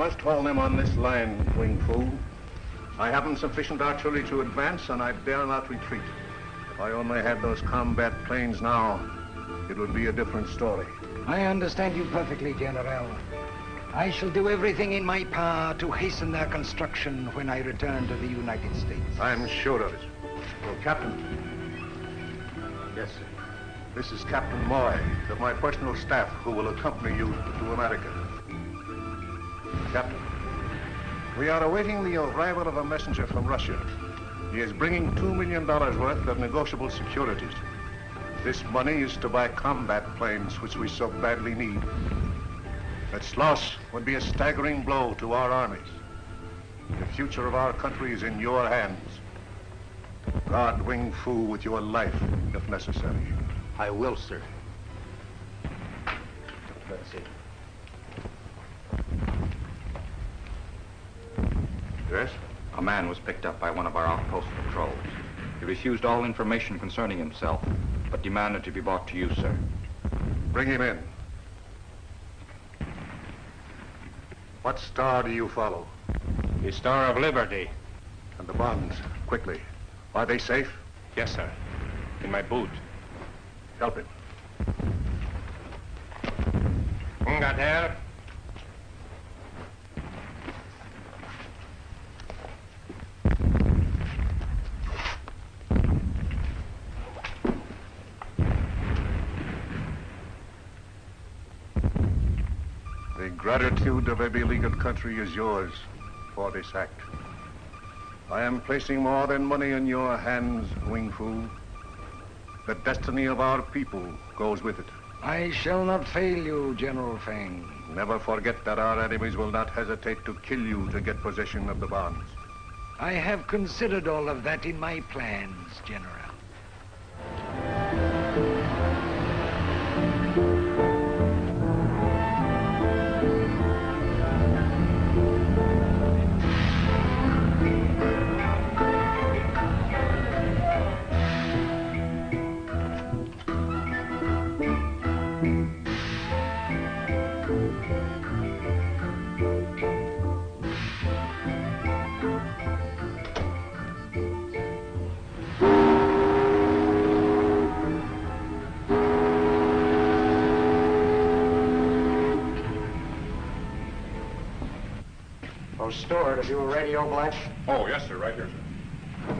must hold them on this line, Wing Fu. I haven't sufficient artillery to advance, and I dare not retreat. If I only had those combat planes now, it would be a different story. I understand you perfectly, General. I shall do everything in my power to hasten their construction when I return to the United States. I'm sure of it. Well, Captain. Yes, sir. This is Captain Moy of my personal staff who will accompany you to America. Captain, we are awaiting the arrival of a messenger from Russia. He is bringing $2 million worth of negotiable securities. This money is to buy combat planes, which we so badly need. Its loss would be a staggering blow to our armies. The future of our country is in your hands. Guard Wing Fu with your life, if necessary. I will, sir. Let's see. Yes? A man was picked up by one of our outpost patrols. He refused all information concerning himself, but demanded to be brought to you, sir. Bring him in. What star do you follow? The Star of Liberty. And the bonds, quickly. Are they safe? Yes, sir. In my boot. Help him. Got there. The gratitude of every leagued country is yours for this act. I am placing more than money in your hands, Wing Fu. The destiny of our people goes with it. I shall not fail you, General Feng. Never forget that our enemies will not hesitate to kill you to get possession of the bonds. I have considered all of that in my plans, General. Steward, have you a radio, Blanche? Oh, yes, sir. Right here, sir.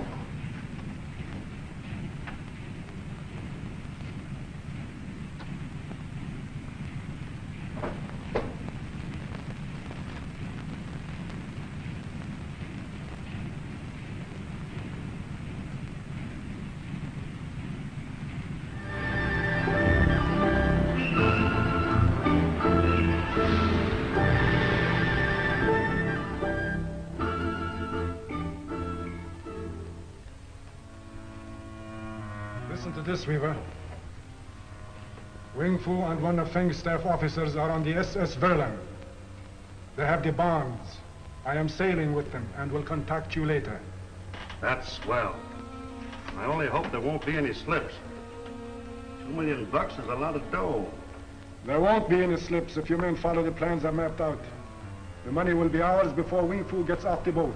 Listen to this, Weaver. Wing Fu and one of Feng's staff officers are on the SS Vermelha. They have the bonds. I am sailing with them and will contact you later. That's swell. I only hope there won't be any slips. $2 million is a lot of dough. There won't be any slips if you men follow the plans I mapped out. The money will be ours before Wing Fu gets off the boat.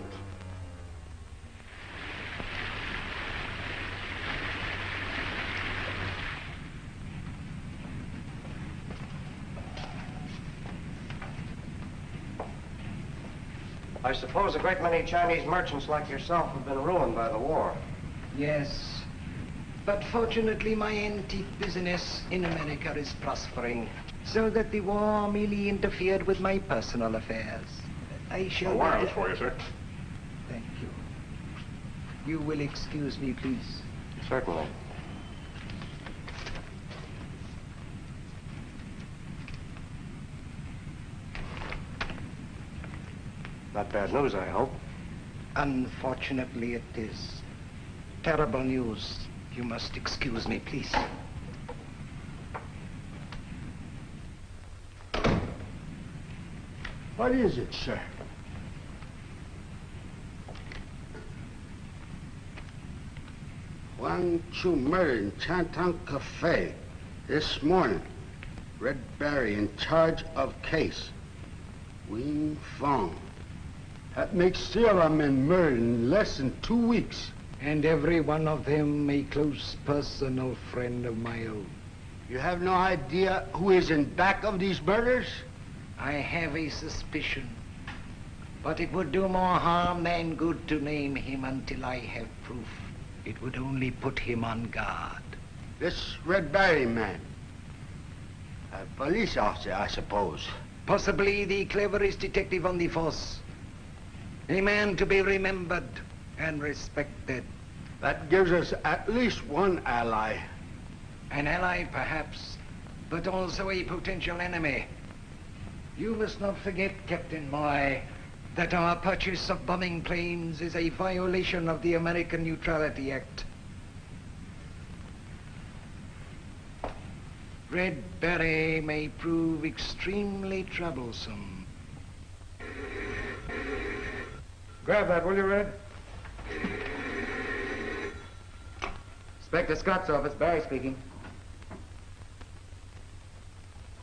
I suppose a great many Chinese merchants like yourself have been ruined by the war. Yes. But fortunately, my antique business in America is prospering, so that the war merely interfered with my personal affairs. I shall... A wireless for you, sir. Thank you. You will excuse me, please. Certainly. Not bad news, I hope. Unfortunately, it is. Terrible news. You must excuse me, please. What is it, sir? One Chu murdered in Chinatown Cafe this morning. Red Barry in charge of case. Wing Fong. That makes 0 men murdered in less than 2 weeks. And every one of them a close personal friend of my own. You have no idea who is in back of these murders? I have a suspicion. But it would do more harm than good to name him until I have proof. It would only put him on guard. This Red Barry man. A police officer, I suppose. Possibly the cleverest detective on the force. A man to be remembered and respected. That gives us at least one ally. An ally, perhaps, but also a potential enemy. You must not forget, Captain Moy, that our purchase of bombing planes is a violation of the American Neutrality Act. Red Barry may prove extremely troublesome. Grab that, will you, Red? Inspector Scott's office, Barry speaking.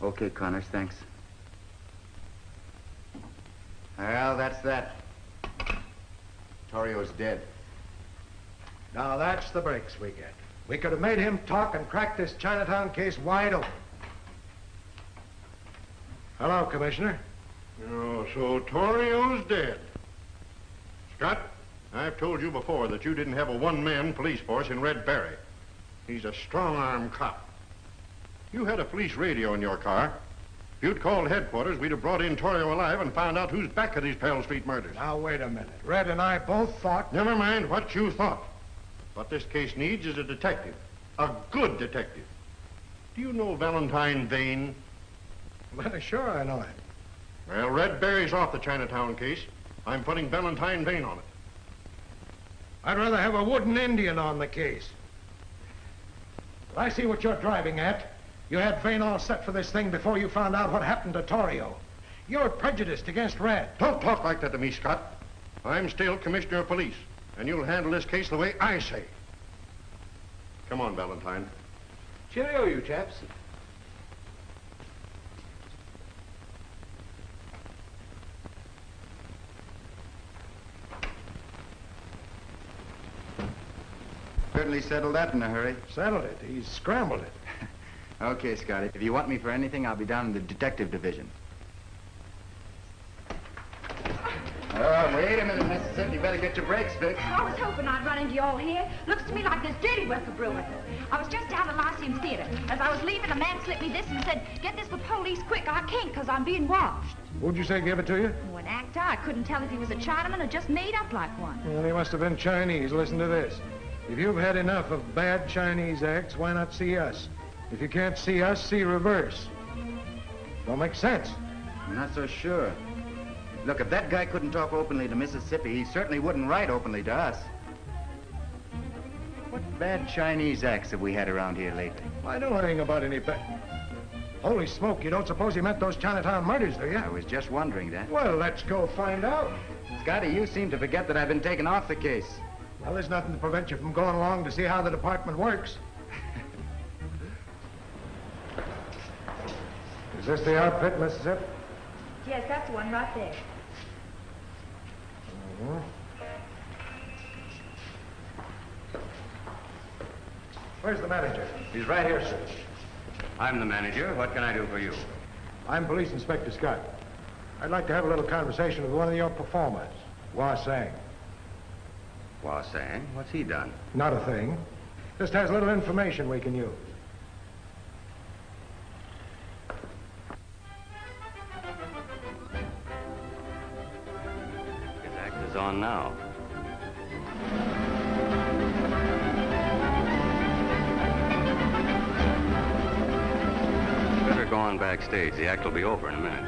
Okay, Connors, thanks. Well, that's that. Torio's dead. Now that's the breaks we get. We could have made him talk and cracked this Chinatown case wide open. Hello, Commissioner. Oh, so Torio's dead. Scott, I've told you before that you didn't have a one-man police force in Red Barry. He's a strong-arm cop. You had a police radio in your car. If you'd called headquarters, we'd have brought in Torio alive and found out who's back of these Pell Street murders. Now, wait a minute. Red and I both thought... Never mind what you thought. What this case needs is a detective. A good detective. Do you know Valentine Vane? Well, sure I know him. Well, Red Barry's off the Chinatown case. I'm putting Valentine Vane on it. I'd rather have a wooden Indian on the case. But I see what you're driving at. You had Vane all set for this thing before you found out what happened to Torio. You're prejudiced against Red. Don't talk like that to me, Scott. I'm still Commissioner of Police, and you'll handle this case the way I say. Come on, Valentine. Cheerio, you chaps. Certainly settled that in a hurry. Settled it. He's scrambled it. Okay, Scotty. If you want me for anything, I'll be down in the detective division. Oh, wait a minute, Mississippi. You better get your brakes fixed. I was hoping I'd run into you all here. Looks to me like there's dirty work a brewing. I was just out of Lyceum Theater. As I was leaving, a man slipped me this and said, "Get this for police quick. I can't because I'm being watched." Who'd you say gave it to you? Oh, an actor. I couldn't tell if he was a Chinaman or just made up like one. Well, he must have been Chinese. Listen to this. If you've had enough of bad Chinese acts, why not see us? If you can't see us, see reverse. Don't make sense. I'm not so sure. Look, if that guy couldn't talk openly to Mississippi, he certainly wouldn't write openly to us. What bad Chinese acts have we had around here lately? I don't know anything about any bad... Holy smoke, you don't suppose he meant those Chinatown murders, do you? I was just wondering that. Well, let's go find out. Scotty, you seem to forget that I've been taken off the case. Well, there's nothing to prevent you from going along to see how the department works. Is this the outfit, Mississippi? Yes, that's the one right there. Where's the manager? He's right here, sir. I'm the manager. What can I do for you? I'm Police Inspector Scott. I'd like to have a little conversation with one of your performers, Wah Sang. Wah Sang? What's he done? Not a thing. Just has a little information we can use. His act is on now. Better go on backstage. The act will be over in a minute.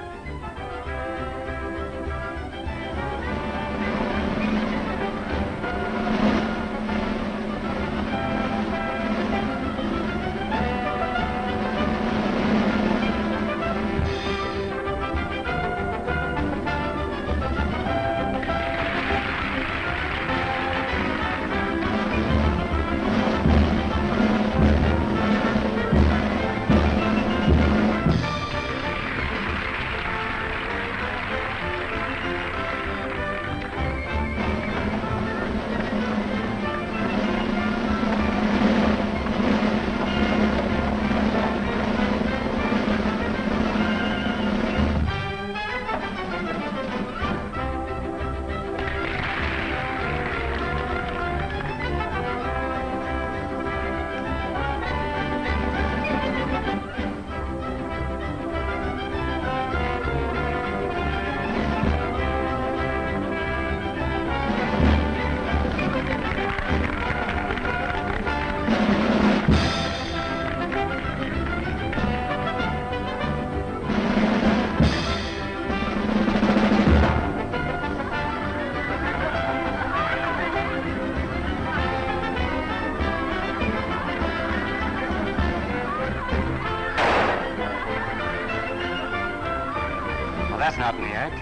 that's not in the act.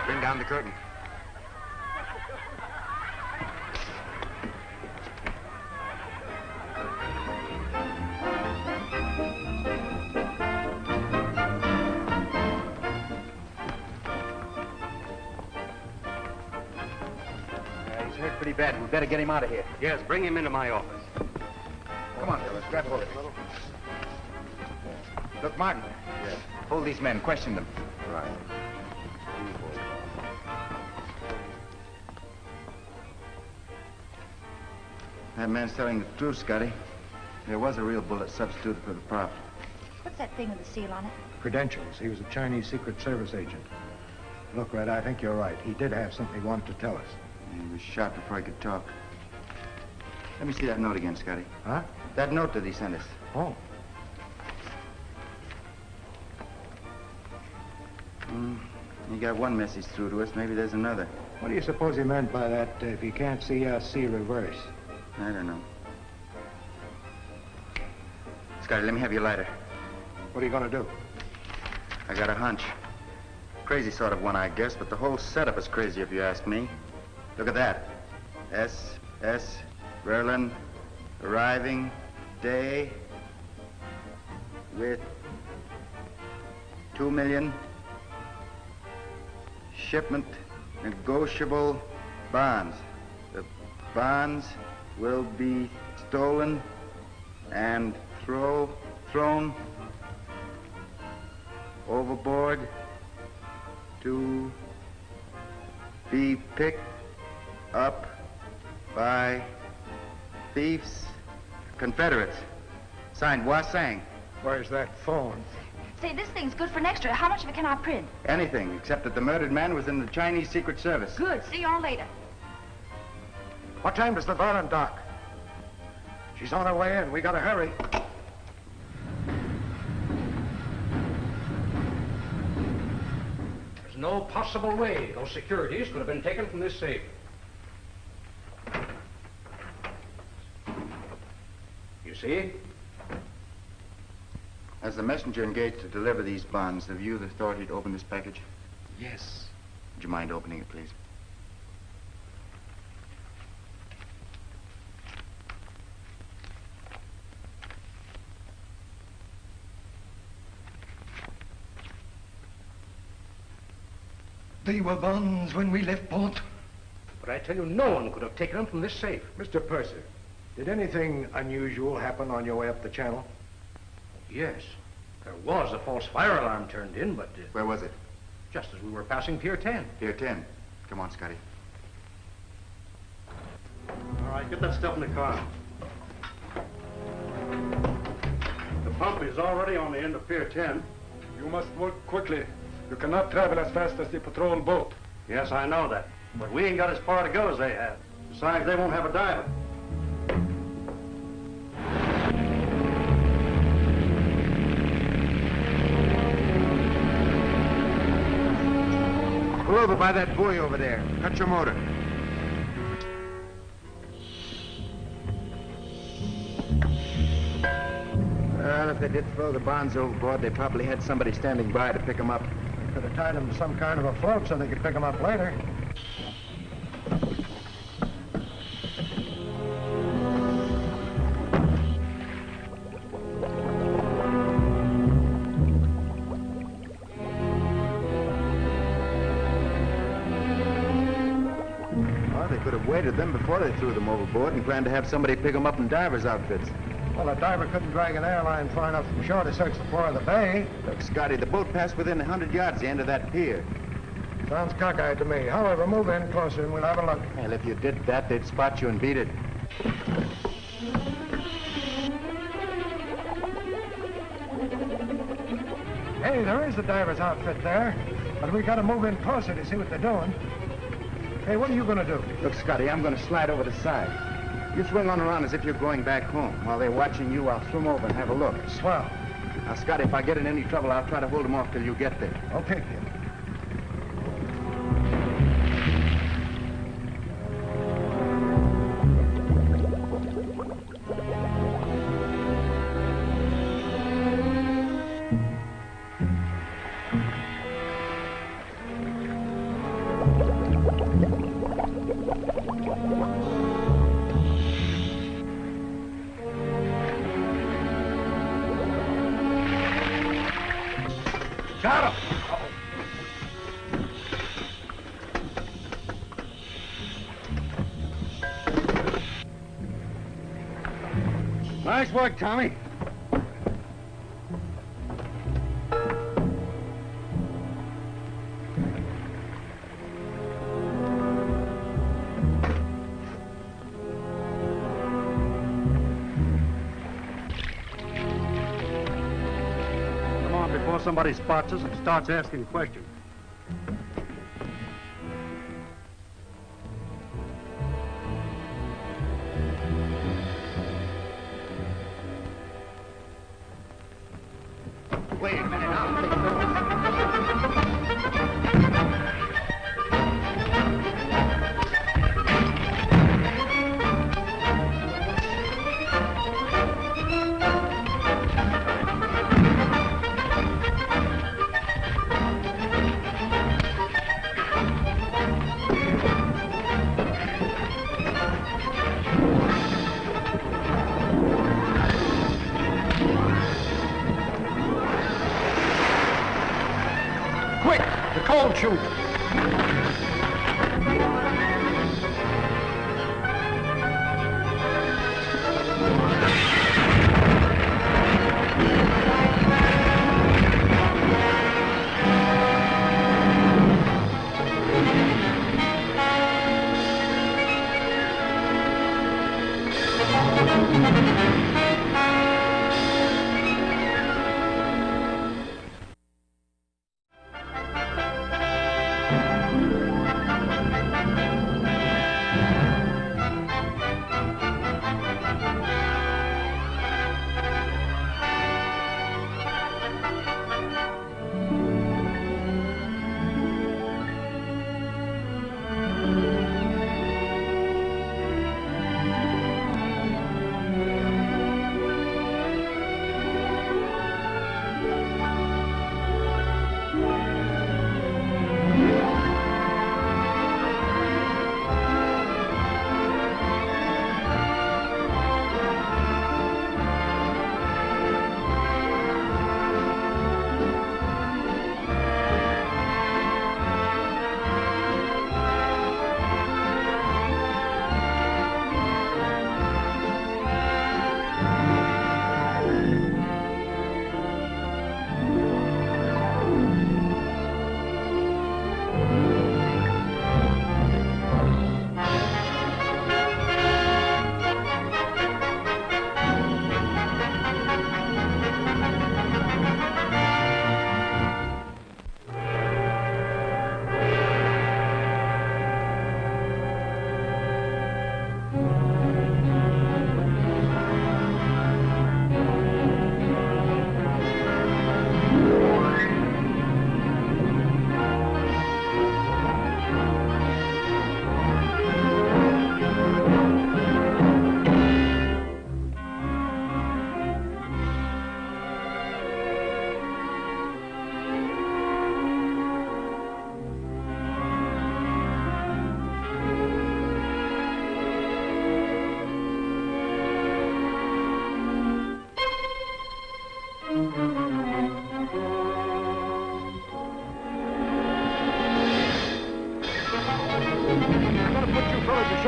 Bring down the curtain. He's hurt pretty bad. We better get him out of here. Yes, bring him into my office. Come on, fellas. Grab hold of it. Look, Martin. Yes. Hold these men. Question them. Right. That man's telling the truth, Scotty. There was a real bullet substituted for the prop. What's that thing with the seal on it? Credentials. He was a Chinese Secret Service agent. Look, Red, I think you're right. He did have something he wanted to tell us. He was shot before he could talk. Let me see that note again, Scotty. Huh? That note that he sent us. Oh. He got one message through to us. Maybe there's another. What do you suppose he meant by that, if you can't see us, see reverse? I don't know. Scotty, let me have your lighter. What are you going to do? I got a hunch. Crazy sort of one, I guess, but the whole setup is crazy if you ask me. Look at that. S. Berlin, arriving day with 2 million shipment negotiable bonds. The bonds will be stolen and thrown overboard to be picked up by thieves, Confederates. Signed, Wasang. Where's that phone? Say, this thing's good for an extra. How much of it can I print? Anything, except that the murdered man was in the Chinese Secret Service. Good. See y'all later. What time does the Berlin dock? She's on her way in. We gotta hurry. There's no possible way those securities could have been taken from this safe. You see? As the messenger engaged to deliver these bonds, have you the authority to open this package? Yes. Would you mind opening it, please? They were bonds when we left port. But I tell you, no one could have taken them from this safe. Mr. Purser, did anything unusual happen on your way up the channel? Yes. There was a false fire alarm turned in, but... Where was it? Just as we were passing Pier 10. Pier 10. Come on, Scotty. All right, get that stuff in the car. The pump is already on the end of Pier 10. You must work quickly. You cannot travel as fast as the patrol boat. Yes, I know that. But we ain't got as far to go as they have. Besides, they won't have a diver. Pull over by that buoy over there. Cut your motor. Well, if they did throw the bonds overboard, they probably had somebody standing by to pick them up. Could have tied them to some kind of a float so they could pick them up later. Well, they could have waited them before they threw them overboard and planned to have somebody pick them up in divers' outfits. Well, a diver couldn't drag an airline far enough from shore to search the floor of the bay. Look, Scotty, the boat passed within 100 yards of the end of that pier. Sounds cockeyed to me. However, move in closer and we'll have a look. Well, if you did that, they'd spot you and beat it. Hey, there is a diver's outfit there, but we gotta move in closer to see what they're doing. Hey, what are you gonna do? Look, Scotty, I'm gonna slide over the side. You swing on around as if you're going back home. While they're watching you, I'll swim over and have a look. Swell. Now, Scotty, if I get in any trouble, I'll try to hold them off till you get there. Okay, kid. Got him! Nice work, Tommy. Come on before somebody spots us and starts asking questions. Wait a minute, I'll take those. Cold shoot!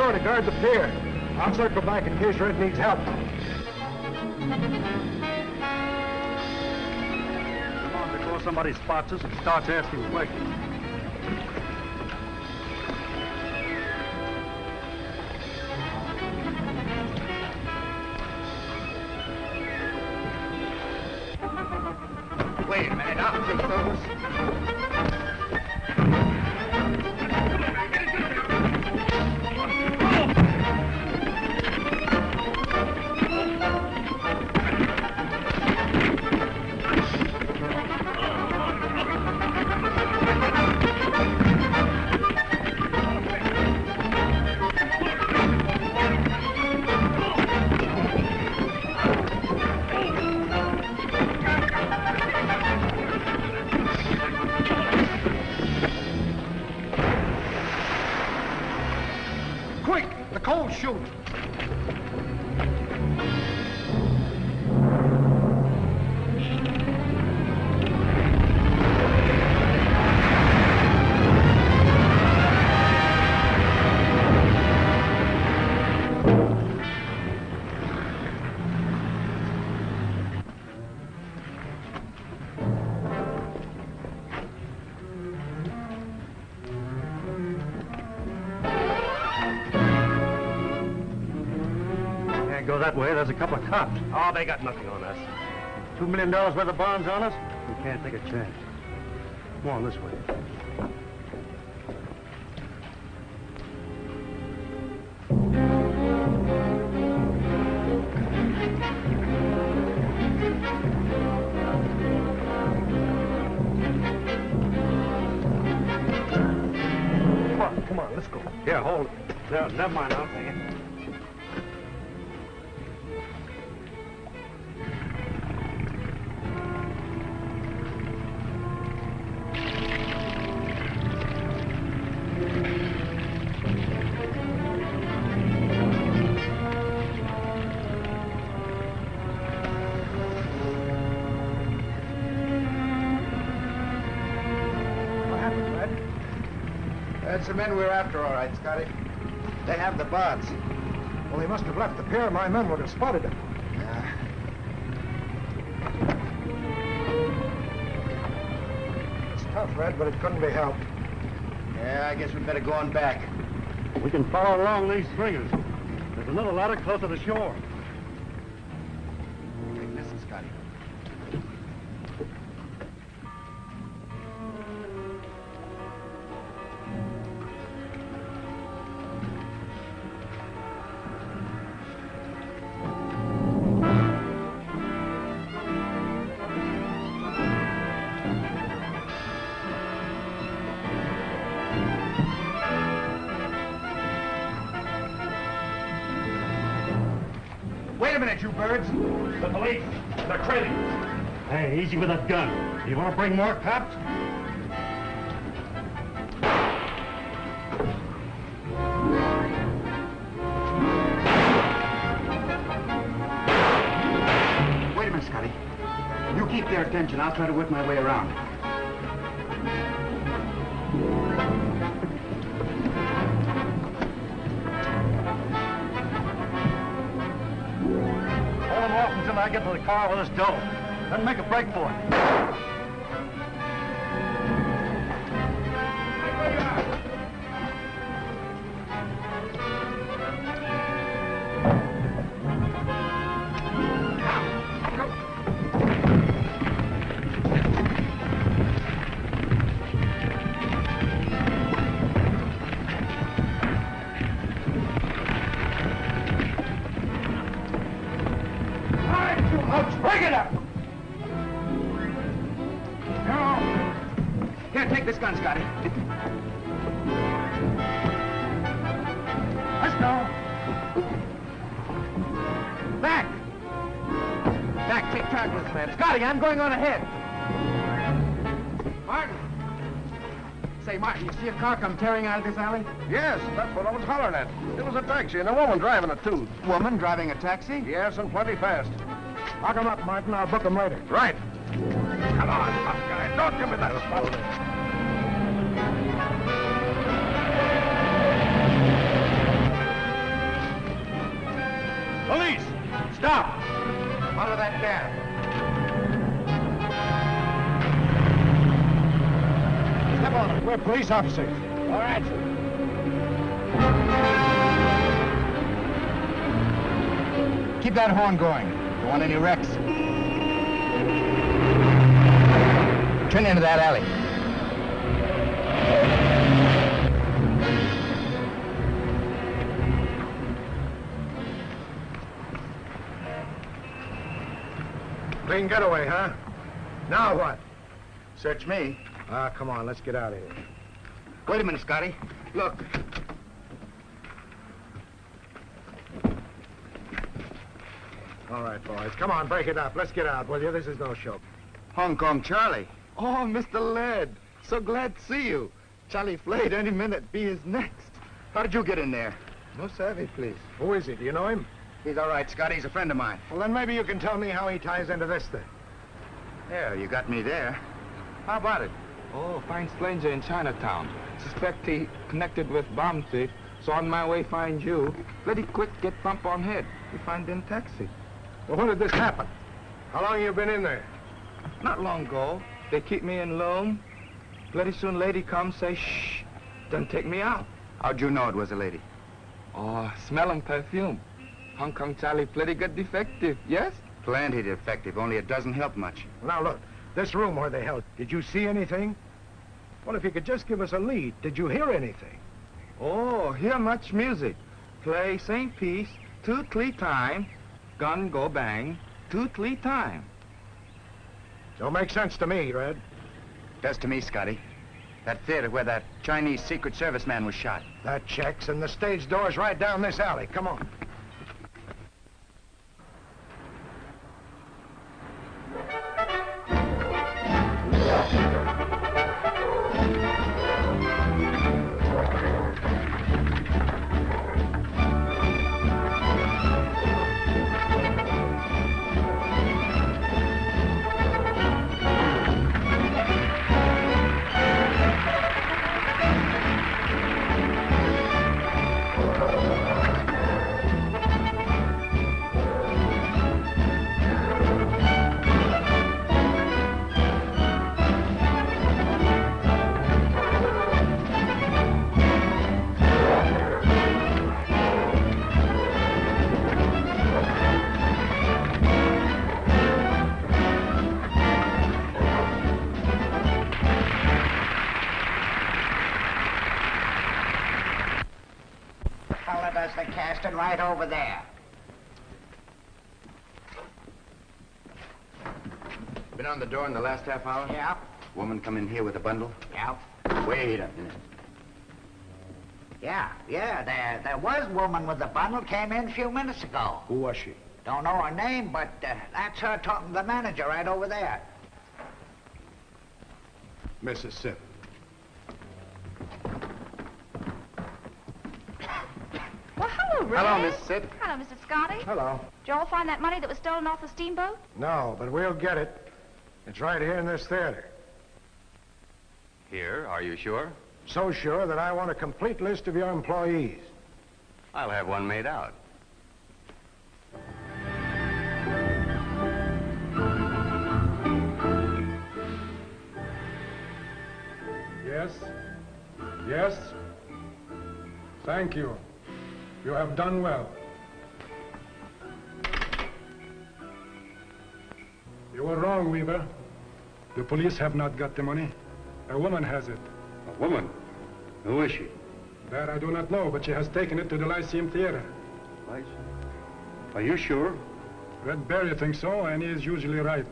To guard the pier. I'll circle back in case Red needs help. Come on before somebody spots us and starts asking questions. Wait a minute, I'll take those. that way, there's a couple of cops. Oh, they got nothing on us. $2 million worth of bonds on us? We can't take a chance. Come on, this way. Come on, let's go. Here, hold it. No, never mind, I'll take it. That's the men we're after, all right, Scotty. They have the bonds. Well, they must have left the pier. My men would have spotted them. Yeah. It's tough, Red, but it couldn't be helped. Yeah, I guess we'd better go on back. We can follow along these stringers. There's another ladder closer to shore. Take this, Scotty. Wait a minute, you birds. The police. They're trailing. Hey, easy with that gun. You want to bring more cops? Wait a minute, Scotty. You keep their attention. I'll try to work my way around. Hold them off until I get to the car with this dough. Then make a break for it. Break it up! Here, take this gun, Scotty. Let's go. Back! Back, take charge of this man. Scotty, I'm going on ahead. Martin! Say, Martin, you see a car come tearing out of this alley? Yes, that's what I was hollering at. It was a taxi and a woman driving it, too. Woman driving a taxi? Yes, and plenty fast. Lock him up, Martin. I'll book him later. Right. Come on, tough guy. Don't give me that stuff. Police! Stop! Follow that cab. Step on it. We're police officers. All right, sir. Keep that horn going. Don't want any wrecks. Turn into that alley. Clean getaway, huh? Now what? Search me. Ah, come on. Let's get out of here. Wait a minute, Scotty. Look. All right, boys. Come on, break it up. Let's get out, will you? This is no show. Hong Kong Charlie. Oh, Mr. Laird. So glad to see you. Charlie Flade any minute be his next. How did you get in there? No savvy, please. Who is he? Do you know him? He's all right, Scotty. He's a friend of mine. Well, then maybe you can tell me how he ties into this thing. Yeah, you got me there. How about it? Oh, fine stranger in Chinatown. Suspect he connected with bomb thief, so on my way find you. Pretty quick get bump on head. We find in taxi. Well, when did this happen? How long you been in there? Not long ago. They keep me in loan. Pretty soon lady comes, say shh, then take me out. How'd you know it was a lady? Oh, smelling perfume. Hong Kong Charlie pretty good detective, yes? Plenty defective, only it doesn't help much. Now look, this room where they held, did you see anything? Well, if you could just give us a lead, did you hear anything? Oh, hear much music. Play same piece, 2-3 time. Gun go bang, 2-3 time. Don't make sense to me, Red. Does to me, Scotty. That theater where that Chinese Secret Service man was shot. That checks, and the stage door's right down this alley. Come on. The casting right over there. Been on the door in the last half hour? Yeah. Woman come in here with a bundle? Yeah. Wait a minute. Yeah, there was a woman with a bundle came in a few minutes ago. Who was she? Don't know her name, but that's her talking to the manager right over there. Mississippi. Well, hello, Red. Hello, Miss Sid. Hello, Mr. Scotty. Hello. Did you all find that money that was stolen off the steamboat? No, but we'll get it. It's right here in this theater. Here, are you sure? So sure that I want a complete list of your employees. I'll have one made out. Yes? Yes? Thank you. You have done well. You were wrong, Weaver. The police have not got the money. A woman has it. A woman? Who is she? That I do not know, but she has taken it to the Lyceum Theater. Lyceum? Are you sure? Red Berry thinks so, and he is usually right.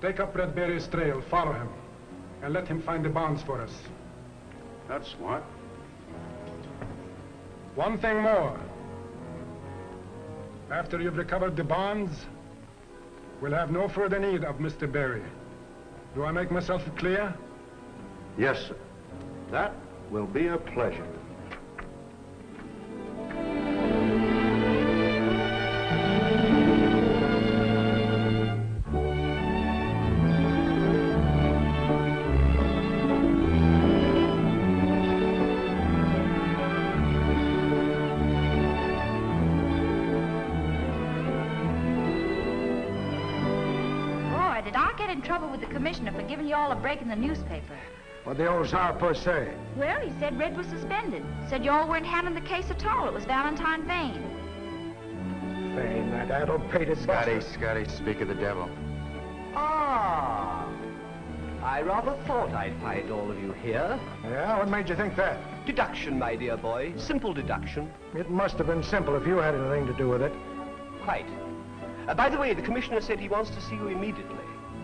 Take up Red Berry's trail, follow him, and let him find the bonds for us. That's smart. One thing more. After you've recovered the bonds, we'll have no further need of Mr. Berry. Do I make myself clear? Yes, sir. That will be a pleasure. Trouble with the commissioner for giving you all a break in the newspaper. What the old Tsar say? Well, he said Red was suspended. Said you all weren't handling the case at all. It was Valentine Vane. Vane, that addle-pated Scotty, bastard. Scotty, speak of the devil. Ah, I rather thought I'd find all of you here. Yeah, what made you think that? Deduction, my dear boy. Simple deduction. It must have been simple if you had anything to do with it. Quite. By the way, the commissioner said he wants to see you immediately.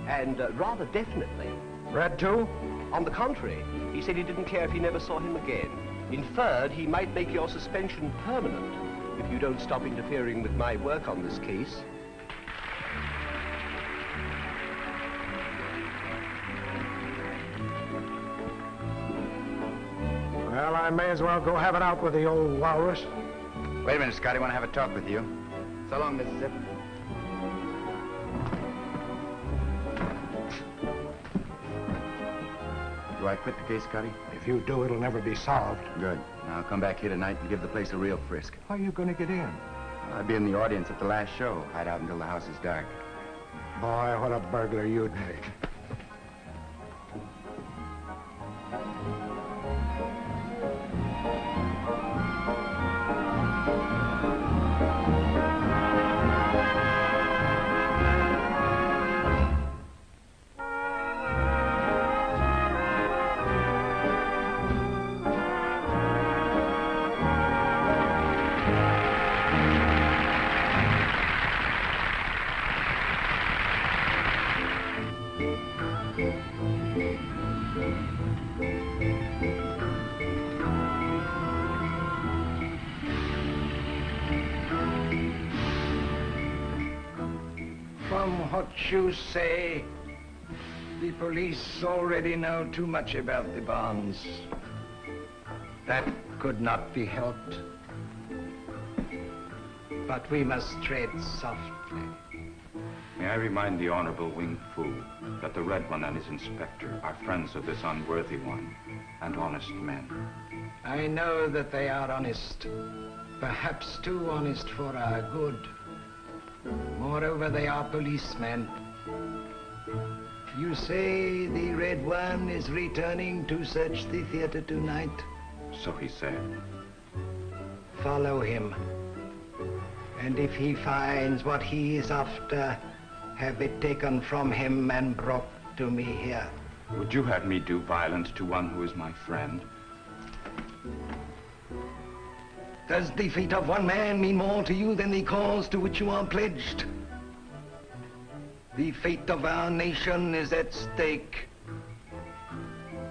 And rather definitely. Red too? On the contrary, he said he didn't care if he never saw him again. Inferred he might make your suspension permanent if you don't stop interfering with my work on this case. Well, I may as well go have it out with the old walrus. Wait a minute, Scotty. I want to have a talk with you. So long, Mississippi. Do I quit the case, Scotty? If you do, it'll never be solved. Good. Now, I'll come back here tonight and give the place a real frisk. How are you going to get in? I'll be in the audience at the last show. Hide out until the house is dark. Boy, what a burglar you'd make. From what you say, the police already know too much about the bonds. That could not be helped. But we must tread softly. May I remind the Honorable Wing Fu that the Red One and his inspector are friends of this unworthy one and honest men. I know that they are honest, perhaps too honest for our good. Moreover, they are policemen. You say the Red One is returning to search the theater tonight? So he said. Follow him. And if he finds what he is after, have it taken from him and brought to me here. Would you have me do violence to one who is my friend? Does the fate of one man mean more to you than the cause to which you are pledged? The fate of our nation is at stake.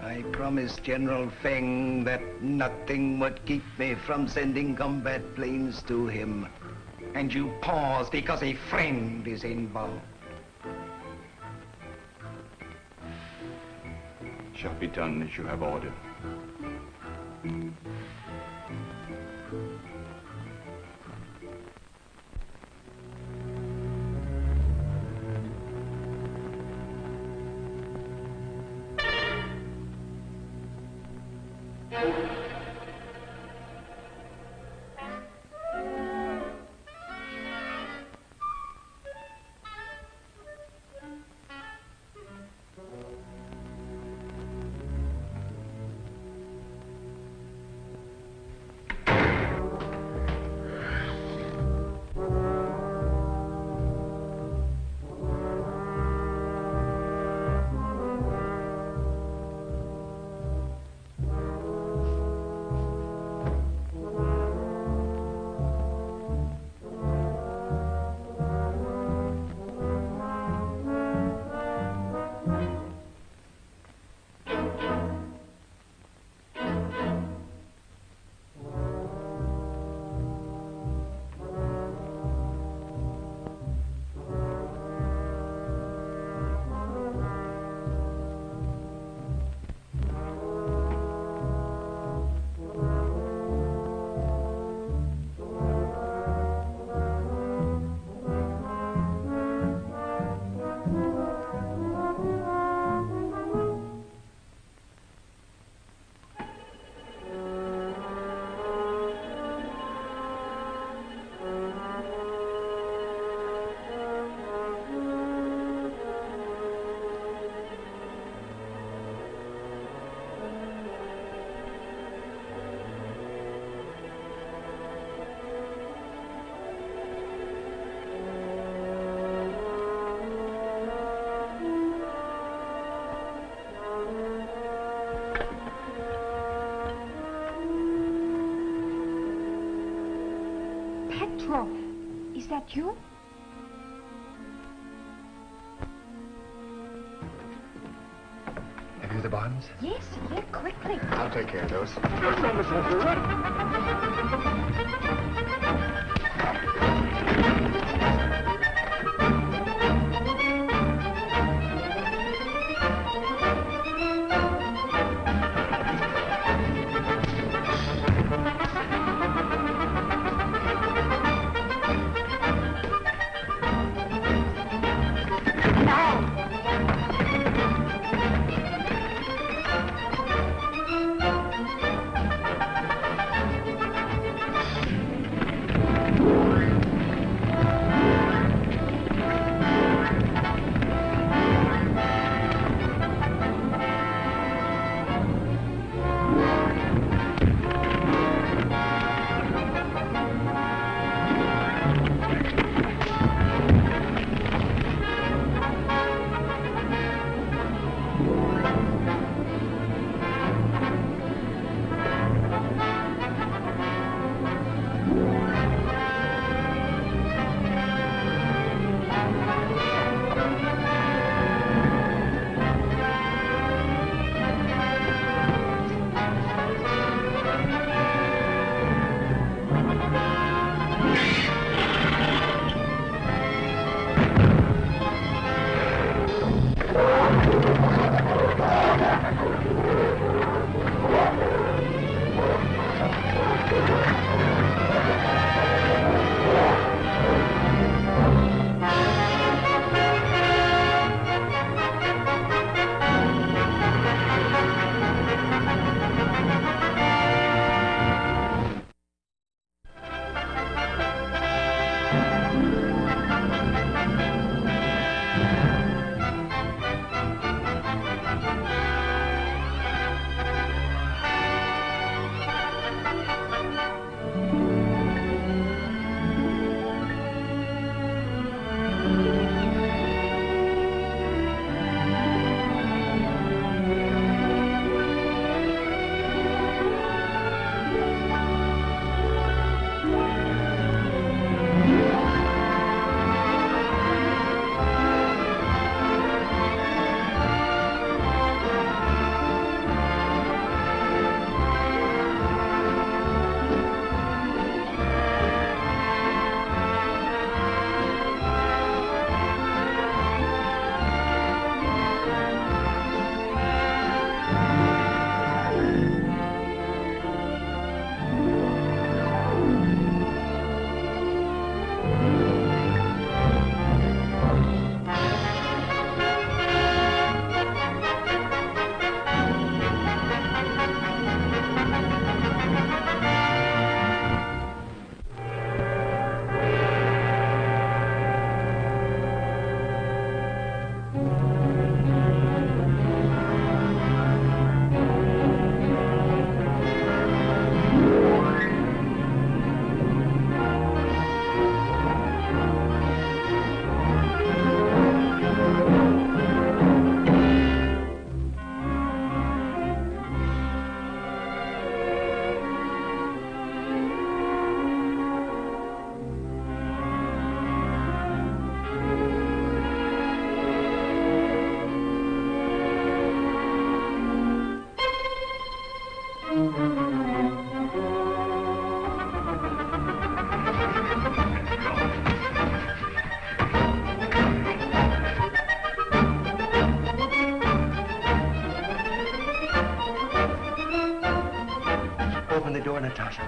I promised General Feng that nothing would keep me from sending combat planes to him. And you pause because a friend is involved. Shall be done as you have ordered. Is that you? Have you the bonds? Yes, here, quickly. I'll take care of those.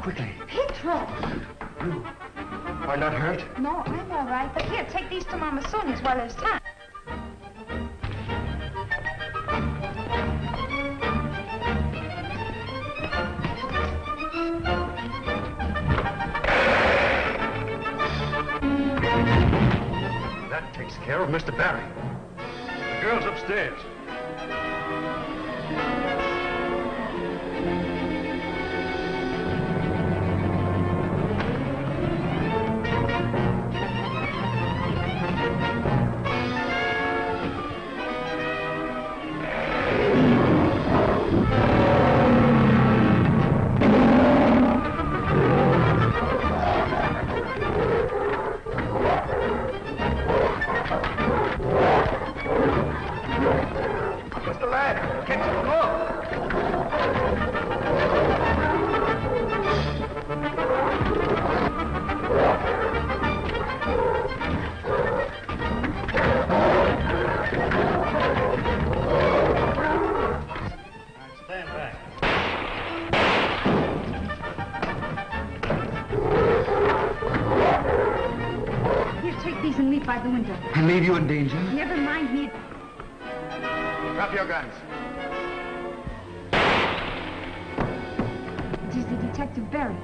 quickly. Pedro! You are not hurt? No, I'm all right. But here, take these to Mama Sonia's while there's time. That takes care of Mr. Barry. The girl's upstairs. By the window. And leave you in danger? Never mind me. Drop your guns. It is the Detective Barry.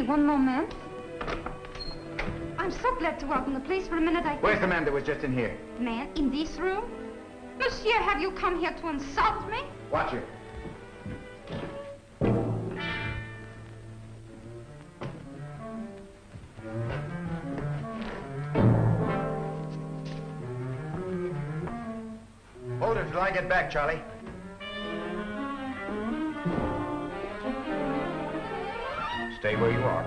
One moment. I'm so glad to welcome the police. For a minute, Where's the man that was just in here? Man, in this room? Monsieur, have you come here to insult me? Watch it. Hold it till I get back, Charlie. Stay where you are.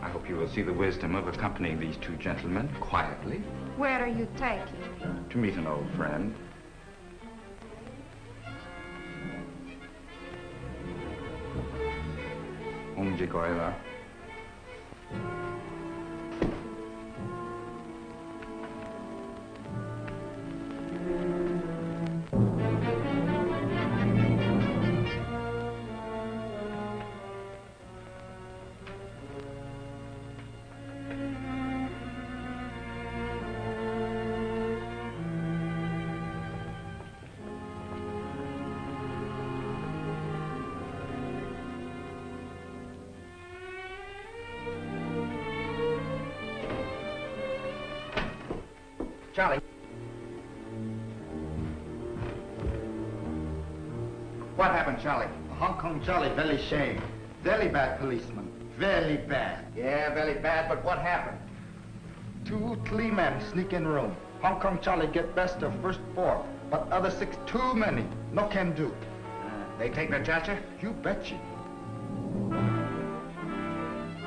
I hope you will see the wisdom of accompanying these two gentlemen quietly. Where are you taking me? To meet an old friend. Umjigoila. Charlie. What happened, Charlie? Hong Kong Charlie, very shame. Very bad policeman. Very bad. Yeah, very bad, but what happened? 2, 3 men sneak in room. Hong Kong Charlie get best of first 4, but other 6 too many. No can do. They take their chacha? You betcha.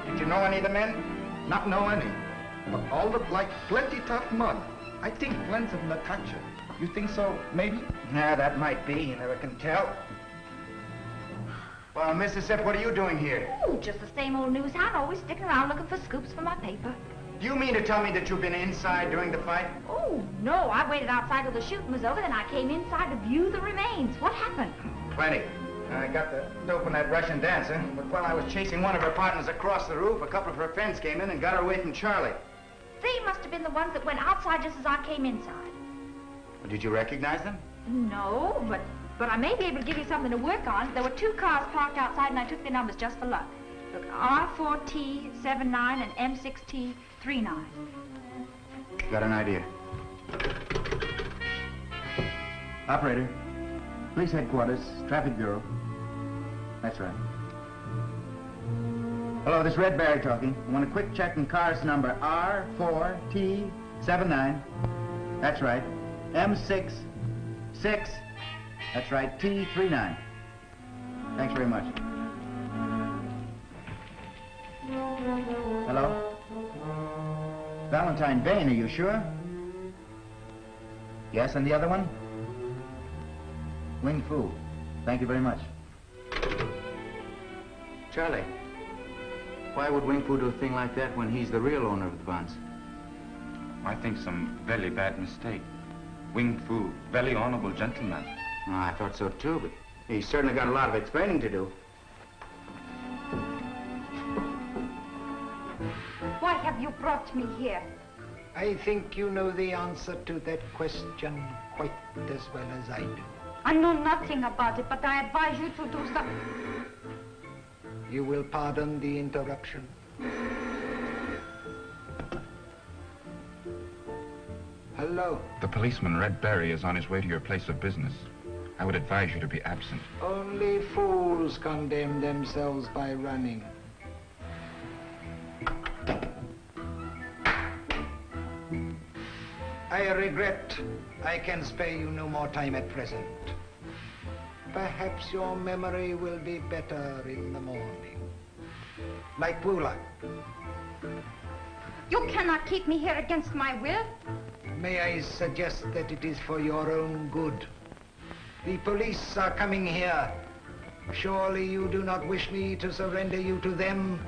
Did you know any of the men? Not know any, but all look like plenty tough mud. I think friends of Natasha. You think so, maybe? Yeah, that might be. You never can tell. Well, Mrs. Sepp, what are you doing here? Oh, just the same old news hound, always sticking around looking for scoops for my paper. Do you mean to tell me that you've been inside during the fight? Oh, no, I waited outside till the shooting was over, then I came inside to view the remains. What happened? Plenty. I got the dope on that Russian dancer, but while I was chasing one of her partners across the roof, a couple of her friends came in and got her away from Charlie. They must have been the ones that went outside just as I came inside. Well, did you recognize them? No, but I may be able to give you something to work on. There were 2 cars parked outside, and I took their numbers just for luck. Look, R4T79 and M6T39. Got an idea. Operator, Police headquarters, traffic bureau. That's right. Hello, this Red Barry talking. I want a quick check in cars number R4T79. That's right. M66. That's right, T39. Thanks very much. Hello? Valentine Bain, are you sure? Yes, and the other one? Wing Fu. Thank you very much. Charlie, why would Wing Fu do a thing like that when he's the real owner of the bonds? I think some very bad mistake. Wing Fu, very honorable gentleman. Oh, I thought so too, but he's certainly got a lot of explaining to do. Why have you brought me here? I think you know the answer to that question quite as well as I do. I know nothing about it, but I advise you to do something. You will pardon the interruption. Hello. The policeman, Red Barry, is on his way to your place of business. I would advise you to be absent. Only fools condemn themselves by running. I regret I can spare you no more time at present. Perhaps your memory will be better in the morning. Like Woola. You cannot keep me here against my will. May I suggest that it is for your own good? The police are coming here. Surely you do not wish me to surrender you to them?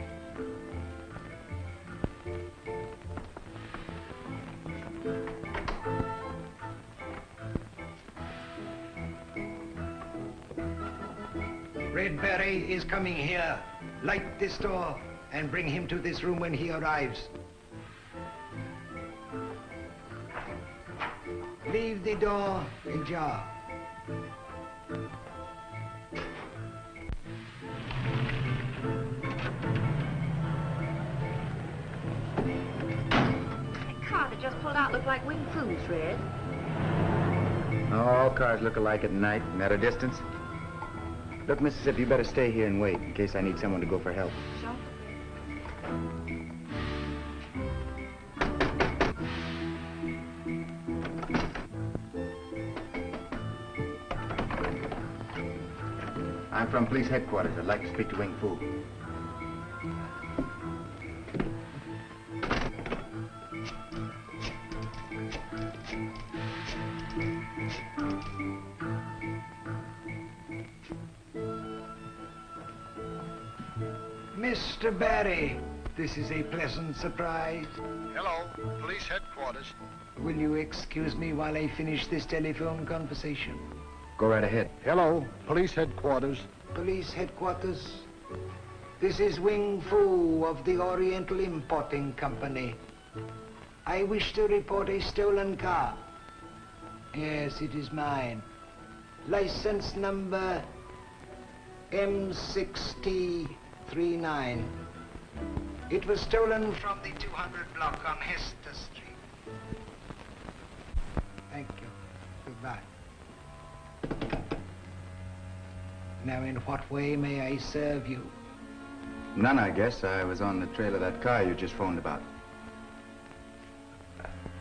Red Barry is coming here. Light this door and bring him to this room when he arrives. Leave the door ajar. That car that just pulled out looked like Wing Fu's, Red. All cars look alike at night and at a distance. Look, Mississippi, you better stay here and wait in case I need someone to go for help. Sure. I'm from police headquarters. I'd like to speak to Wing Fu. Mr. Barry, this is a pleasant surprise. Hello, police headquarters. Will you excuse me while I finish this telephone conversation? Go right ahead. Hello, police headquarters. Police headquarters. This is Wing Fu of the Oriental Importing Company. I wish to report a stolen car. Yes, it is mine. License number M6039. It was stolen from the 200 block on Hester Street. Thank you. Goodbye. Now, in what way may I serve you? None, I guess. I was on the trail of that car you just phoned about.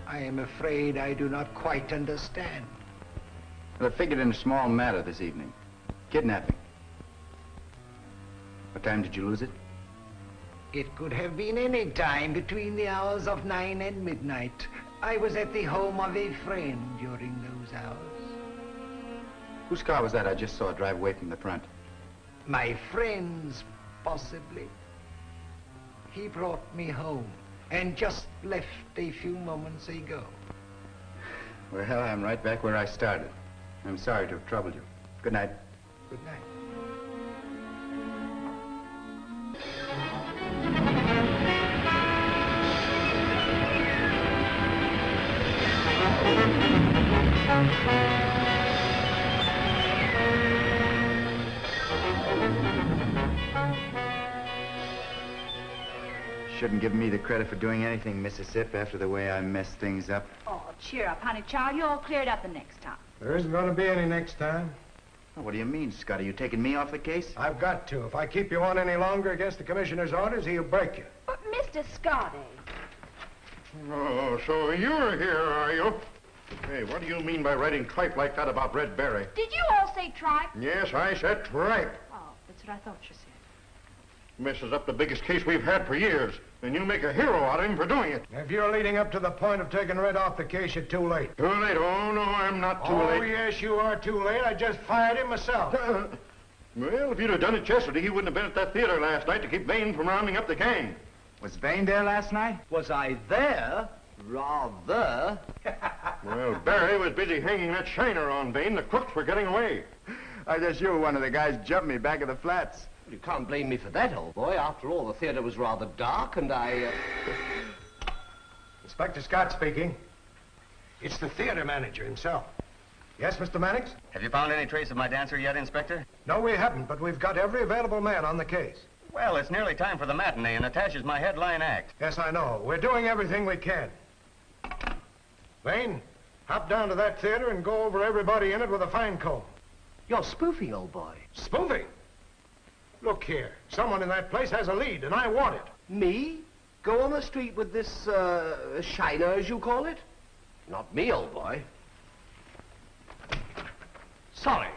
I am afraid I do not quite understand. Well, I figured in a small matter this evening. Kidnapping. What time did you lose it? It could have been any time between the hours of 9 and midnight. I was at the home of a friend during those hours. Whose car was that I just saw drive away from the front? My friend's, possibly. He brought me home and just left a few moments ago. Well, I'm right back where I started. I'm sorry to have troubled you. Good night. Good night. Shouldn't give me the credit for doing anything, Mississippi, after the way I messed things up. Oh, cheer up, honey child. You'll all clear it up the next time. There isn't going to be any next time. What do you mean, Scott? Are you taking me off the case? I've got to. If I keep you on any longer against the commissioner's orders, he'll break you. But, Mr. Scotty. Oh, so you're here, are you? Hey, what do you mean by writing tripe like that about Red Berry? Did you all say tripe? Yes, I said tripe. Oh, that's what I thought you said. Messes up the biggest case we've had for years, and you make a hero out of him for doing it. If you're leading up to the point of taking Red off the case, you're too late. Too late? Oh, no, I'm not too late. Oh, yes, you are too late. I just fired him myself. Well, if you'd have done it yesterday, he wouldn't have been at that theater last night to keep Vane from rounding up the gang. Was Vane there last night? Was I there? Rather. Well, Barry was busy hanging that shiner on Vane. The crooks were getting away. I guess you were one of the guys jumped me back at the flats. You can't blame me for that, old boy. After all, the theater was rather dark, and I... Inspector Scott speaking. It's the theater manager himself. Yes, Mr. Mannix? Have you found any trace of my dancer yet, Inspector? No, we haven't, but we've got every available man on the case. Well, it's nearly time for the matinee, and Natasha's my headline act. Yes, I know. We're doing everything we can. Vane, hop down to that theater and go over everybody in it with a fine comb. You're spoofing, old boy. Spoofing? Look here. Someone in that place has a lead, and I want it. Me? Go on the street with this, shiner, as you call it? Not me, old boy. Sorry.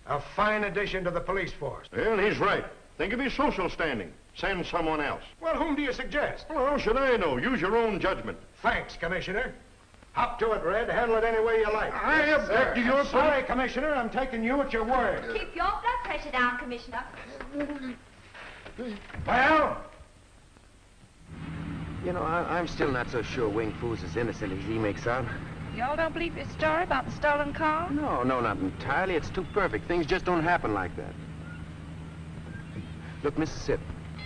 A fine addition to the police force. Well, he's right. Think of his social standing. Send someone else. Well, whom do you suggest? Well, how should I know? Use your own judgment. Thanks, Commissioner. Hop to it, Red. Handle it any way you like. I object to your... Sorry, Commissioner. I'm taking you at your word. Keep your blood pressure down, Commissioner. Well? You know, I'm still not so sure Wing Fu's as innocent as he makes out. Y'all don't believe his story about the stolen car? No, not entirely. It's too perfect. Things just don't happen like that. Look, Mrs. Sip,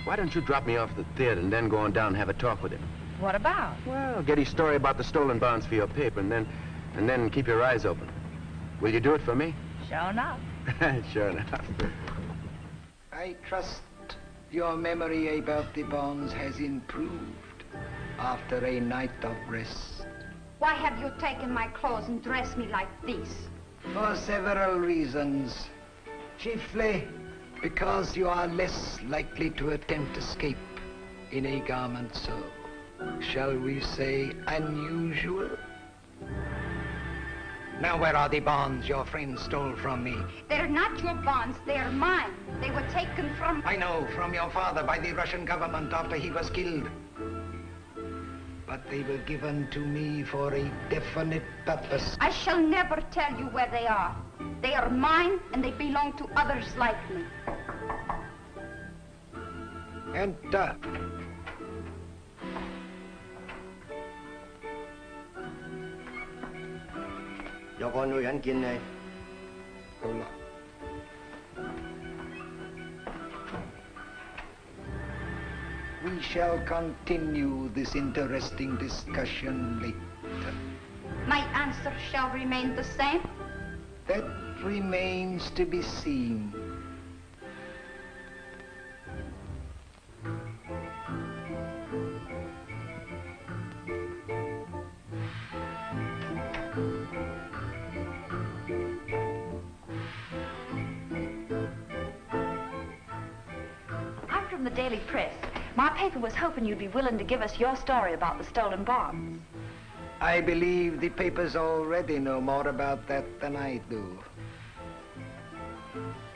why don't you drop me off at the theater and then go on down and have a talk with him? What about? Well, get his story about the stolen bonds for your paper, and then keep your eyes open. Will you do it for me? Sure enough. Sure enough. I trust your memory about the bonds has improved after a night of rest. Why have you taken my clothes and dressed me like this? For several reasons. Chiefly because you are less likely to attempt escape in a garment so, shall we say, unusual? Now, where are the bonds your friend stole from me? They're not your bonds, they're mine. They were taken from... I know, from your father by the Russian government after he was killed. But they were given to me for a definite purpose. I shall never tell you where they are. They are mine, and they belong to others like me. Enter. Cho con nuôi ăn kiên này. We shall continue this interesting discussion later. My answer shall remain the same? That remains to be seen. I'm from the Daily Press. My paper was hoping you'd be willing to give us your story about the stolen bonds. I believe the papers already know more about that than I do.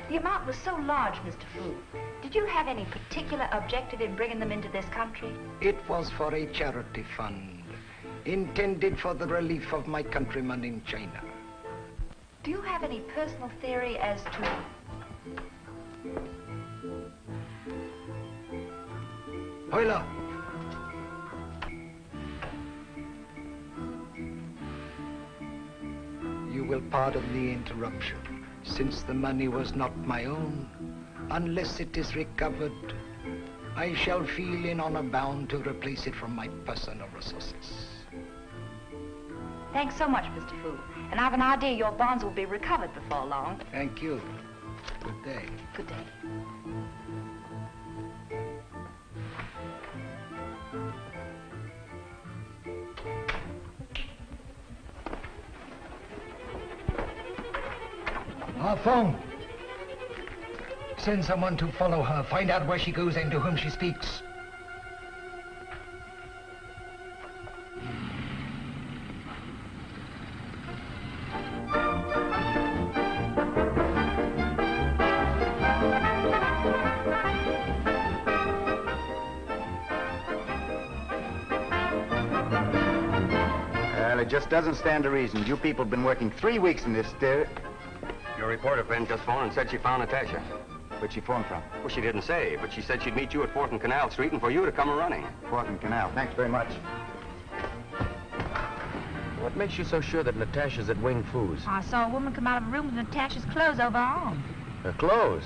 The amount was so large, Mr. Fu. Did you have any particular objective in bringing them into this country? It was for a charity fund, intended for the relief of my countrymen in China. Do you have any personal theory as to... Hoila! You will pardon the interruption, since the money was not my own. Unless it is recovered, I shall feel in honor bound to replace it from my personal resources. Thanks so much, Mr. Fu. And I've an idea your bonds will be recovered before long. Thank you. Good day. Good day. Her phone. Send someone to follow her. Find out where she goes and to whom she speaks. Well, it just doesn't stand to reason. You people have been working 3 weeks in this Your reporter friend just phoned and said she found Natasha. Where'd she phone from? Well, she didn't say, but she said she'd meet you at 4th and Canal Street and for you to come running. 4th and Canal. Thanks very much. What makes you so sure that Natasha's at Wing Fu's? I saw a woman come out of a room with Natasha's clothes over her arm. Her clothes?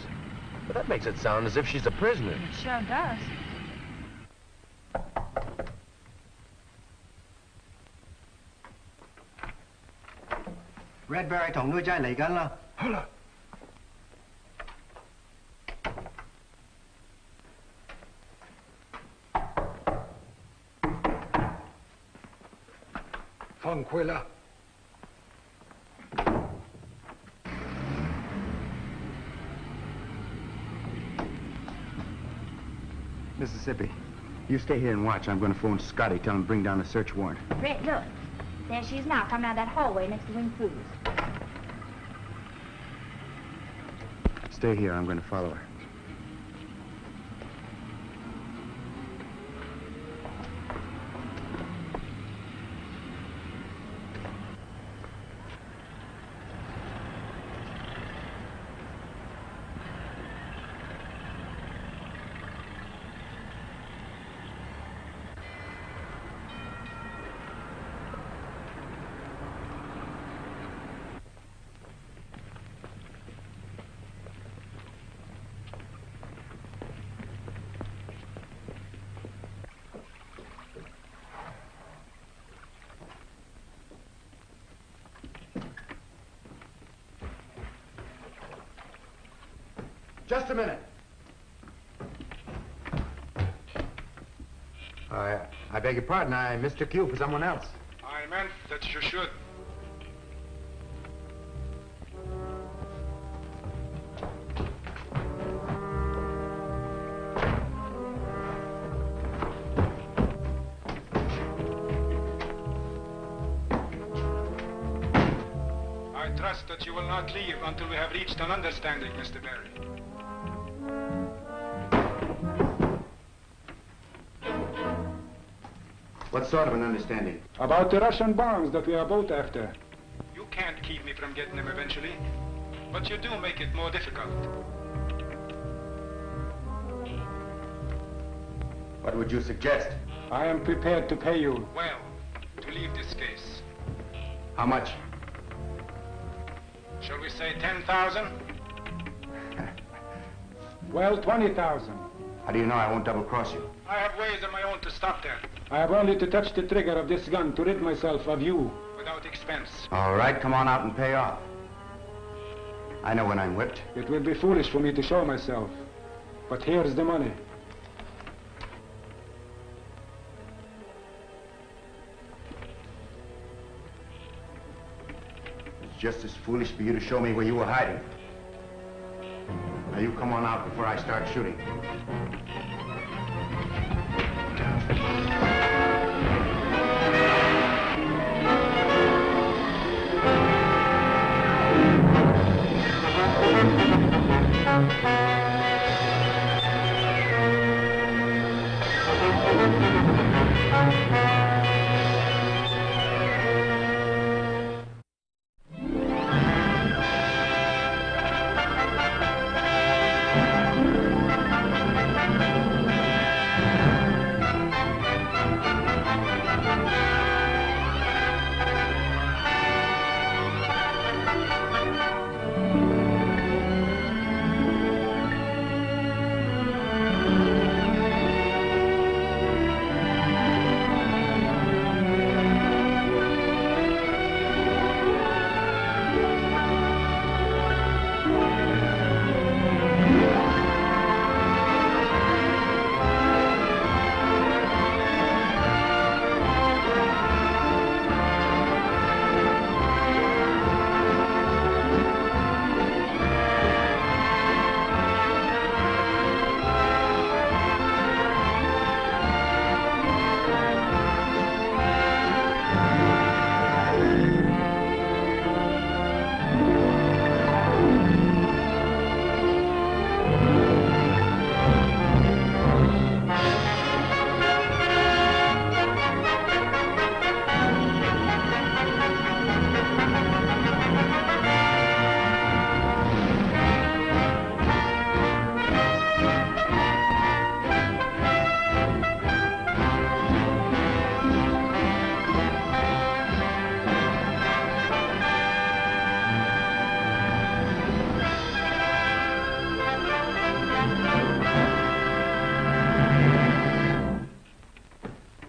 But that makes it sound as if she's a prisoner. It sure does. Red Barry 同女仔嚟緊啦。好啦。放回了。Mississippi, you stay here and watch. I'm going to phone Scotty, tell him to bring down a search warrant. Red, look. There she is now, coming out that hallway next to Wing Fu's. Stay here. I'm going to follow her. Just a minute. I beg your pardon. I mistook you for someone else. I meant that you should. I trust that you will not leave until we have reached an understanding, Mr. Barry. What sort of an understanding? About the Russian bombs that we are both after. You can't keep me from getting them eventually, but you do make it more difficult. What would you suggest? I am prepared to pay you. Well, to leave this case. How much? Shall we say 10,000? Well, 20,000. How do you know I won't double-cross you? I have ways of my own to stop that. I have only to touch the trigger of this gun to rid myself of you. Without expense. All right, come on out and pay off. I know when I'm whipped. It will be foolish for me to show myself. But here's the money. It's just as foolish for you to show me where you were hiding. Now you come on out before I start shooting.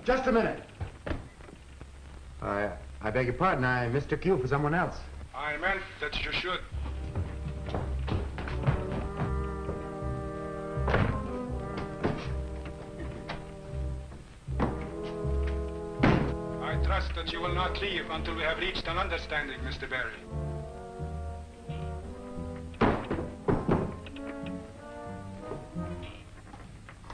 Just a minute. I beg your pardon. I mistook you for someone else. I meant that you should. I trust that you will not leave until we have reached an understanding, Mr. Barry.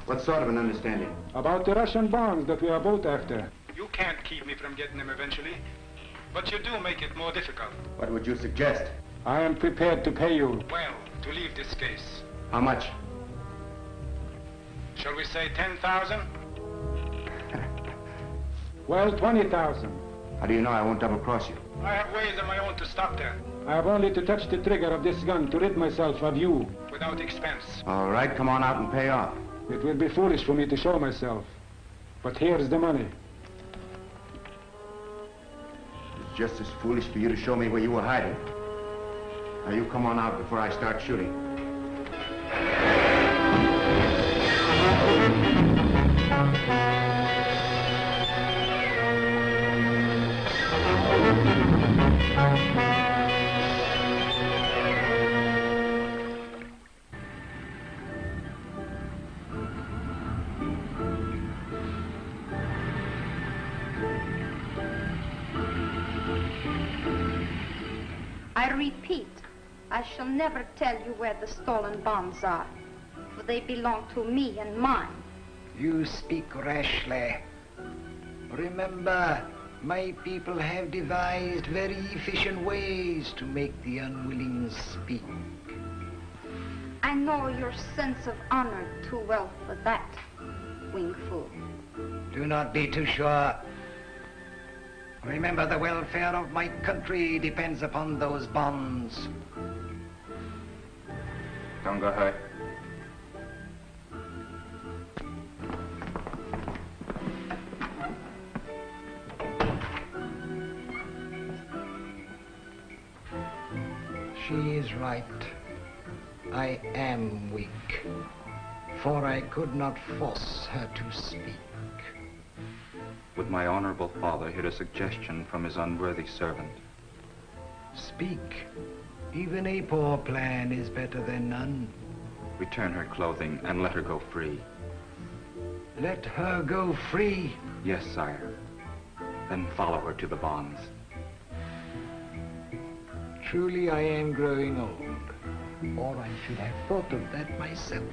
What sort of an understanding? About the Russian bonds that we are both after. You can't keep me from getting them eventually, but you do make it more difficult. What would you suggest? I am prepared to pay you. Well, to leave this case. How much? Shall we say 10,000? Well, 20,000. How do you know I won't double-cross you? I have ways of my own to stop that. I have only to touch the trigger of this gun to rid myself of you. Without expense. All right, come on out and pay off. It will be foolish for me to show myself. But here's the money. It's just as foolish for you to show me where you were hiding. Now you come on out before I start shooting. I repeat, I shall never tell you where the stolen bonds are, for they belong to me and mine. You speak rashly. Remember, my people have devised very efficient ways to make the unwilling speak. I know your sense of honor too well for that, wing fool. Do not be too sure. Remember, the welfare of my country depends upon those bonds. Don't go ahead. She is right. I am weak, for I could not force her to speak. Would my honorable father hear a suggestion from his unworthy servant? Speak. Even a poor plan is better than none. Return her clothing and let her go free. Let her go free? Yes, sire. Then follow her to the bonds. Truly, I am growing old, or I should have thought of that myself.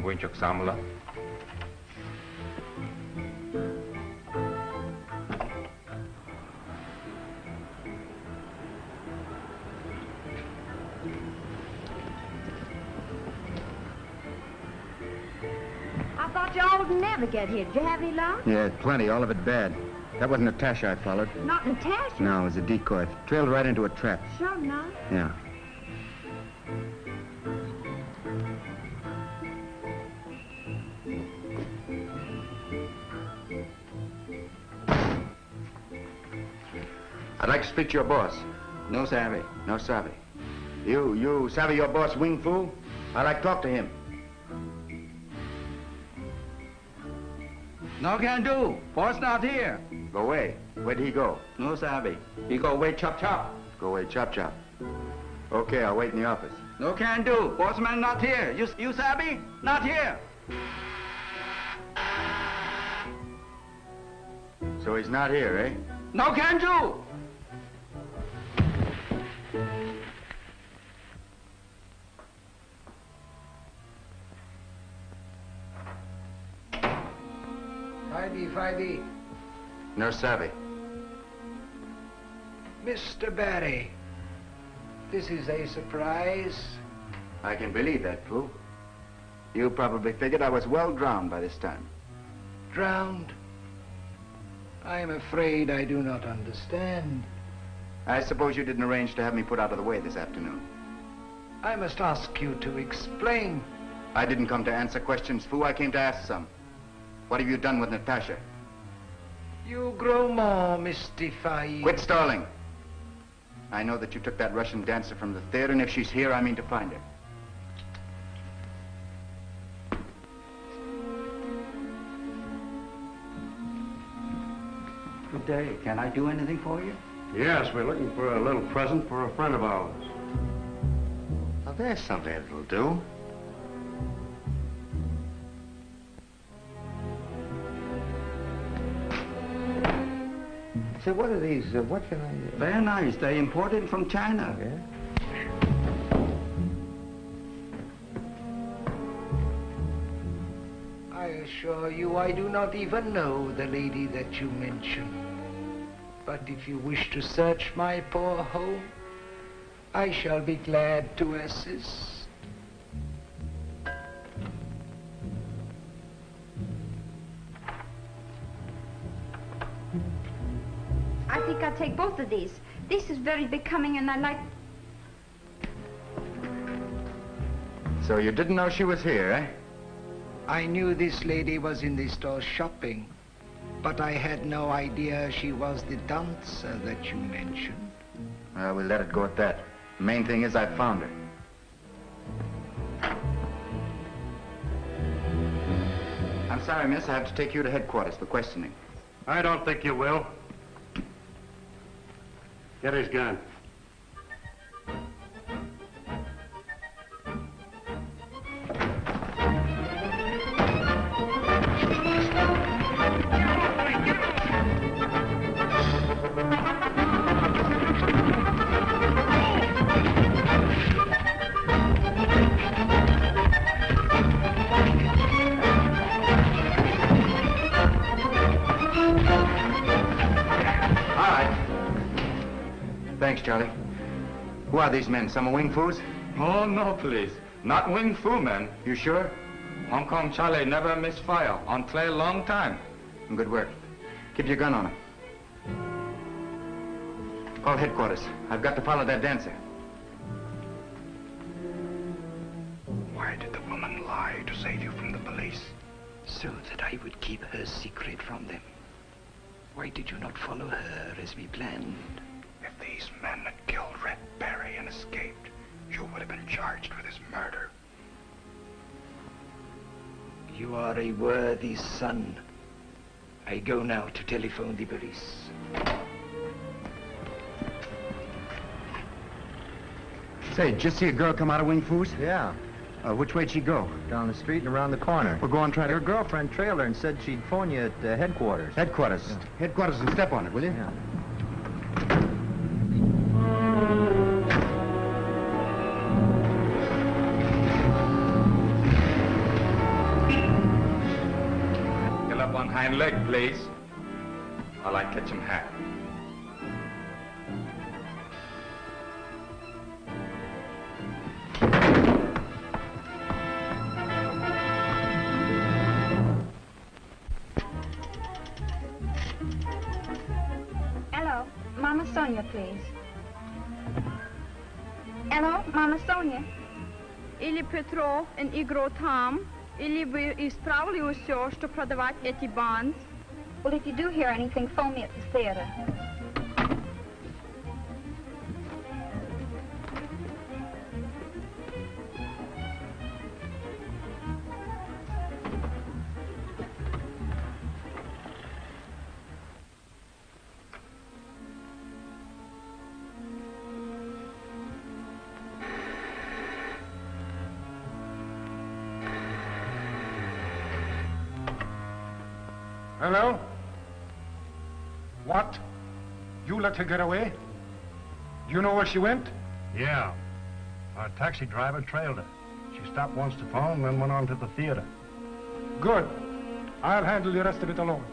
왼쪽 사물라. I thought y'all would never get here. Did you have any luck? Yeah, plenty, all of it bad. That wasn't Natasha I followed. Not Natasha? No, it was a decoy. Trailed right into a trap. Sure enough. Yeah. I'd like to speak to your boss. No savvy. No savvy. You savvy your boss, wing fool? I'd like to talk to him. No can do. Boss not here. Go away. Where'd he go? No savvy. He go away chop chop. Go away chop chop. Okay, I'll wait in the office. No can do. Boss man not here. You savvy? Not here. So he's not here, eh? No can do. Friday. No savvy. Mr. Barry, this is a surprise. I can believe that, fool. You probably figured I was well drowned by this time. Drowned? I'm afraid I do not understand. I suppose you didn't arrange to have me put out of the way this afternoon. I must ask you to explain. I didn't come to answer questions, Fu. I came to ask some. What have you done with Natasha? You grow more mystified. Quit stalling. I know that you took that Russian dancer from the theater, and if she's here, I mean to find her. Good day. Can I do anything for you? Yes, we're looking for a little present for a friend of ours. Now, there's something that'll do. So what are these? What can I... Very nice. They're imported from China. Yeah? I assure you I do not even know the lady that you mentioned. But if you wish to search my poor home, I shall be glad to assist. I think I'll take both of these. This is very becoming and I like... So you didn't know she was here, eh? I knew this lady was in the store shopping, but I had no idea she was the dancer that you mentioned. Well, we'll let it go at that. The main thing is I found her. I'm sorry, miss. I have to take you to headquarters for questioning. I don't think you will. Get his gun. Thanks, Charlie. Who are these men? Some are Wing Fus? Oh, no, please. Not Wing Fu, man. You sure? Hong Kong Charlie never miss fire on clay long time. Good work. Keep your gun on him. Call headquarters. I've got to follow that dancer. Why did the woman lie to save you from the police? So that I would keep her secret from them. Why did you not follow her as we planned? If these men had killed Red Barry and escaped, you would have been charged with his murder. You are a worthy son. I go now to telephone the police. Say, did you see a girl come out of Wing Fu's? Yeah. Which way'd she go? Down the street and around the corner. We'll go on try to... Her girlfriend trailed her and said she'd phone you at headquarters. Headquarters? Yeah. Headquarters and step on it, will you? Yeah. Get up on hind leg, please. While I catch him hat. Hello, Mama Sonia, please. Hello, Mama Sonia. Или Петров и игру там, или вы исправили все, что продавать эти банds? Well, if you do hear anything, phone me at the theater. Hello? What? You let her get away? Do you know where she went? Yeah. Our taxi driver trailed her. She stopped once to phone, then went on to the theater. Good. I'll handle the rest of it alone.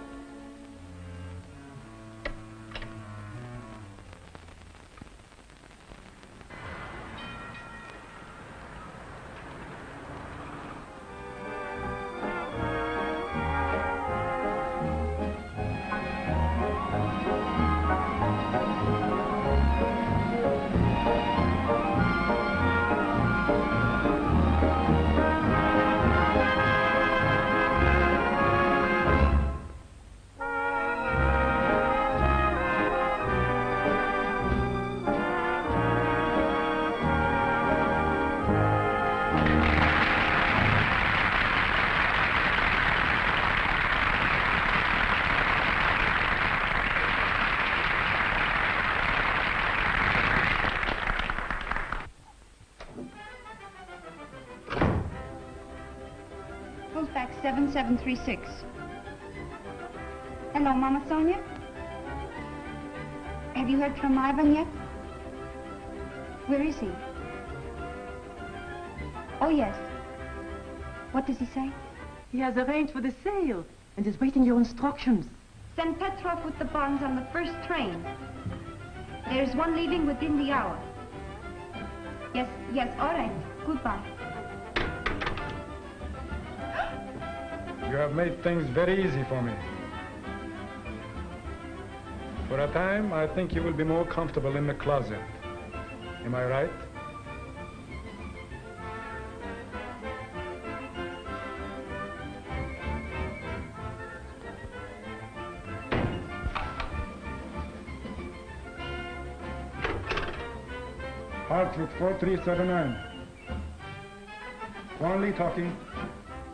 7736. Hello, Mama Sonia. Have you heard from Ivan yet? Where is he? Oh, yes. What does he say? He has arranged for the sale and is waiting your instructions. Send Petrov with the bonds on the first train. There's one leaving within the hour. Yes, all right. Goodbye. You have made things very easy for me. For a time, I think you will be more comfortable in the closet. Am I right? Hartford 4379. Juan Lee talking.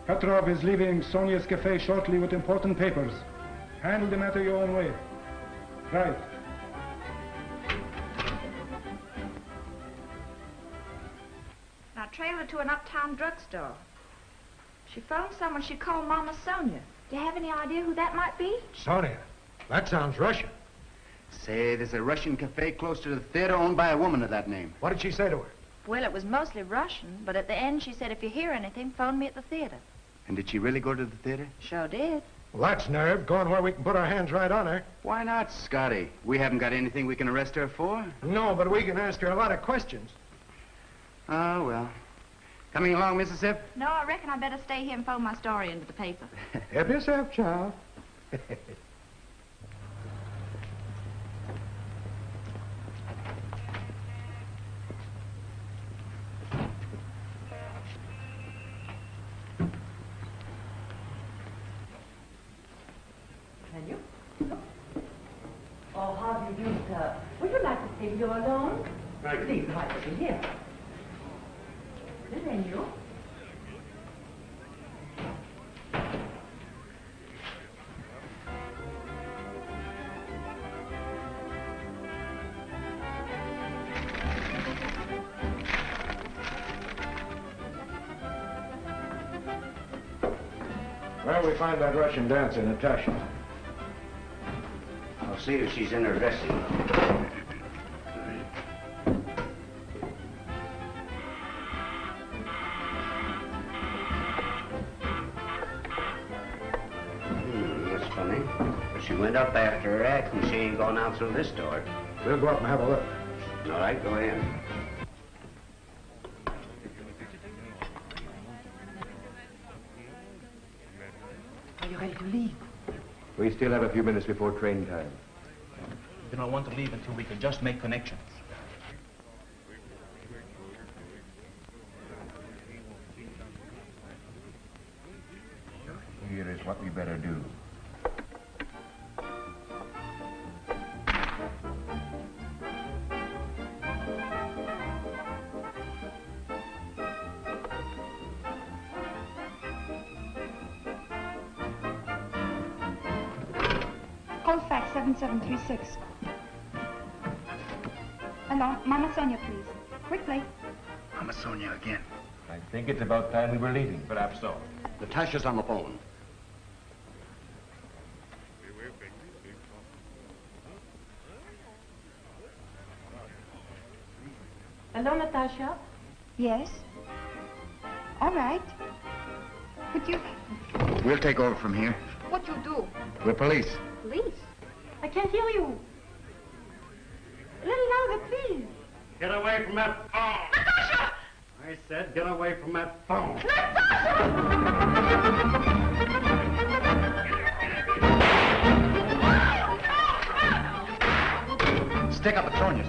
Petrov is leaving Sonia's cafe shortly with important papers. Handle the matter your own way. Right. Now trail her to an uptown drugstore. She phoned someone she called Mama Sonia. Do you have any idea who that might be? Sonia? That sounds Russian. Say, there's a Russian cafe close to the theater owned by a woman of that name. What did she say to her? Well, it was mostly Russian, but at the end she said, if you hear anything, phone me at the theater. And did she really go to the theater? Sure did. Well, that's nerve, going where we can put our hands right on her. Why not, Scotty? We haven't got anything we can arrest her for. No, but we can ask her a lot of questions. Oh, well. Coming along, Mississippi? No, I reckon I better stay here and phone my story into the paper. Help yourself, child. Oh, how do you do, sir? Would you like to take your alone? Thank you. Please, right over here. The menu. Where we find that Russian dancer, Natasha? I'll see if she's in her dressing room. That's funny. But she went up after her act and she ain't gone out through this door. We'll go up and have a look. All right, go ahead. Are you ready to leave? We still have a few minutes before train time. We do not want to leave until we can just make connections. Here is what we better do. Colfax 7736. Hello, Mama Sonia, please. Quickly. Mama Sonia again. I think it's about time we were leaving. Perhaps so. Natasha's on the phone. Hello, Natasha. Yes? All right. Would you... We'll take over from here. What you do? We're police. Police? I can't hear you. A little louder, please. Get away from that phone. Natasha! I said get away from that phone. Stick up, Petronius.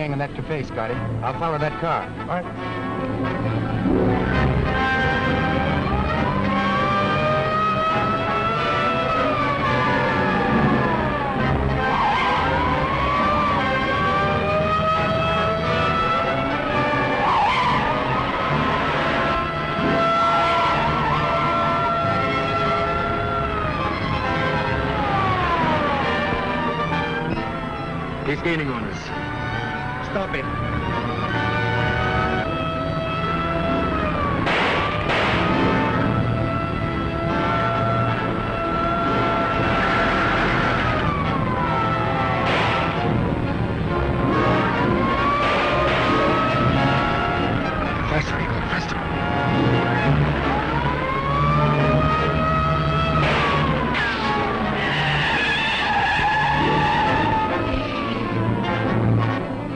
staying on that cafe, Scotty. I'll follow that car. All right. He's gaining on us. Stop him. Faster, Igor, faster.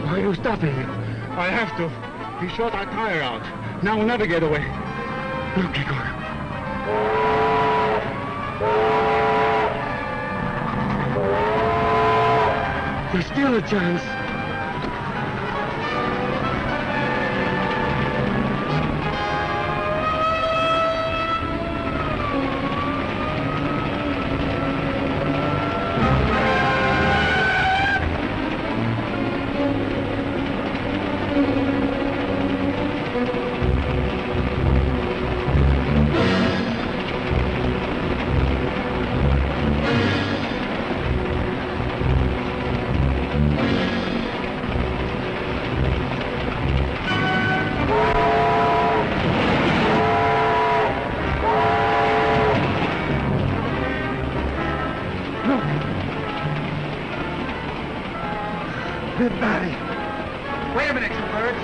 Why are you stopping? I have to. He shot our tire out. Now we'll never get away. Look, Igor. There's still a chance. Wait a minute, you birds.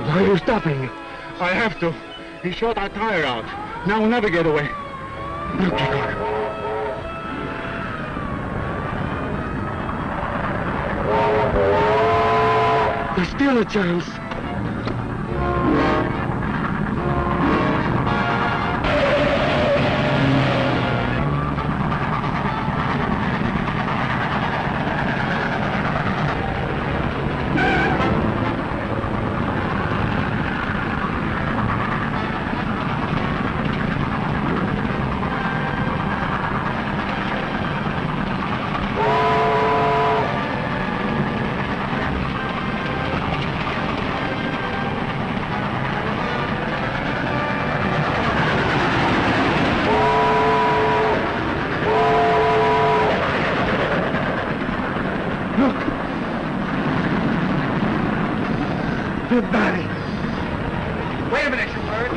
Why are you stopping? I have to. He shot our tire out. Now we'll never get away. Look, Igor. There's still a chance. Everybody. Wait a minute, you bird.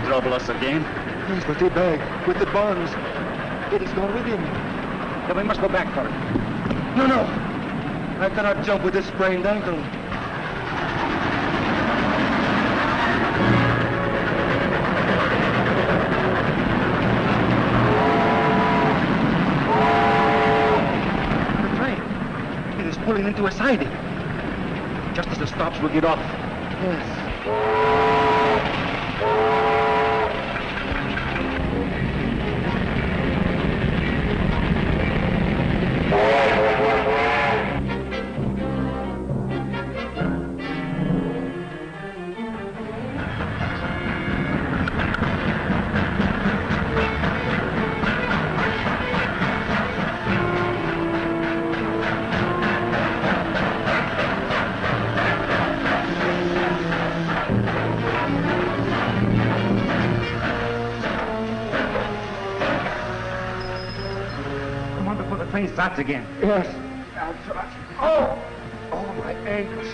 Trouble us again? Yes, but the bag with the bonds. It is gone with him. Then we must go back for it. No, no. I cannot jump with this sprained ankle. The train. It is pulling into a siding. Just as it stops, we'll get off. Yes. Starts again. Yes. I'll try. Oh! Oh, my ankles.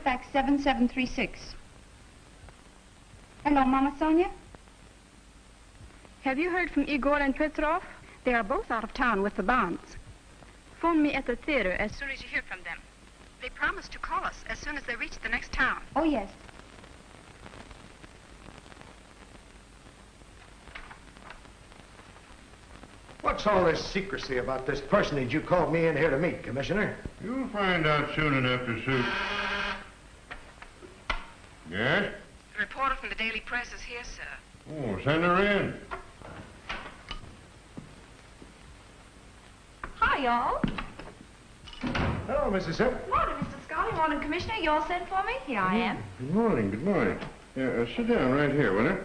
Back 7736. Hello, Mama Sonia. Have you heard from Igor and Petrov? They are both out of town with the bonds. Phone me at the theater as soon as you hear from them. They promised to call us as soon as they reach the next town. Oh, yes. What's all this secrecy about this personage you called me in here to meet, Commissioner? You'll find out soon enough to suit. Yes? The reporter from the Daily Press is here, sir. Oh, send her in. Hi, y'all. Hello, Mrs. Hipp. Morning, Mr. Scully. Morning, Commissioner. You all sent for me? Here I am. Good morning, good morning. Sit down right here, will you?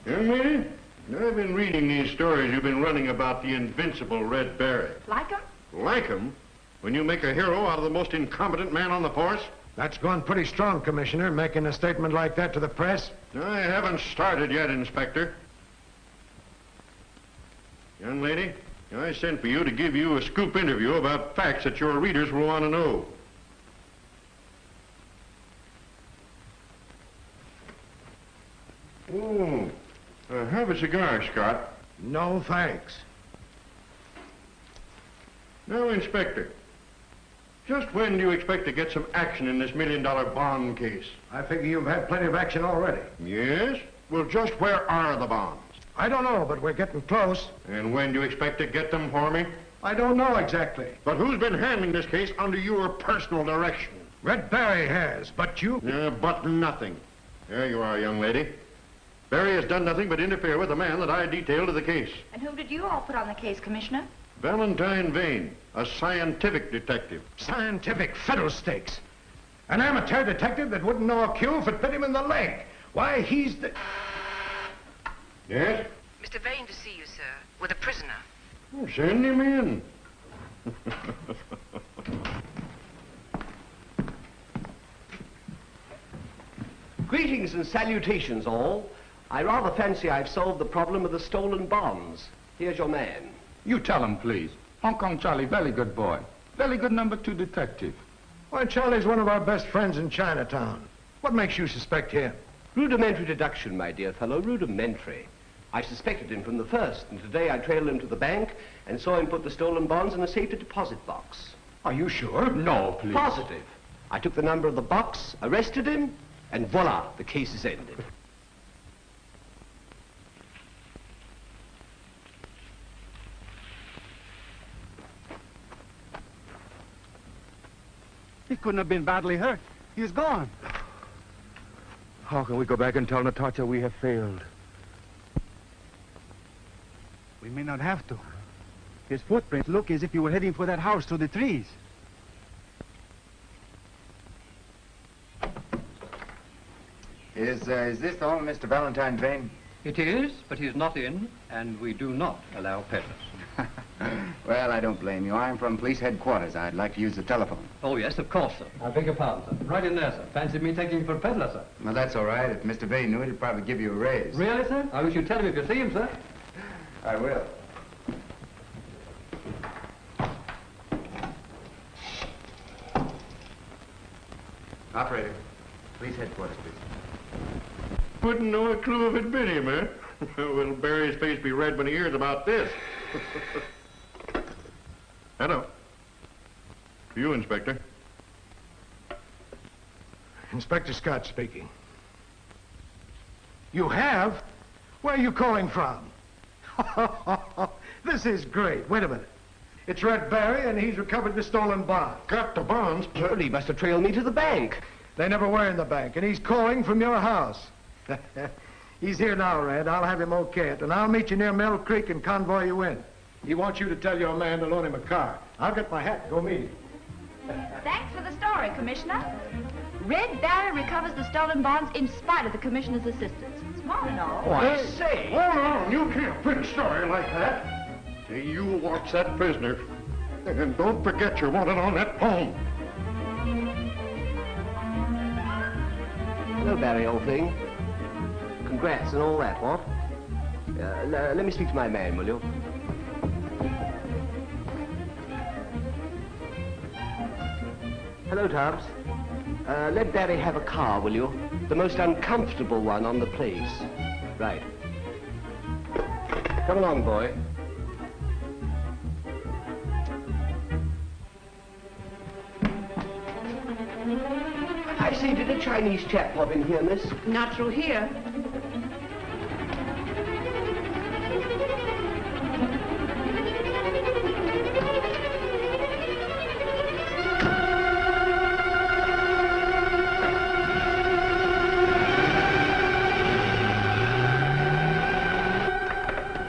Young lady, I've been reading these stories you've been running about the invincible Red Barry. Like 'em? Like 'em? When you make a hero out of the most incompetent man on the force? That's going pretty strong, Commissioner, making a statement like that to the press. I haven't started yet, Inspector. Young lady, I sent for you to give you a scoop interview about facts that your readers will want to know. Oh, have a cigar, Scott. No, thanks. Now, Inspector, just when do you expect to get some action in this $1 million bond case? I figure you've had plenty of action already. Yes? Well, just where are the bonds? I don't know, but we're getting close. And when do you expect to get them for me? I don't know exactly. But who's been handling this case under your personal direction? Red Barry has, but you... But nothing. There you are, young lady. Barry has done nothing but interfere with the man that I detailed to the case. And whom did you all put on the case, Commissioner? Valentine Vane, a scientific detective. Scientific fiddlesticks. An amateur detective that wouldn't know a cue if it bit him in the leg. Why, he's the... Yes? Mr. Vane to see you, sir, with a prisoner. Well, send him in. Greetings and salutations, all. I rather fancy I've solved the problem of the stolen bonds. Here's your man. You tell him, please. Hong Kong Charlie, very good boy. Very good #2 detective. Why, Charlie's one of our best friends in Chinatown. What makes you suspect him? Rudimentary deduction, my dear fellow, rudimentary. I suspected him from the first, and today I trailed him to the bank and saw him put the stolen bonds in a safety deposit box. Are you sure? No, please. Positive. I took the number of the box, arrested him, and voila, the case is ended. He couldn't have been badly hurt. He's gone. How can we go back and tell Natasha we have failed? We may not have to. His footprints look as if he were heading for that house through the trees. Is this the home of Mr. Valentine Vane? It is, but he's not in, and we do not allow peddlers. Well, I don't blame you. I'm from police headquarters. I'd like to use the telephone. Oh, yes, of course, sir. I beg your pardon, sir. Right in there, sir. Fancy me taking you for a peddler, sir. Well, that's all right. If Mr. Vane knew it, he'd probably give you a raise. Really, sir? I wish you'd tell him if you see him, sir. I will. Operator, police headquarters, please. Wouldn't know a clue if it'd been him, eh? Will Barry's face be red when he hears about this? Hello. To you, Inspector. Inspector Scott speaking. You have? Where are you calling from? This is great. Wait a minute. It's Red Barry, and he's recovered the stolen bonds. Got the bonds? Well, he must have trailed me to the bank. They never were in the bank, and he's calling from your house. He's here now, Red. I'll have him okayed, and I'll meet you near Mill Creek and convoy you in. He wants you to tell your man to loan him a car. I'll get my hat and go meet him. Thanks for the story, Commissioner. Red Barry recovers the stolen bonds in spite of the Commissioner's assistance. Smart and all. Oh, I say. Hold on. You can't print a story like that. Hey, you watch that prisoner. And don't forget you're wanted on that phone. Hello, Barry, old thing. Congrats and all that, what? Let me speak to my man, will you? Hello, Tubbs. Let Barry have a car, will you? The most uncomfortable one on the place. Right. Come along, boy. I say, did a Chinese chap pop in here, miss? Not through here.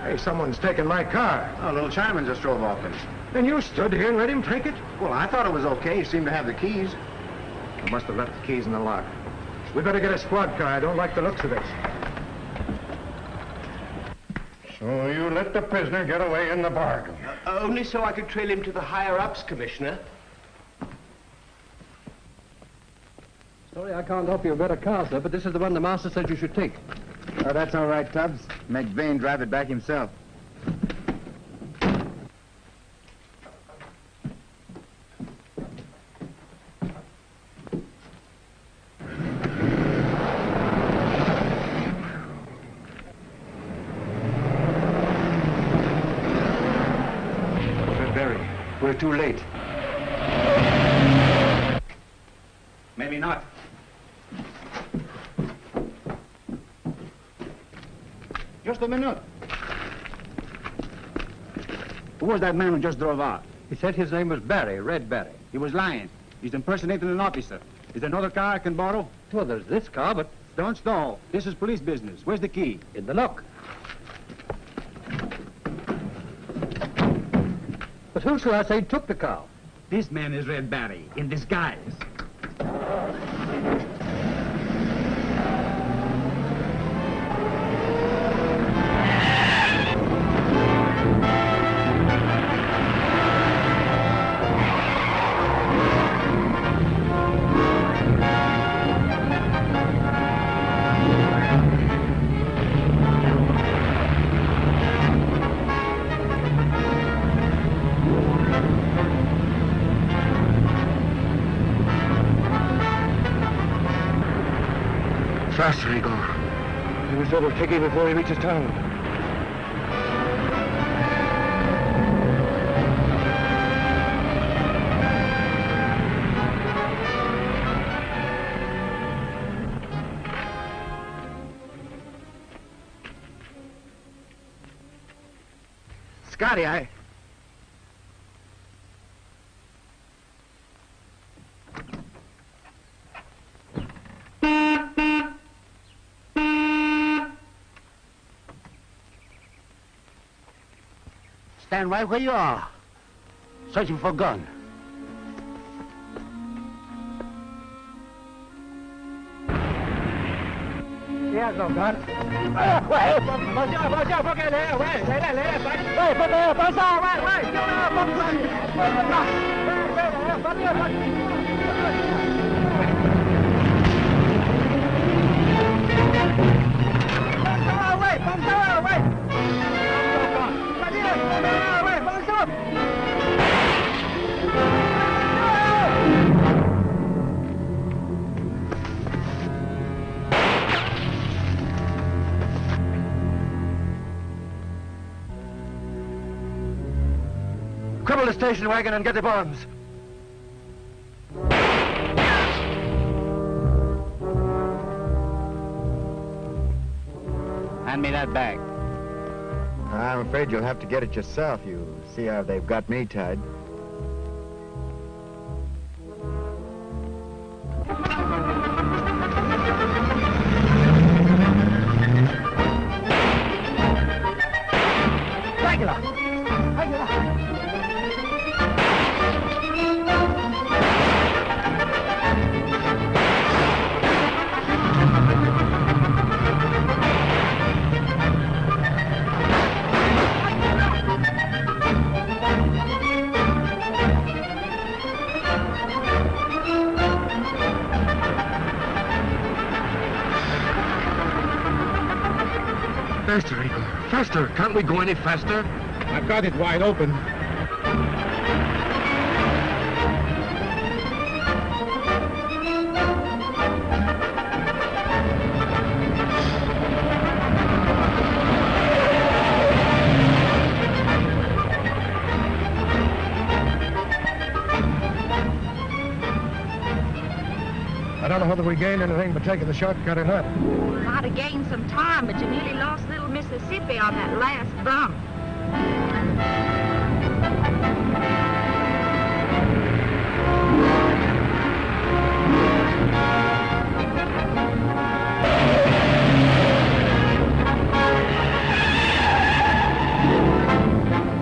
Hey, someone's taken my car. Oh, little Chinaman just drove off it. And you stood here and let him take it? Well, I thought it was okay. He seemed to have the keys. He must have left the keys in the lock. We better get a squad car. I don't like the looks of this. So you let the prisoner get away in the bargain. Only so I could trail him to the higher-ups, Commissioner. Sorry I can't offer you a better car, sir, but this is the one the master said you should take. Oh, that's all right, Tubbs. Make Vane drive it back himself. We're too late. Maybe not. Just a minute. Who was that man who just drove out? He said his name was Barry, Red Barry. He was lying. He's impersonating an officer. Is there another car I can borrow? Well, there's this car, but... Don't stall. This is police business. Where's the key? In the lock. But who shall I say took the car? This man is Red Barry, in disguise. Faster, Igor. We must overtake him before he reaches town. Scotty, Stand right where you are. Searching for a gun. He has no gun. Wait, bonjour, fuck it there, wait, put there, bonjour, Cripple the station wagon and get the bombs. Hand me that bag. I'm afraid you'll have to get it yourself. You see how they've got me tied. Faster, Igor. Faster. Can't we go any faster? I've got it wide open. I don't know whether we gained anything by taking the shortcut or not. Might have gained some time, but you nearly lost little Mississippi on that last bump.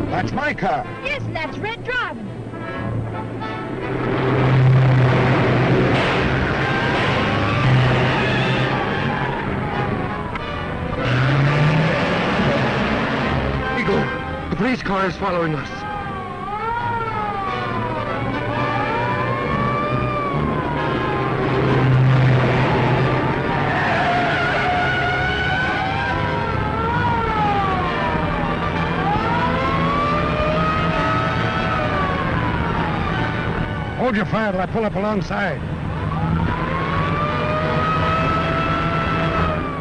That's my car. Yes, and that's red driving. The police car is following us. Hold your fire till I pull up alongside.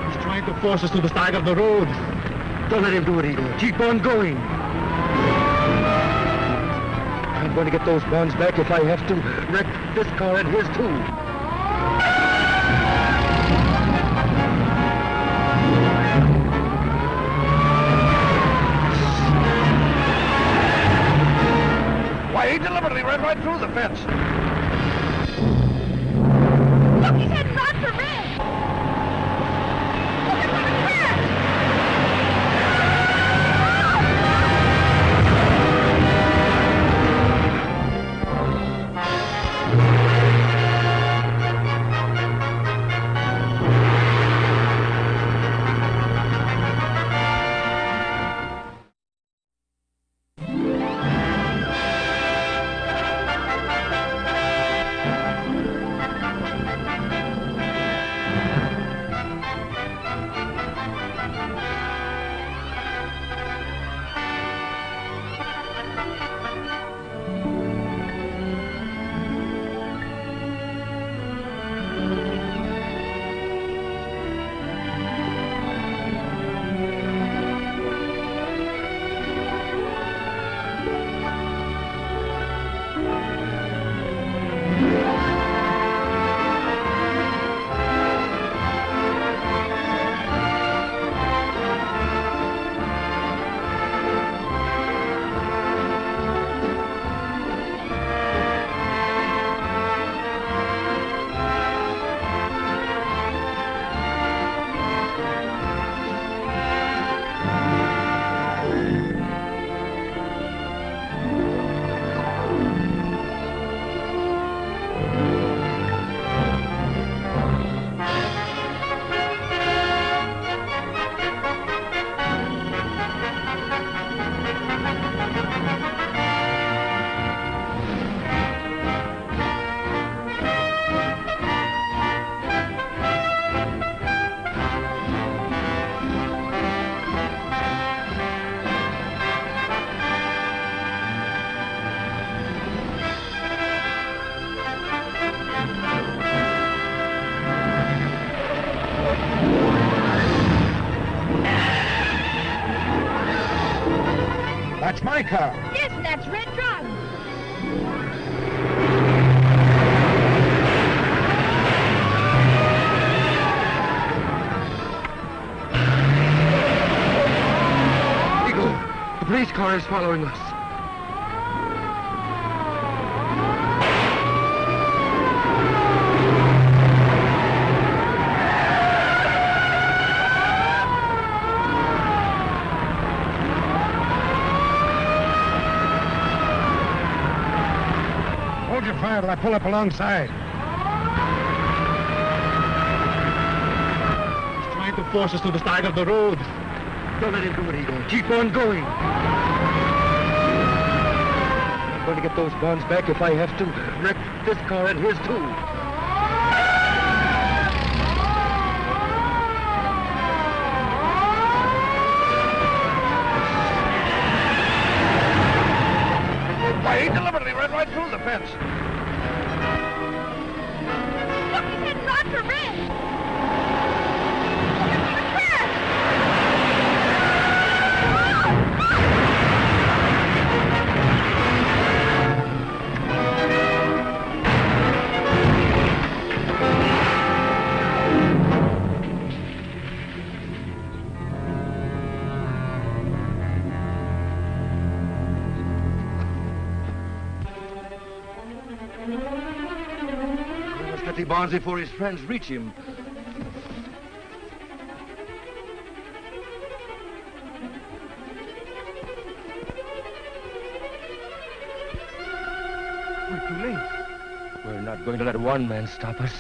He's trying to force us to the side of the road. Don't let him do it, Igor. Keep on going. I'm going to get those bonds back if I have to wreck this car and his too. Why, he deliberately ran right through the fence. Look, he's heading right for red. Look at the fence. my car. Yes, and that's red drum. The police car is following us. Hold your fire till I pull up alongside. He's trying to force us to the side of the road. Don't let him do it, Eagle. Keep on going. I'm going to get those bonds back if I have to. Wreck this car and his, too. Why, he deliberately ran right through the fence. Look, he's heading right for red. We must get the bonds before his friends reach him. We're too late. We're not going to let one man stop us.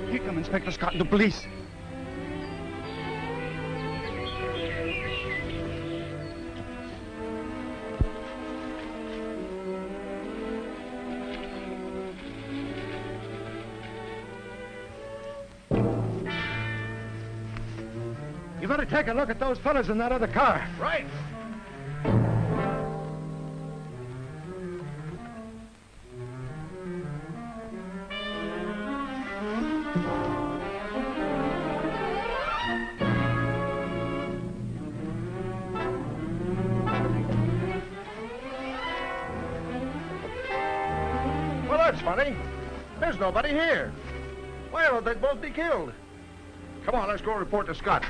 Here come Inspector Scott and the police. You better take a look at those fellas in that other car. Right. Well, that's funny. There's nobody here. Why would they both be killed? Come on, let's go report to Scott.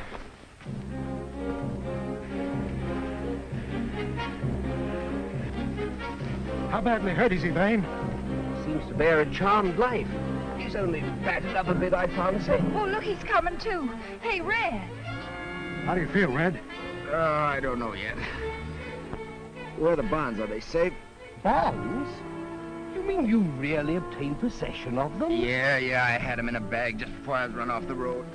How badly hurt is he, Vane? Seems to bear a charmed life. He's only battered up a bit, I fancy. Oh, look, he's coming too. Hey, Red. How do you feel, Red? I don't know yet. Where are the bonds? Are they safe? Bonds? You mean you really obtained possession of them? Yeah, I had them in a bag just before I was run off the road.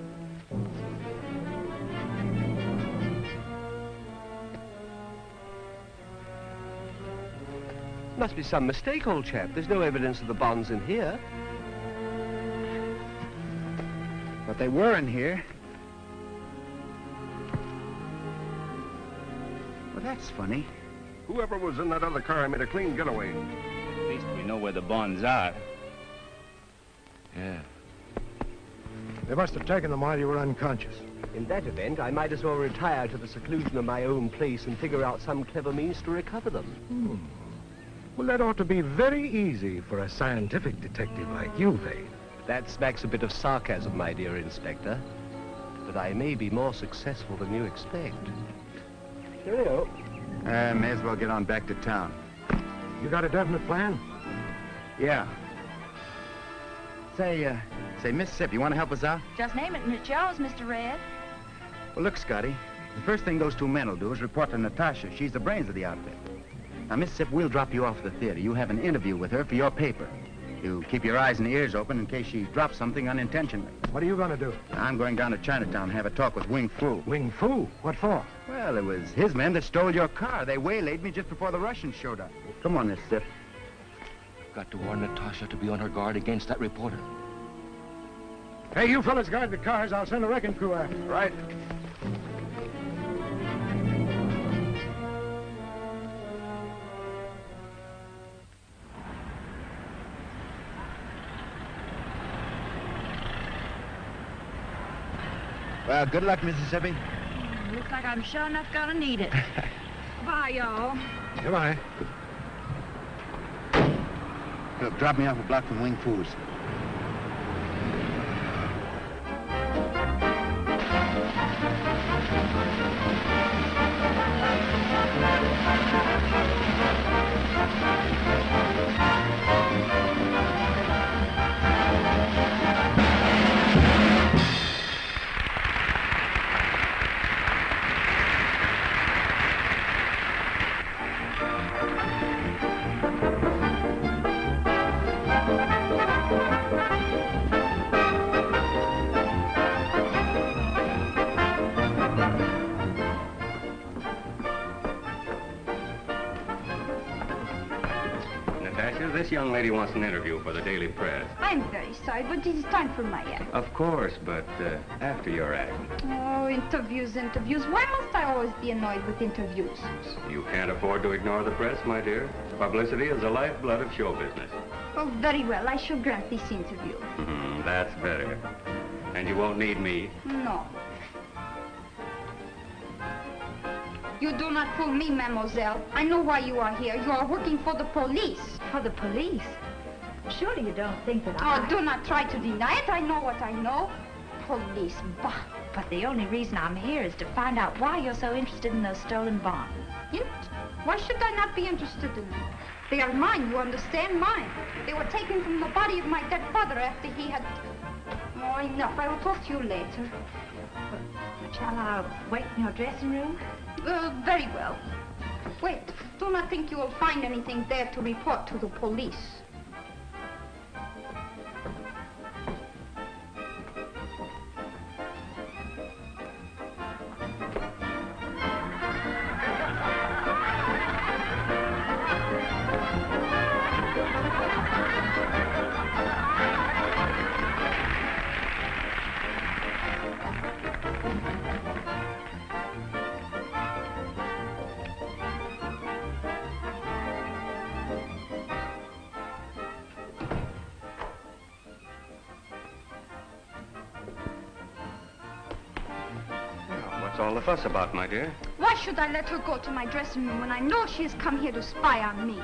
Must be some mistake, old chap. There's no evidence of the bonds in here. But they were in here. Well, that's funny. Whoever was in that other car made a clean getaway. At least we know where the bonds are. Yeah. They must have taken them while you were unconscious. In that event, I might as well retire to the seclusion of my own place and figure out some clever means to recover them. Well, that ought to be very easy for a scientific detective like you, Vane. That smacks a bit of sarcasm, my dear Inspector. But I may be more successful than you expect. Cheerio. May as well get on back to town. You got a definite plan? Yeah. Say, Mississippi, you want to help us out? Just name it and it's yours, Mr. Red. Well, look, Scotty, the first thing those two men will do is report to Natasha. She's the brains of the outfit. Now, Mississippi, we'll drop you off at the theater. You have an interview with her for your paper. You keep your eyes and ears open in case she drops something unintentionally. What are you going to do? I'm going down to Chinatown and have a talk with Wing Fu. Wing Fu? What for? Well, it was his men that stole your car. They waylaid me just before the Russians showed up. Come on, Mississippi. Got to warn Natasha to be on her guard against that reporter. Hey, you fellas guard the cars. I'll send a wrecking crew after. Right. Well, good luck, Mississippi. Looks like I'm sure enough gonna need it. Bye, y'all. Goodbye. Look, drop me off a block from Wing Foo's. This young lady wants an interview for the daily press. I'm very sorry, but it is time for my act. Of course, but after your act. Oh, interviews. Why must I always be annoyed with interviews? You can't afford to ignore the press, my dear. Publicity is the lifeblood of show business. Oh, very well. I shall grant this interview. That's better. And you won't need me. No. You do not fool me, mademoiselle. I know why you are here. You are working for the police. For the police? Surely you don't think that Oh, do not try to deny it. I know what I know. Police, bah. But the only reason I'm here is to find out why you're so interested in those stolen bonds. Why should I not be interested in them? They are mine, you understand? Mine. They were taken from the body of my dead father after he had... Oh, enough. I will talk to you later. Shall I wait in your dressing room? Very well. Wait, do not think you will find anything there to report to the police. What's all the fuss about, my dear? Why should I let her go to my dressing room when I know she has come here to spy on me?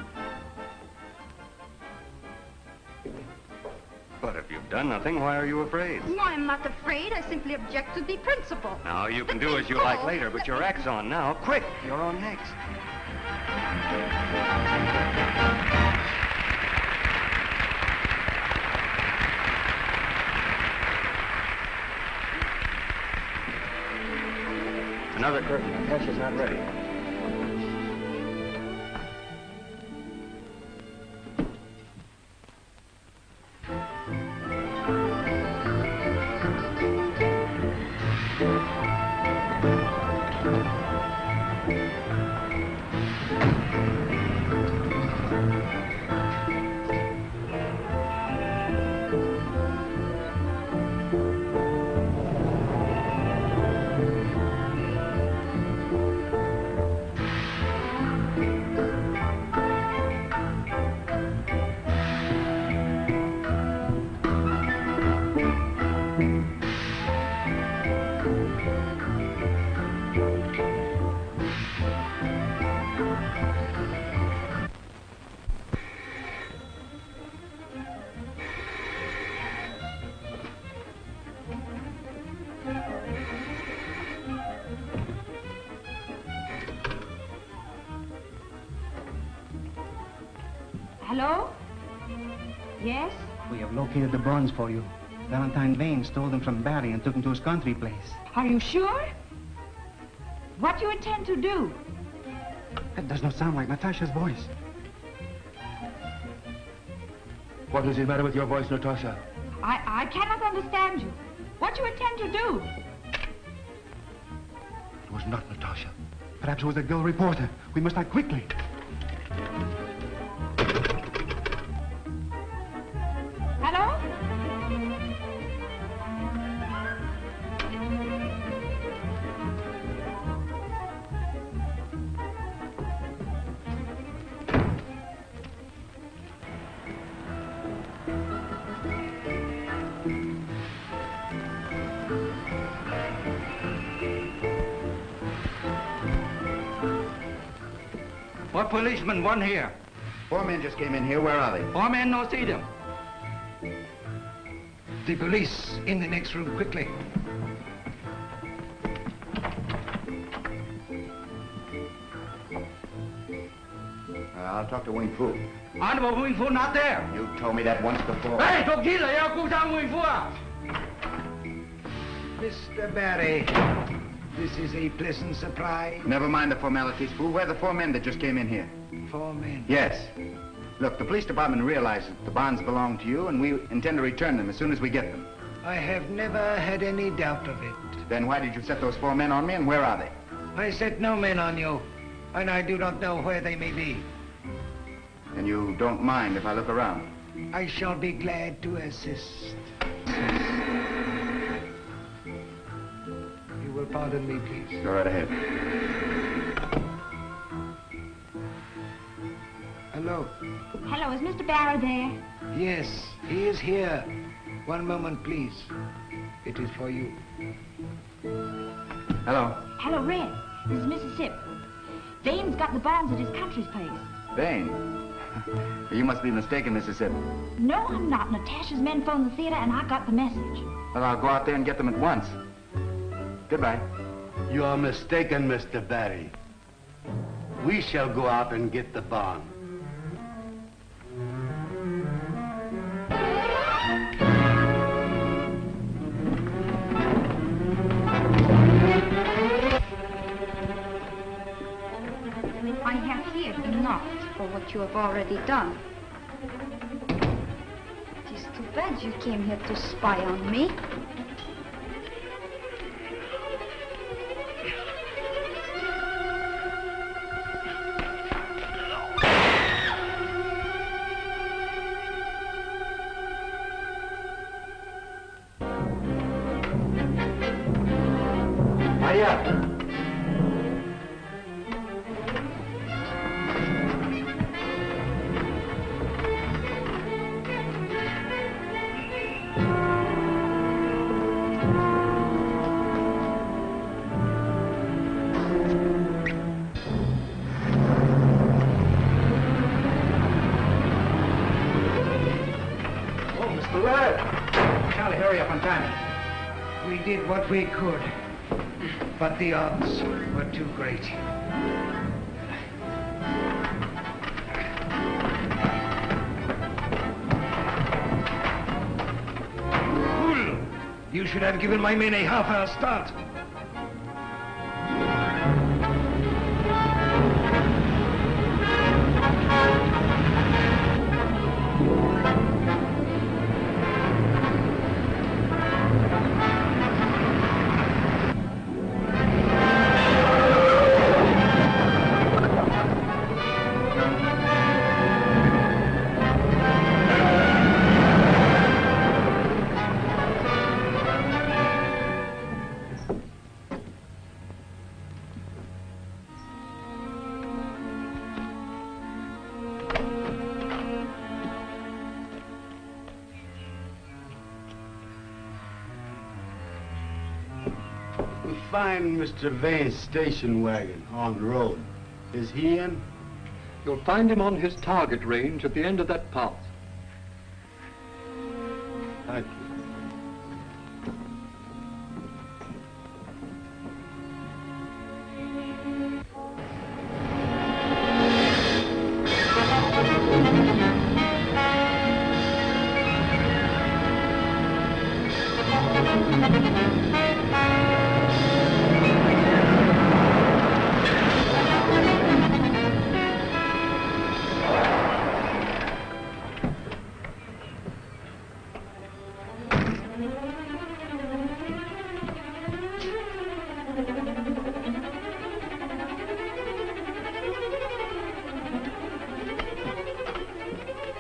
But if you've done nothing, why are you afraid? No, I'm not afraid. I simply object to the principle. Now, you can do as you like later, but your act's on now. Quick, you're on next. Another curtain. Cash not ready. Hello? Yes? We have located the bonds for you. Valentine Vane stole them from Barry and took them to his country place. Are you sure? What do you intend to do? That does not sound like Natasha's voice. What is the matter with your voice, Natasha? I cannot understand you. What do you intend to do? It was not Natasha. Perhaps it was a girl reporter. We must act quickly. Hello? What policeman? One here. 4 men just came in here. Where are they? 4 men, no see them. The police in the next room, quickly. I'll talk to Wing Fu. Honorable Wing Fu not there. You told me that once before. Hey, Wing Fu. Mr. Barry, this is a pleasant surprise. Never mind the formalities, Fu. Where are the 4 men that just came in here? 4 men? Yes. Look, the police department realizes that the bonds belong to you, and we intend to return them as soon as we get them. I have never had any doubt of it. Then why did you set those 4 men on me, and where are they? I set no men on you, and I do not know where they may be. And you don't mind if I look around? I shall be glad to assist. You will pardon me, please. Go right ahead. Hello. Hello, is Mr. Barry there? Yes, he is here. One moment, please. It is for you. Hello. Hello, Red. This is Mississippi. Vane's got the bonds at his country's place. Vane? You must be mistaken, Mississippi. No, I'm not. Natasha's men phoned the theater, and I got the message. Well, I'll go out there and get them at once. Goodbye. You are mistaken, Mr. Barry. We shall go out and get the bond. I have here enough for what you have already done. It is too bad you came here to spy on me. Hurry up. Charlie, hurry up on time. We did what we could, but the odds were too great. Fool! You should have given my men a half-hour start. Find Mr. Vane's station wagon on the road. Is he in? You'll find him on his target range at the end of that path. Thank you.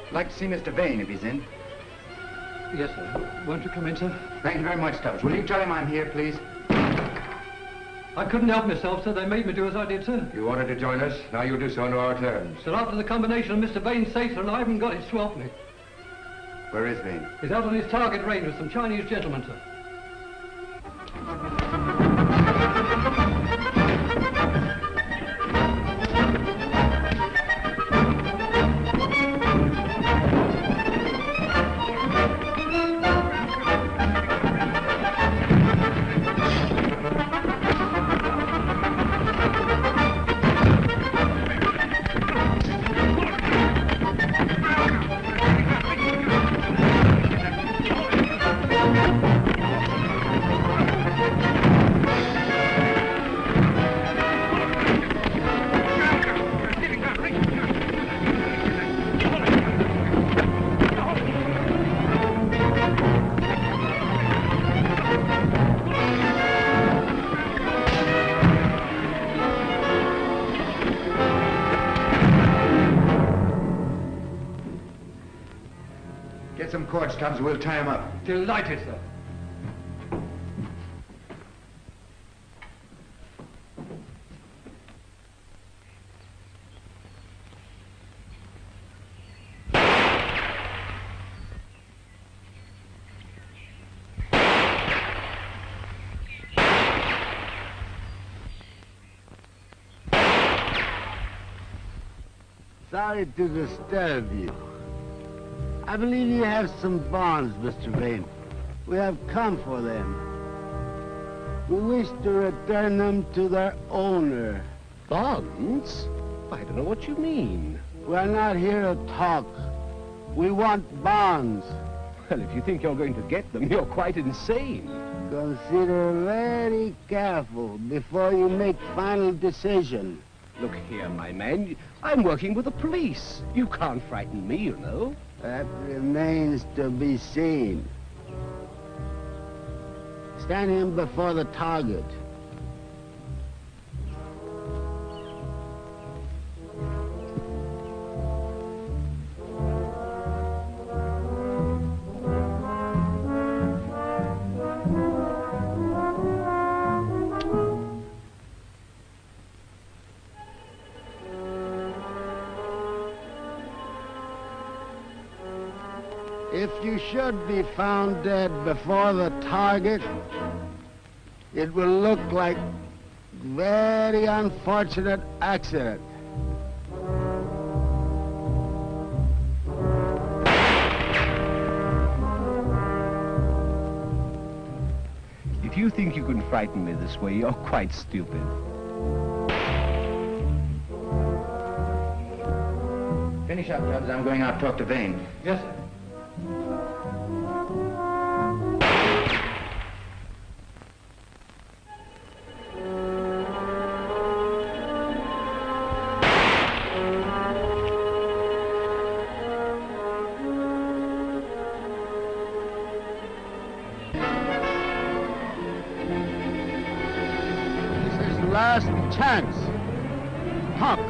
I'd like to see Mr. Vane if he's in. Yes, sir. Won't you come in, sir? Thank you very much, Stubbs. Will you tell him I'm here, please? I couldn't help myself, sir. They made me do as I did, sir. You wanted to join us. Now you'll do so under our terms. Sir, after the combination of Mr. Vane's safe, sir, and I haven't got it, swelp me. Where is Vane? He's out on his target range with some Chinese gentlemen, sir. some cords, Tubbs. We'll tie him up. Delighted, sir. Sorry to disturb you. I believe you have some bonds, Mr. Vane. We have come for them. We wish to return them to their owner. Bonds? I don't know what you mean. We're not here to talk. We want bonds. Well, if you think you're going to get them, you're quite insane. Consider very careful before you make final decision. Look here, my man. I'm working with the police. You can't frighten me, you know. That remains to be seen. Stand him before the target. If you should be found dead before the target, it will look like very unfortunate accident. If you think you can frighten me this way, you're quite stupid. Finish up, Tubbs. I'm going out to talk to Vane. Yes, sir. Last chance. Talk.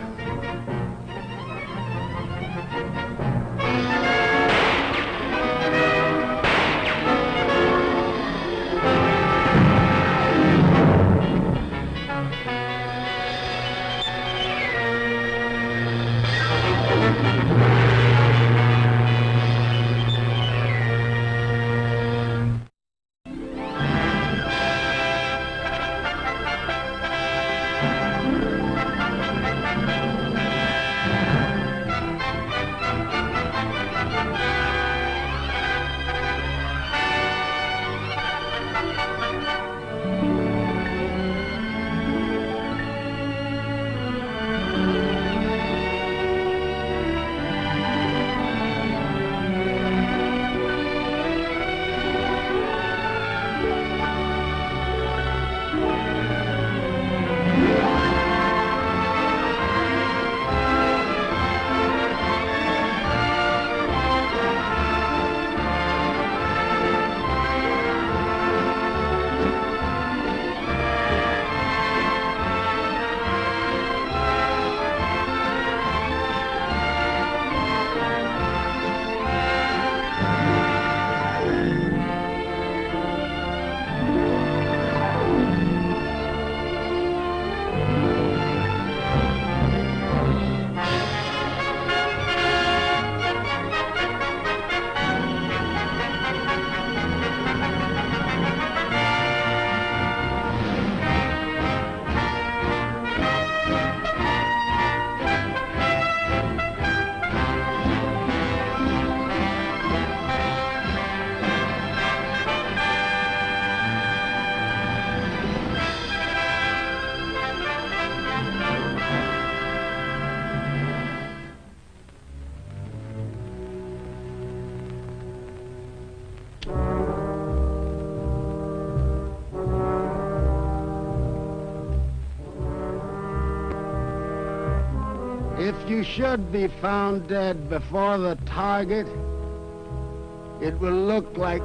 If you should be found dead before the target, it will look like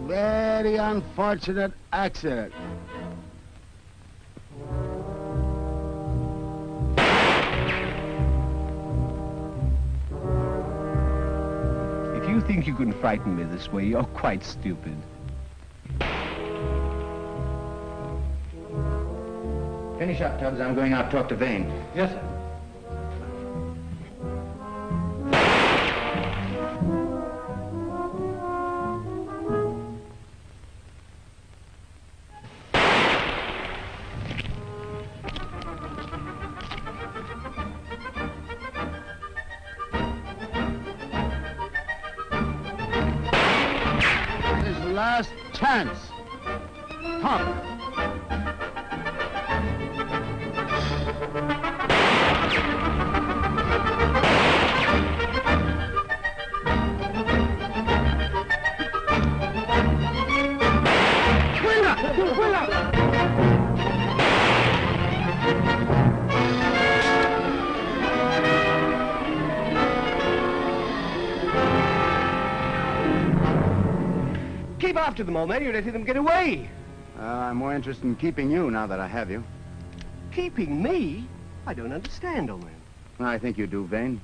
very unfortunate accident. If you think you can frighten me this way? You're quite stupid. Finish up, Tubbs. I'm going out to talk to Vane. Yes, sir. Last chance. Talk. Keep after them, old man. You're letting them get away. I'm more interested in keeping you now that I have you. Keeping me? I don't understand, old man. I think you do, Vane.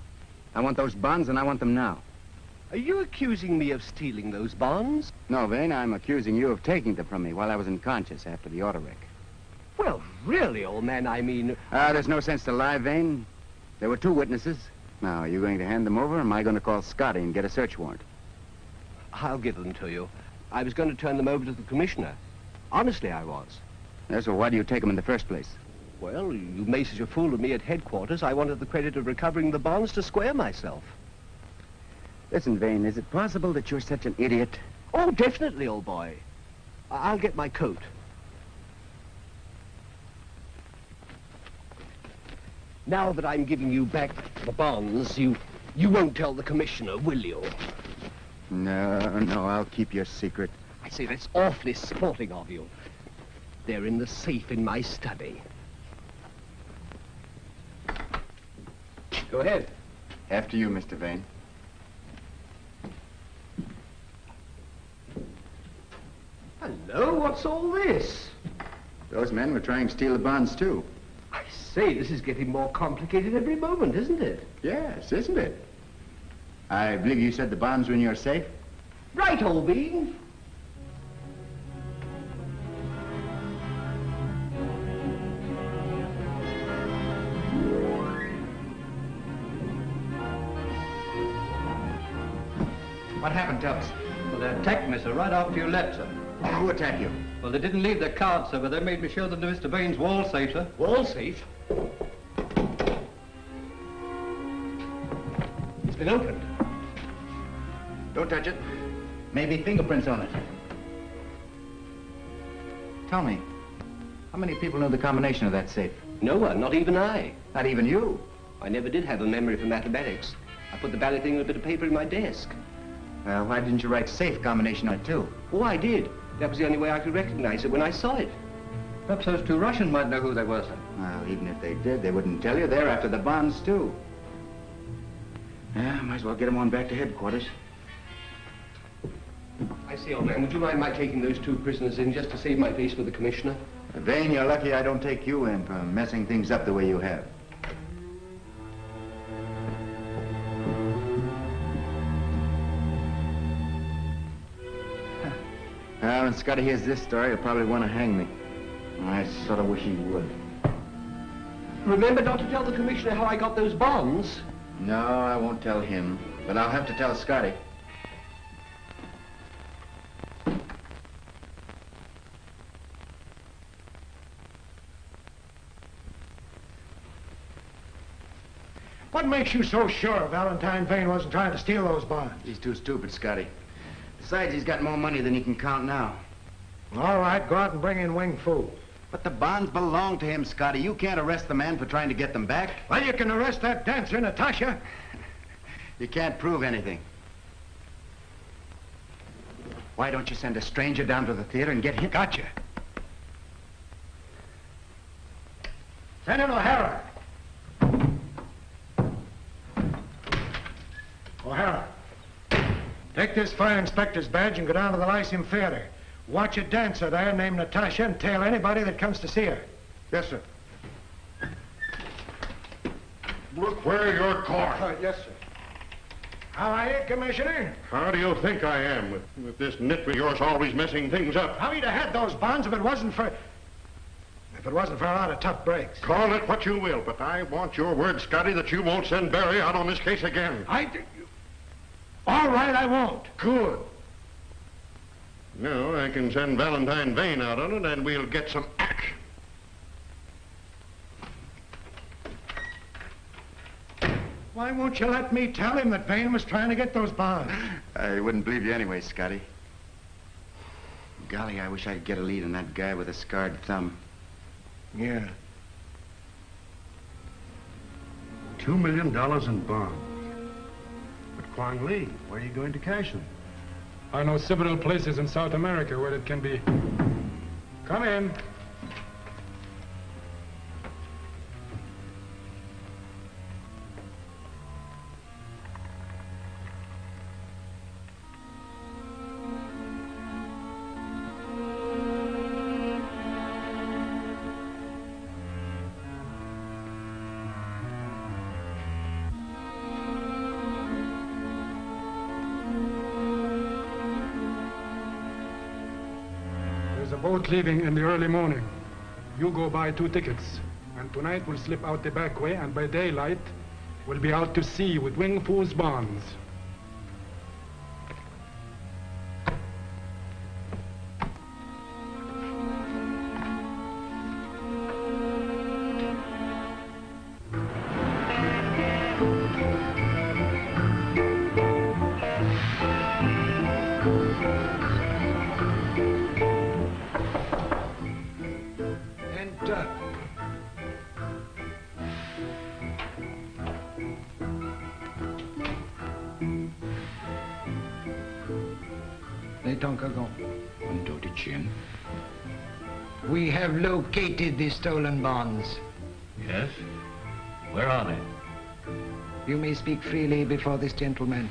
I want those bonds, and I want them now. Are you accusing me of stealing those bonds? No, Vane, I'm accusing you of taking them from me while I was unconscious after the auto wreck. Well, really, old man, I mean... There's no sense to lie, Vane. There were 2 witnesses. Now, are you going to hand them over, or am I going to call Scotty and get a search warrant? I'll give them to you. I was going to turn them over to the commissioner. Honestly, I was. Yes, well, why do you take them in the first place? Well, you made such a fool of me at headquarters, I wanted the credit of recovering the bonds to square myself. Listen, Vane, is it possible that you're such an idiot? Oh, definitely, old boy. I'll get my coat. Now that I'm giving you back the bonds, you won't tell the commissioner, will you? No, I'll keep your secret. I say, that's awfully sporting of you. They're in the safe in my study. Go ahead. After you, Mr. Vane. Hello, what's all this? Those men were trying to steal the bonds, too. I say, this is getting more complicated every moment, isn't it? Yes, isn't it? I believe you said the bonds were in your safe? Right, old bean. What happened, Tubbs? Well, they attacked me, sir, right after you left, sir. Who attacked you? Well, they didn't leave their cards, sir, but they made me show them to Mr. Bain's wall safe, sir. Wall safe? It's been opened. Don't touch it. Maybe fingerprints on it. Tell me, how many people know the combination of that safe? No one, not even I. Not even you? I never did have a memory for mathematics. I put the ballot thing on a bit of paper in my desk. Well, why didn't you write safe combination on it, too? Oh, I did. That was the only way I could recognize it when I saw it. Perhaps those 2 Russians might know who they were, sir. Well, even if they did, they wouldn't tell you. They're after the bonds, too. Yeah, might as well get them on back to headquarters. I see, old man. Would you mind my taking those 2 prisoners in just to save my face with the commissioner? Vane, you're lucky I don't take you in for messing things up the way you have. Well, when Scotty hears this story, he'll probably want to hang me. I sort of wish he would. Remember not to tell the commissioner how I got those bonds? No, I won't tell him, but I'll have to tell Scotty. What makes you so sure Valentine Vane wasn't trying to steal those bonds? He's too stupid, Scotty. Besides, he's got more money than he can count now. All right, go out and bring in Wing Fu. But the bonds belong to him, Scotty. You can't arrest the man for trying to get them back. Well, you can arrest that dancer, Natasha. You can't prove anything. Why don't you send a stranger down to the theater and get him? Gotcha. Send in O'Hara. O'Hara, take this fire inspector's badge and go down to the Lyceum Theater. Watch a dancer there named Natasha and tail anybody that comes to see her. Yes, sir. Look where you're caught. Yes, sir. How are you, Commissioner? How do you think I am with this nit of yours always messing things up? How he'd have had those bonds if it wasn't for a lot of tough breaks. Call it what you will, but I want your word, Scotty, that you won't send Barry out on this case again. All right, I won't. Good. Now I can send Valentine Vane out on it, and we'll get some action. Why won't you let me tell him that Vane was trying to get those bonds? I wouldn't believe you anyway, Scotty. Golly, I wish I could get a lead on that guy with a scarred thumb. Yeah. $2 million in bonds. But Kwang Lee, where are you going to cash them? I know several places in South America where it can be. Come in. Boat leaving in the early morning. You go buy 2 tickets. And tonight we'll slip out the back way, and by daylight, we'll be out to sea with Wing Fu's bonds. We have located the stolen bonds. Yes? Where are they? You may speak freely before this gentleman.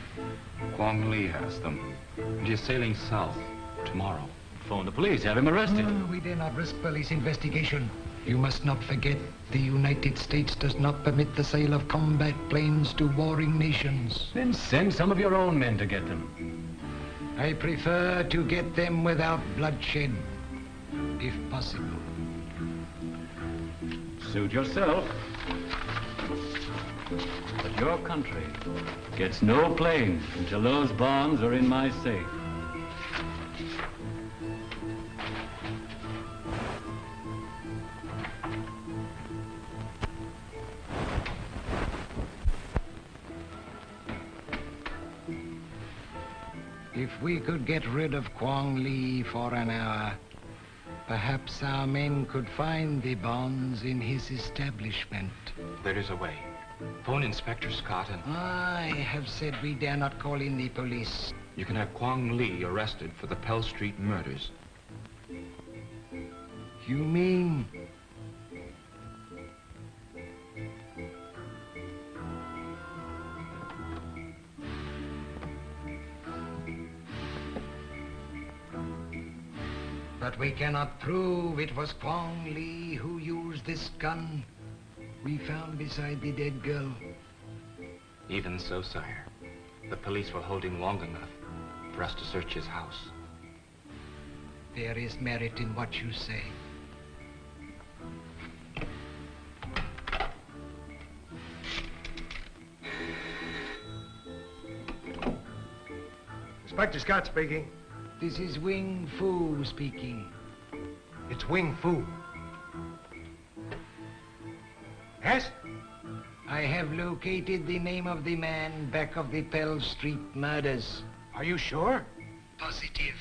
Kwang Lee has them. And he's sailing south tomorrow. Phone the police, have him arrested. We dare not risk police investigation. You must not forget the United States does not permit the sale of combat planes to warring nations. Then send some of your own men to get them. I prefer to get them without bloodshed, if possible. Suit yourself. But your country gets no planes until those bonds are in my safe. If we could get rid of Kwang Lee for an hour, perhaps our men could find the bonds in his establishment. There is a way. Phone Inspector Scott and... I have said we dare not call in the police. You can have Kwang Lee arrested for the Pell Street murders. You mean... But we cannot prove it was Kwang Lee who used this gun we found beside the dead girl. Even so, sire, the police were holding long enough for us to search his house. There is merit in what you say. Inspector Scott speaking. This is Wing Fu speaking. It's Wing Fu. Yes? I have located the name of the man back of the Pell Street murders. Are you sure? Positive.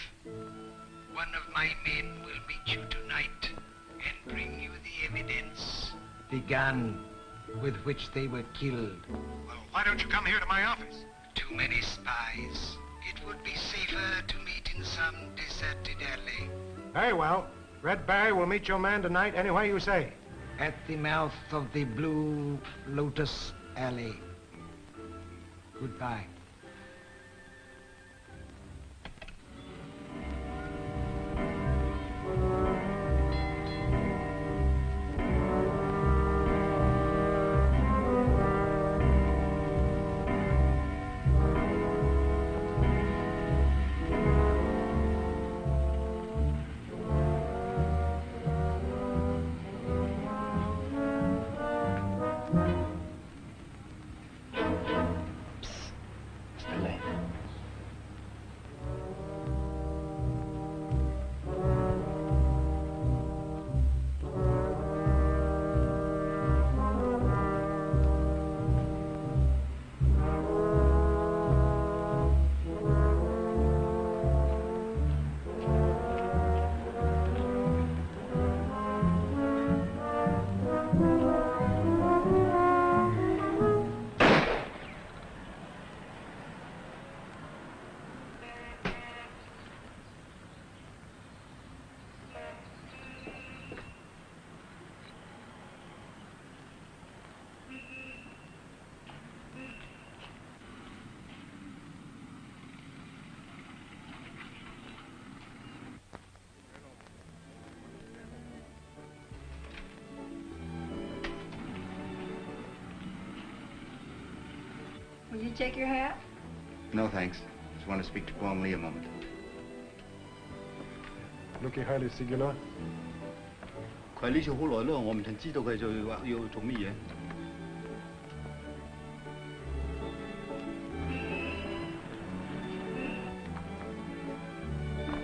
One of my men will meet you tonight and bring you the evidence. The gun with which they were killed. Well, why don't you come here to my office? Too many spies. It would be safer to meet in some deserted alley. Very well. Red Barry will meet your man tonight any way you say. At the mouth of the Blue Lotus Alley. Goodbye. Will you take your hat? No, thanks. Just want to speak to Kwong Lee a moment. Looking highly singular. 佢呢次好耐咯，我唔曾知道佢要做乜嘢。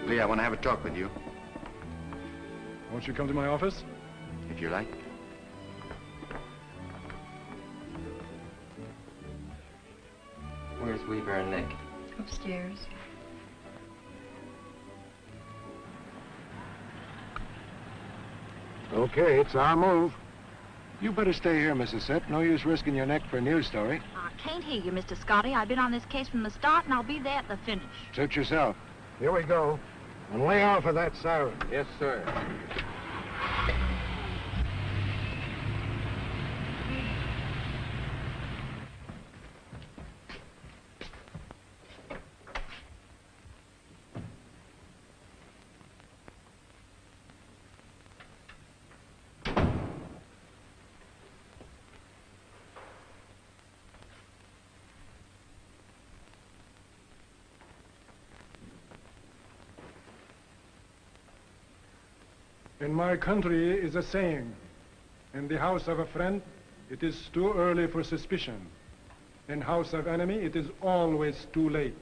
Lee, I want to have a talk with you. Won't you come to my office? If you like. Where's Weaver and Nick? Upstairs. Okay, it's our move. You better stay here, Mrs. Sepp. No use risking your neck for a news story. I can't hear you, Mr. Scotty. I've been on this case from the start, and I'll be there at the finish. Suit yourself. Here we go. And lay off of that siren. Yes, sir. In my country is a saying, in the house of a friend, it is too early for suspicion. In house of enemy, it is always too late.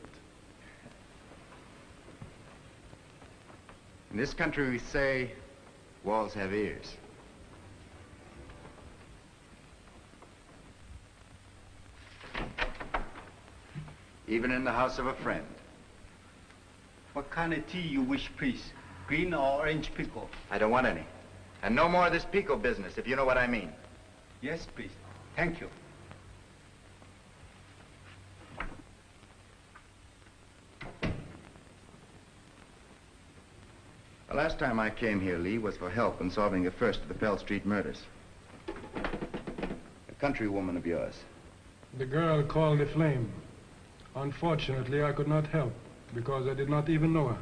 In this country, we say, walls have ears. Even in the house of a friend. What kind of tea you wish, please? Green or orange pickle? I don't want any. And no more of this pico business, if you know what I mean. Yes, please. Thank you. The last time I came here, Lee, was for help in solving the first of the Pell Street murders. A countrywoman of yours. The girl called the flame. Unfortunately, I could not help, because I did not even know her.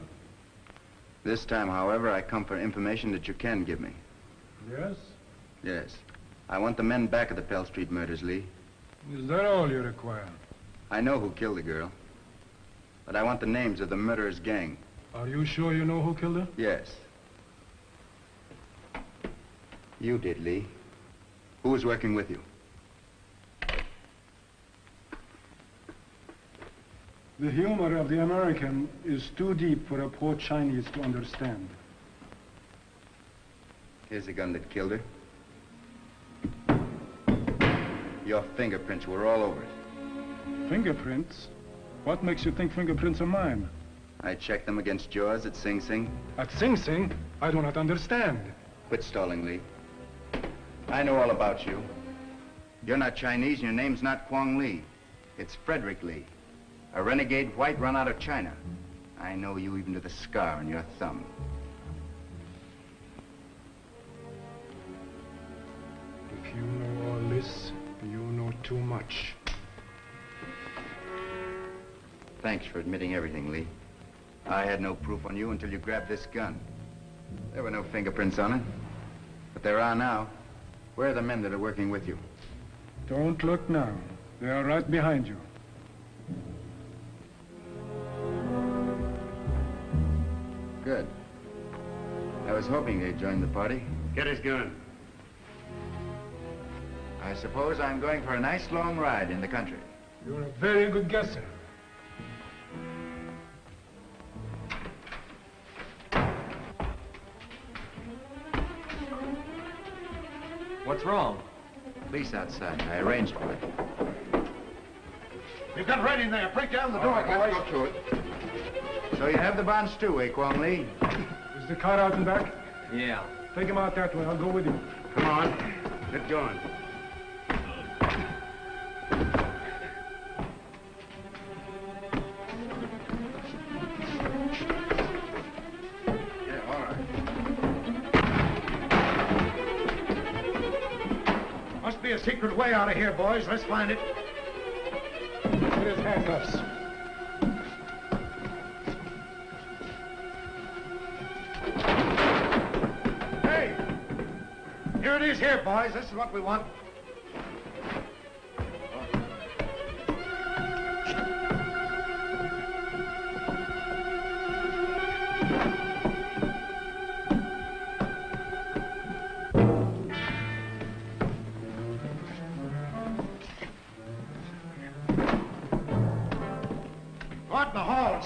This time, however, I come for information that you can give me. Yes? Yes. I want the men back at the Pell Street murders, Lee. Is that all you require? I know who killed the girl. But I want the names of the murderer's gang. Are you sure you know who killed her? Yes. You did, Lee. Who was working with you? The humor of the American is too deep for a poor Chinese to understand. Here's the gun that killed her. Your fingerprints were all over it. Fingerprints? What makes you think fingerprints are mine? I checked them against yours at Sing Sing. At Sing Sing? I do not understand. Quit stalling, Lee. I know all about you. You're not Chinese and your name's not Kwong Lee. It's Frederick Lee. A renegade white run out of China. I know you even to the scar on your thumb. If you know all this, you know too much. Thanks for admitting everything, Lee. I had no proof on you until you grabbed this gun. There were no fingerprints on it. But there are now. Where are the men that are working with you? Don't look now. They are right behind you. Good. I was hoping they'd join the party. Get his gun. I suppose I'm going for a nice long ride in the country. You're a very good guesser. What's wrong? Police outside. I arranged for it. You've got right in there. Break down the door, boys. Let's go to it. So you have the bonds too, eh, Kwong Lee? Is the car out and back? Yeah. Take him out that way. I'll go with you. Come on. Get going. Yeah, all right. Must be a secret way out of here, boys. Let's find it. Get his handcuffs. Here it is here, boys. This is what we want.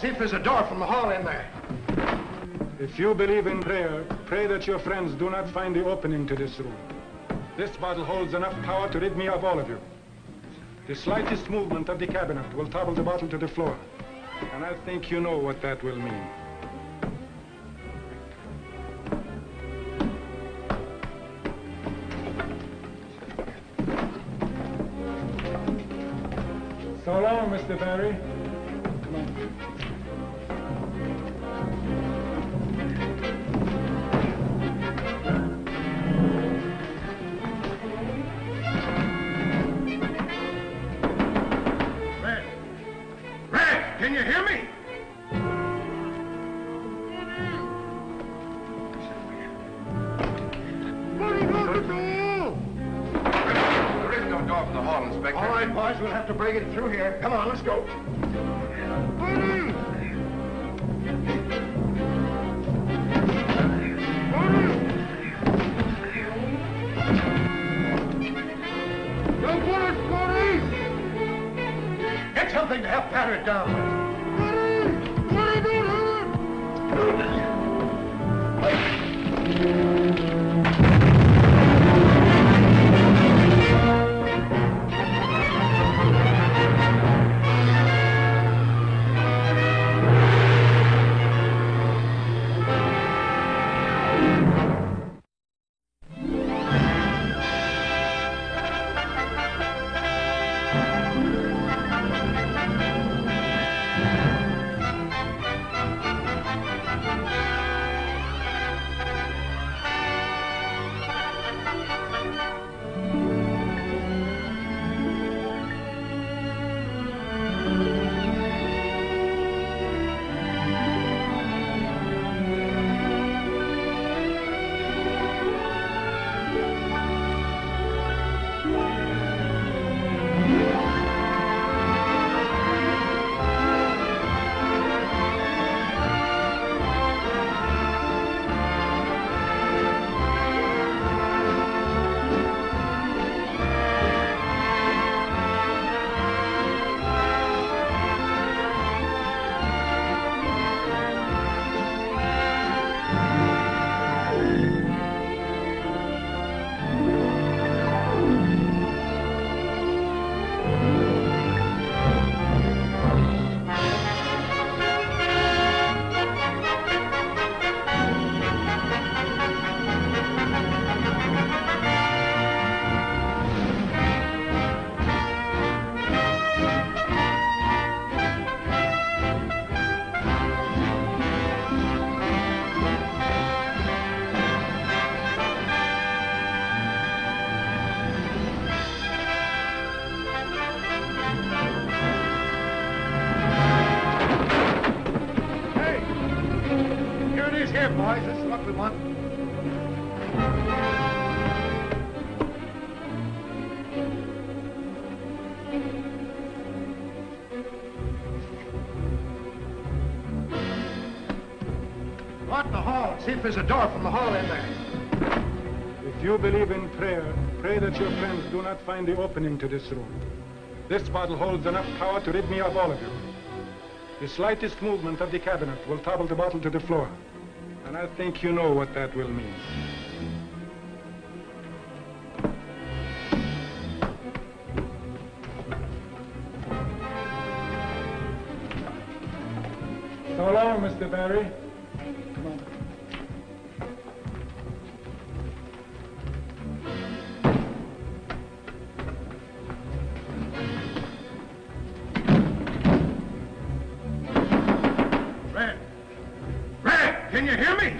See if there's a door from the hall in there. If you believe in prayer, pray that your friends do not find the opening to this room. This bottle holds enough power to rid me of all of you. The slightest movement of the cabinet will topple the bottle to the floor. And I think you know what that will mean. So long, Mr. Barry. Come on. Can you hear me? There is no door from the hall, Inspector. All right, boys, we'll have to break it through here. Come on, let's go. Get something to help patter it down. Boys, that's what we want. Lock the hall. See if there's a door from the hall in there. If you believe in prayer, pray that your friends do not find the opening to this room. This bottle holds enough power to rid me of all of you. The slightest movement of the cabinet will topple the bottle to the floor. And I think you know what that will mean. So long, Mr. Barry. Come on. Can you hear me?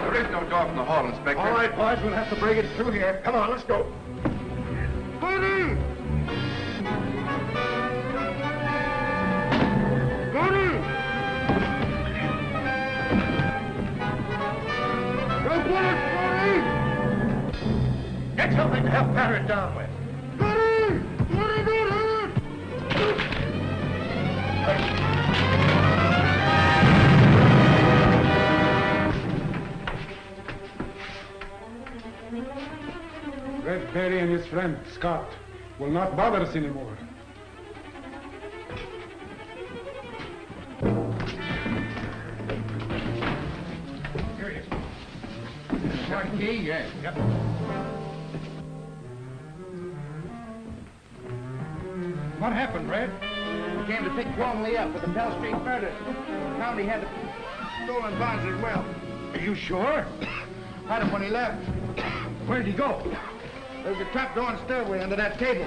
There is no door from the hall, Inspector. All right, boys, we'll have to break it through here. Come on, let's go. Get something to help patter it down with. Red Barry and his friend, Scott, will not bother us anymore. Here it is. One key, yes. Yep. What happened, Red? We came to pick Kwong Lee up for the Pell Street murder. Found he had the stolen bonds as well. Are you sure? Had him when he left. Where'd he go? There's a trap door and stairway under that table.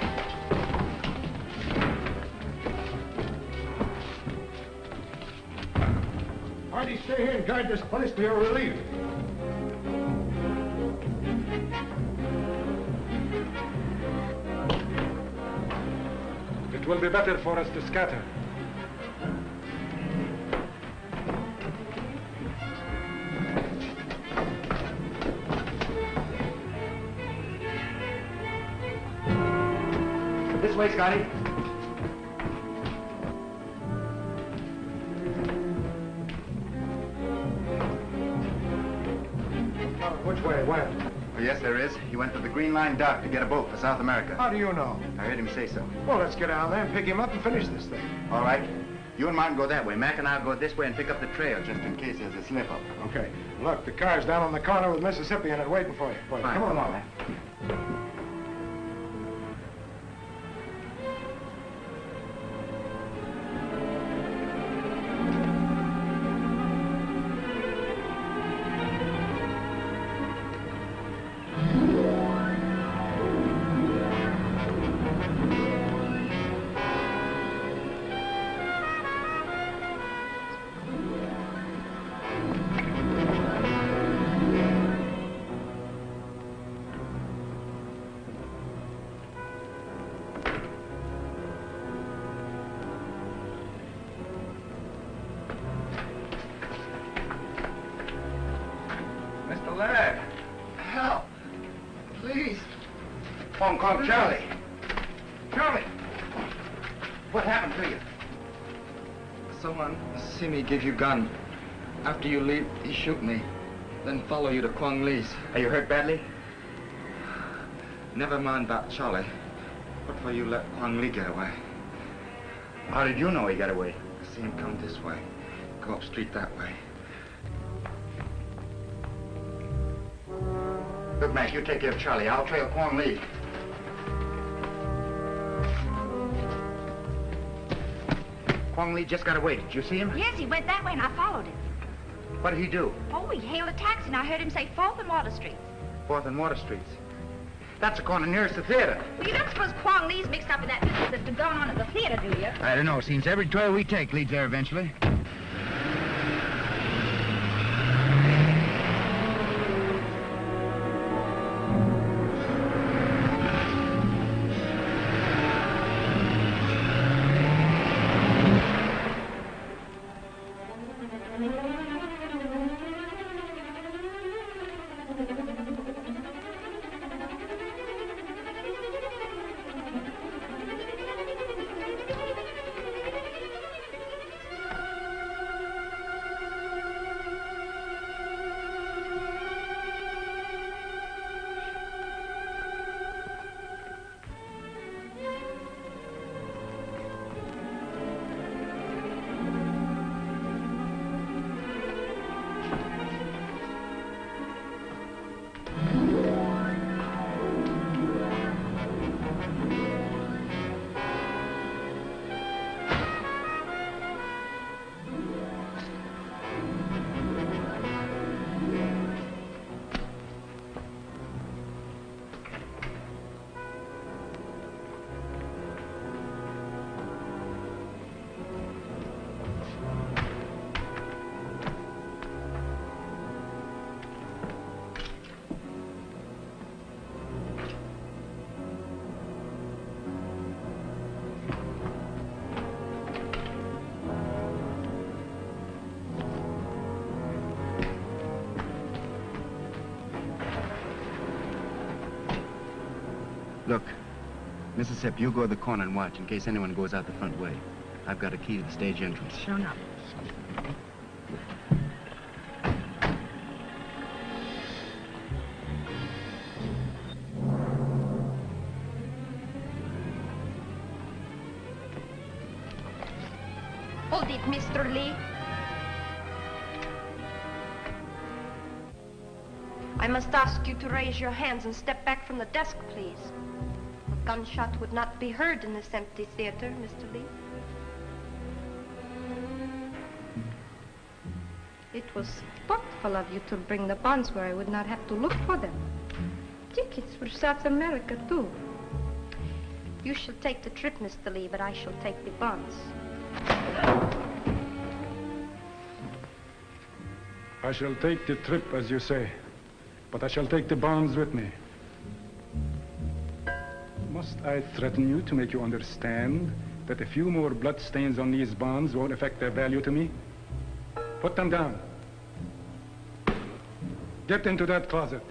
Why'd he stay here and guard this place till you're relieved? It will be better for us to scatter. This way, Scotty. Which way? Where? Oh, yes, there is. He went to the Green Line dock to get a boat for South America. How do you know? I heard him say so. Well, let's get down there and pick him up and finish this thing. All right. You and Martin go that way. Mac and I'll go this way and pick up the trail just in case there's a slip-up. Okay. Look, the car's down on the corner with Mississippi in it waiting for you. Fine. Come on, man. Help! Please! Phone call Charlie. Charlie! What happened to you? Someone see me give you gun. After you leave, he shoot me. Then follow you to Kwong Lee's. Are you hurt badly? Never mind about Charlie. What for you let Kwong Lee get away? How did you know he got away? I see him come this way. Go up street that way. Look, Mac, you take care of Charlie. I'll trail Kwong Lee. Kwong Lee just got away. Did you see him? Yes, he went that way and I followed him. What did he do? Oh, he hailed a taxi and I heard him say 4th and Water Street. 4th and Water Streets. That's the corner nearest the theater. Well, you don't suppose Kwong Lee's mixed up in that business that's been going on at the theater, do you? I don't know. Seems every trail we take leads there eventually. Look, Mississippi, you go to the corner and watch in case anyone goes out the front way. I've got a key to the stage entrance. Sure enough. Hold it, Mr. Lee. I must ask you to raise your hands and step back from the desk, please. A gunshot would not be heard in this empty theater, Mr. Lee. It was thoughtful of you to bring the bonds where I would not have to look for them. Tickets for South America, too. You shall take the trip, Mr. Lee, but I shall take the bonds. I shall take the trip, as you say, but I shall take the bonds with me. Must I threaten you to make you understand that a few more bloodstains on these bonds won't affect their value to me? Put them down. Get into that closet.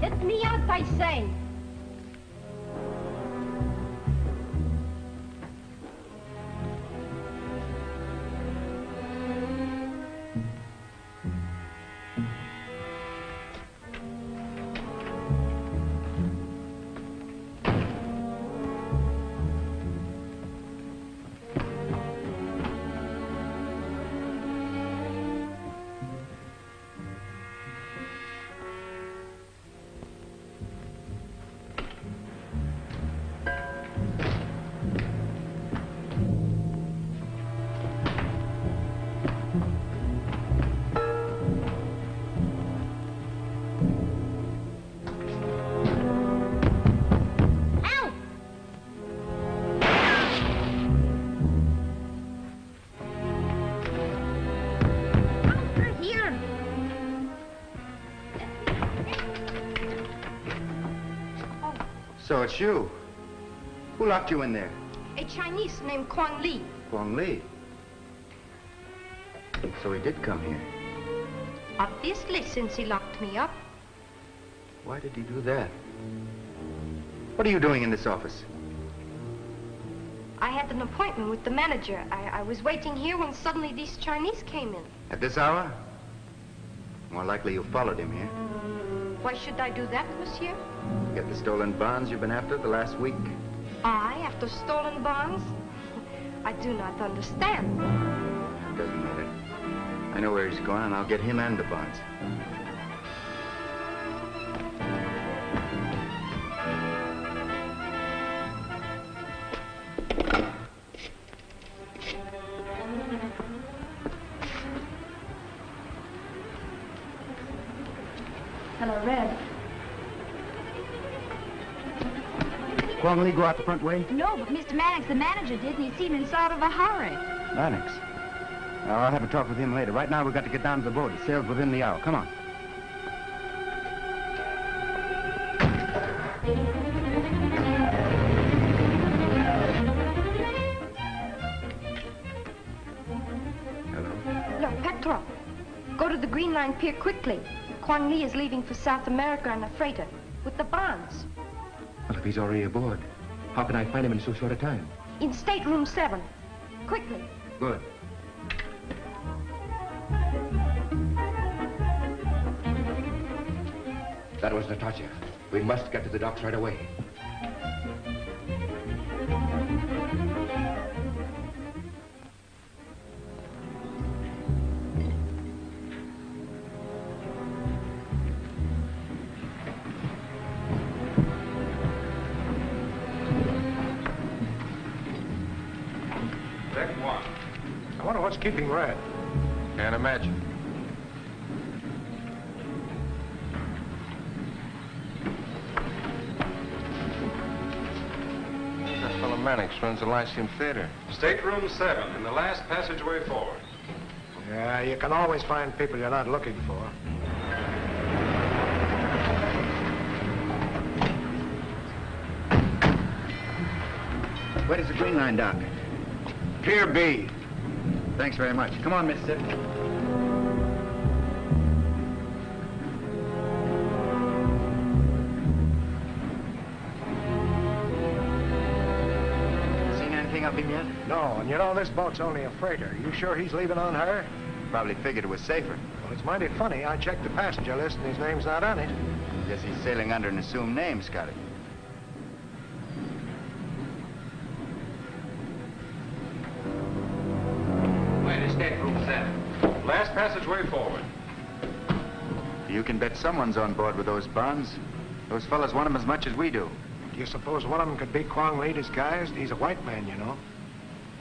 Let me out, I say. So it's you. Who locked you in there? A Chinese named Kwang Li. Kwang Li. So he did come here. Obviously, since he locked me up. Why did he do that? What are you doing in this office? I had an appointment with the manager. I was waiting here when suddenly these Chinese came in. At this hour? More likely you followed him here. Why should I do that, monsieur? Get the stolen bonds you've been after the last week? I, after stolen bonds? I do not understand. It doesn't matter. I know where he's going, and I'll get him and the bonds. Hello, Red. Kwang Li go out the front way? No, but Mr. Mannix, the manager, did, and he seemed in sort of a hurry. Mannix? I'll have a talk with him later. Right now, we've got to get down to the boat. It sails within the hour. Come on. Hello? Look, Petro, go to the Green Line Pier quickly. Kwang Li is leaving for South America on a freighter with the bonds. Well, if he's already aboard. How can I find him in so short a time? In stateroom 7. Quickly. Good. That was Natasha. We must get to the docks right away. Deck 1. I wonder what's keeping Red. Can't imagine. That fellow Mannix runs the Lyceum Theater. Stateroom 7, in the last passageway forward. Yeah, you can always find people you're not looking for. Where does the green line dock? Pier B. Thanks very much. Come on, Mississippi. Seen anything of him yet? No, and you know this boat's only a freighter. You sure he's leaving on her? Probably figured it was safer. Well, it's mighty funny. I checked the passenger list and his name's not on it. Guess he's sailing under an assumed name, Scotty. Where is stateroom 7? Last passageway forward. You can bet someone's on board with those bonds. Those fellas want them as much as we do. Do you suppose one of them could be Kwong Lee disguised? He's a white man, you know.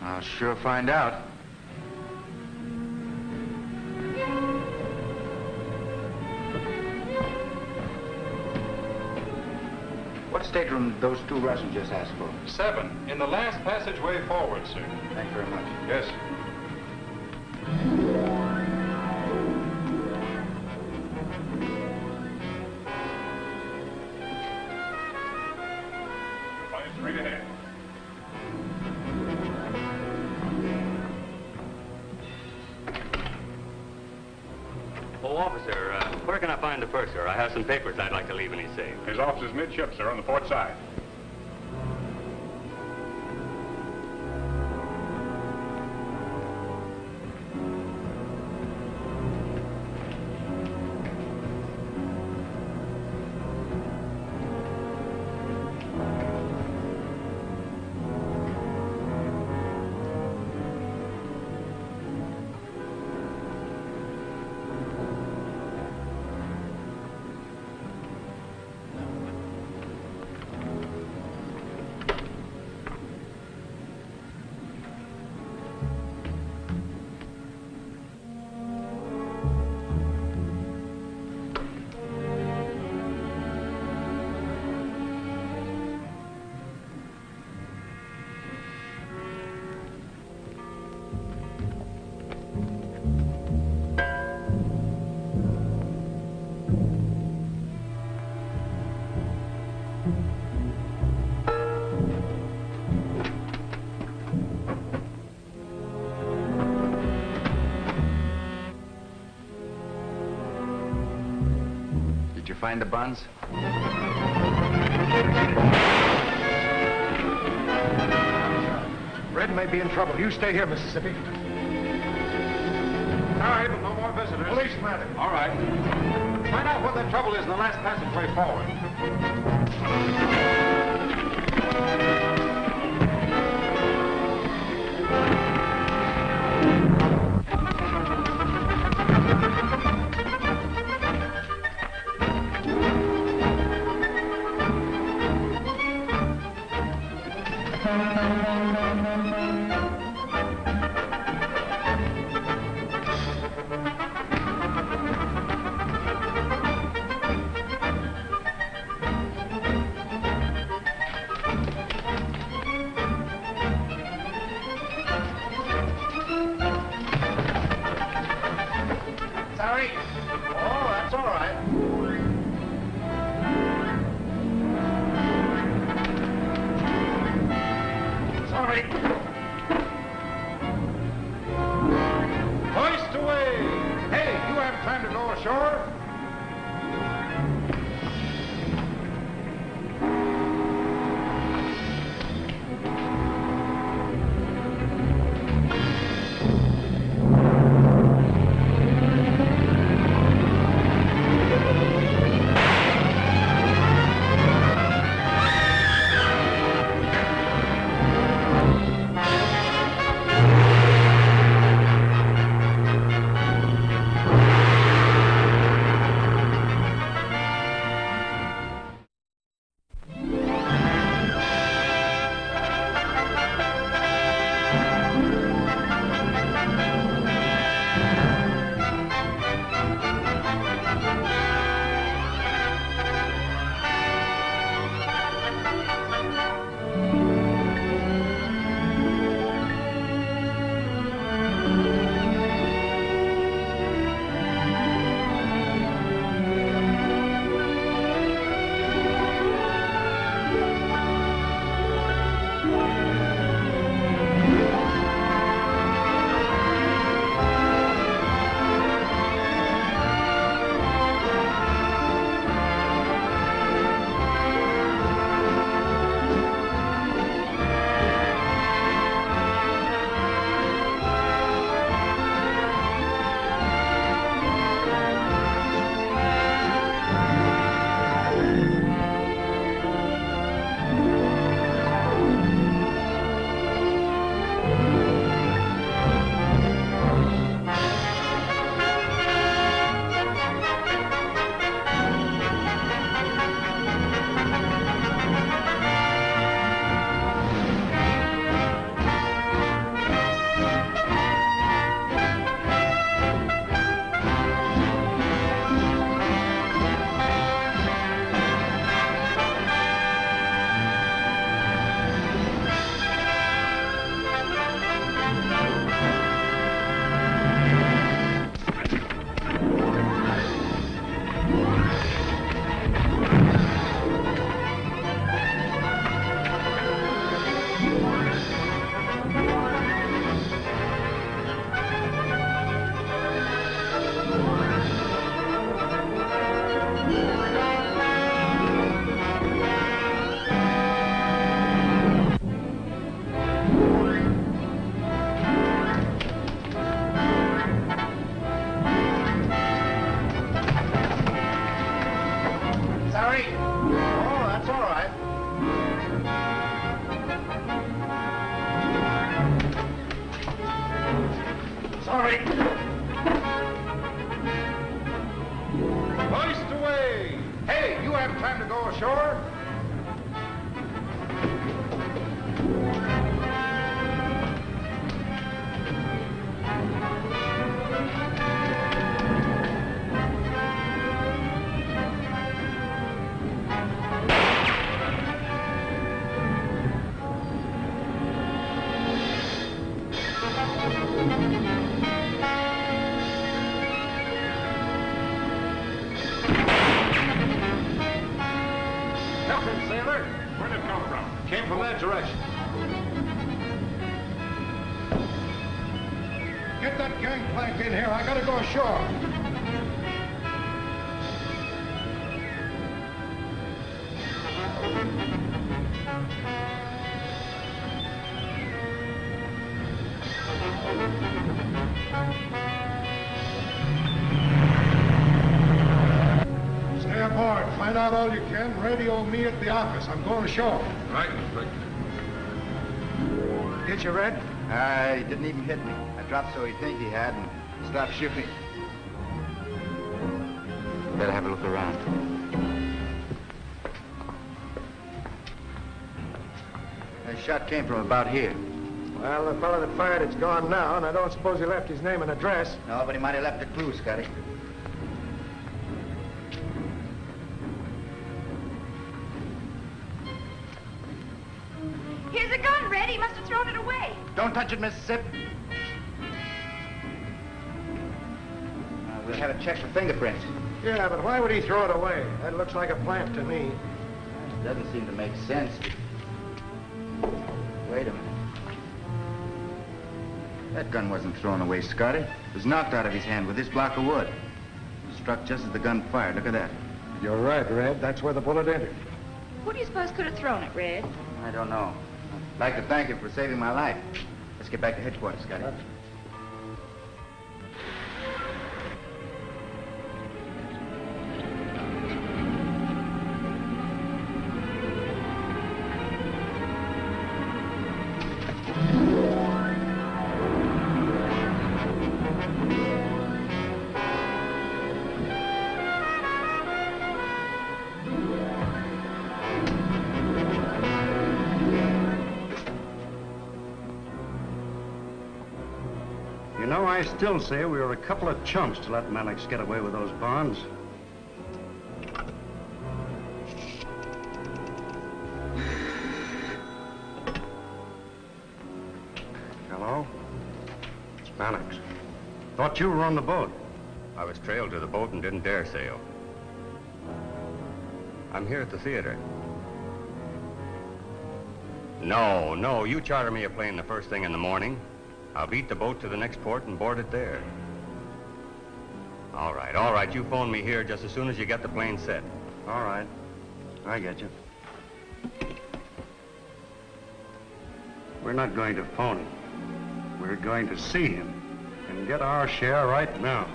I'll sure find out. What stateroom did those two Russians just ask for? 7, in the last passageway forward, sir. Thank you very much. Yes. Straight ahead. Oh, officer, where can I find the purser? I have some papers I'd like to leave in his safe. His office is midship, sir, on the port side. Find the bonds? Red may be in trouble. You stay here, Mississippi. All right, no more visitors. Police matter. All right. Find out what the trouble is in the last passageway forward. sorry. Hoist away! Hey, you have time to go ashore? Came from that direction. Get that gangplank in here. I gotta go ashore. Stay aboard. Find out all you can. Radio me at the office. I'm going ashore. Right, Inspector. Get you, Red? He didn't even hit me. I dropped so he'd think he had and stopped shooting. Better have a look around. That shot came from about here. Well, the fellow that fired it's gone now, and I don't suppose he left his name and address. No, but he might have left a clue, Scotty. Here's a gun, Red. He must have thrown it away. Don't touch it, Mississippi. We'll have it checked for fingerprints. Yeah, but why would he throw it away? That looks like a plant to me. It doesn't seem to make sense. Wait a minute. That gun wasn't thrown away, Scotty. It was knocked out of his hand with this block of wood. It struck just as the gun fired. Look at that. You're right, Red. That's where the bullet entered. Who do you suppose could have thrown it, Red? I don't know. I'd like to thank you for saving my life. Let's get back to headquarters, Scotty. You know, I still say we were a couple of chumps to let Mannix get away with those bonds. Hello? It's Mannix. Thought you were on the boat. I was trailed to the boat and didn't dare sail. I'm here at the theater. No, you charter me a plane the first thing in the morning. I'll beat the boat to the next port and board it there. All right, you phone me here just as soon as you get the plane set. All right, I get you. We're not going to phone him. We're going to see him and get our share right now.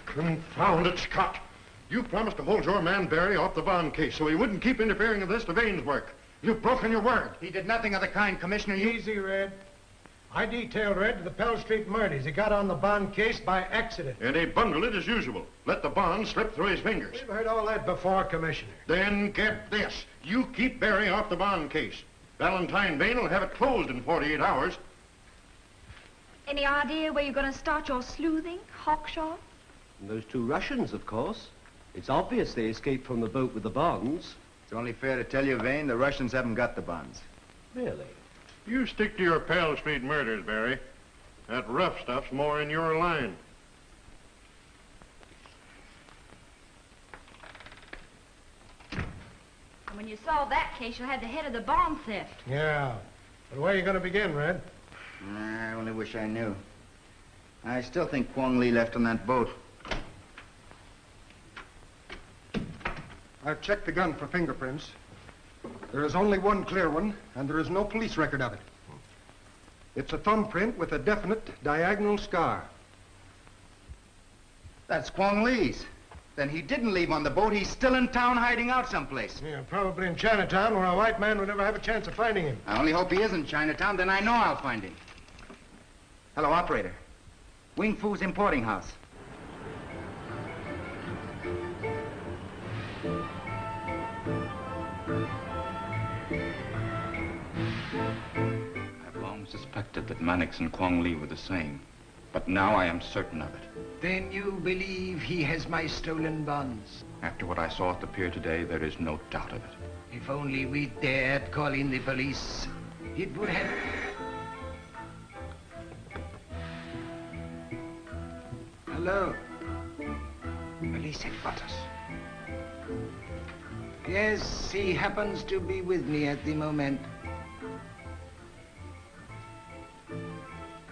Confound it, Scott. You promised to hold your man Barry off the bond case so he wouldn't keep interfering in this Devane's work. You've broken your word. He did nothing of the kind, Commissioner. Easy, Red. I detailed Red to the Pell Street murders. He got on the bond case by accident. And he bungled it as usual. Let the bond slip through his fingers. We've heard all that before, Commissioner. Then get this. You keep Barry off the bond case. Valentine Vane will have it closed in 48 hours. Any idea where you're going to start your sleuthing, Hawkshaw? And those two Russians, of course. It's obvious they escaped from the boat with the bonds. It's only fair to tell you, Vane, the Russians haven't got the bonds. Really? You stick to your Pell Street murders, Barry. That rough stuff's more in your line. And when you solve that case, you'll have the head of the bond theft. Yeah. But where are you going to begin, Red? I only wish I knew. I still think Kwong Lee left on that boat. I've checked the gun for fingerprints. There is only one clear one, and there is no police record of it. It's a thumbprint with a definite diagonal scar. That's Kwong Lee's. Then he didn't leave on the boat. He's still in town hiding out someplace. Yeah, probably in Chinatown, where a white man would never have a chance of finding him. I only hope he isn't Chinatown, then I know I'll find him. Hello, operator. Wing Fu's importing house. I've long suspected that Mannix and Kwong Li were the same, but now I am certain of it. Then you believe he has my stolen bonds? After what I saw at the pier today, there is no doubt of it. If only we dared call in the police, it would have... Hello? Police headquarters. Yes, he happens to be with me at the moment.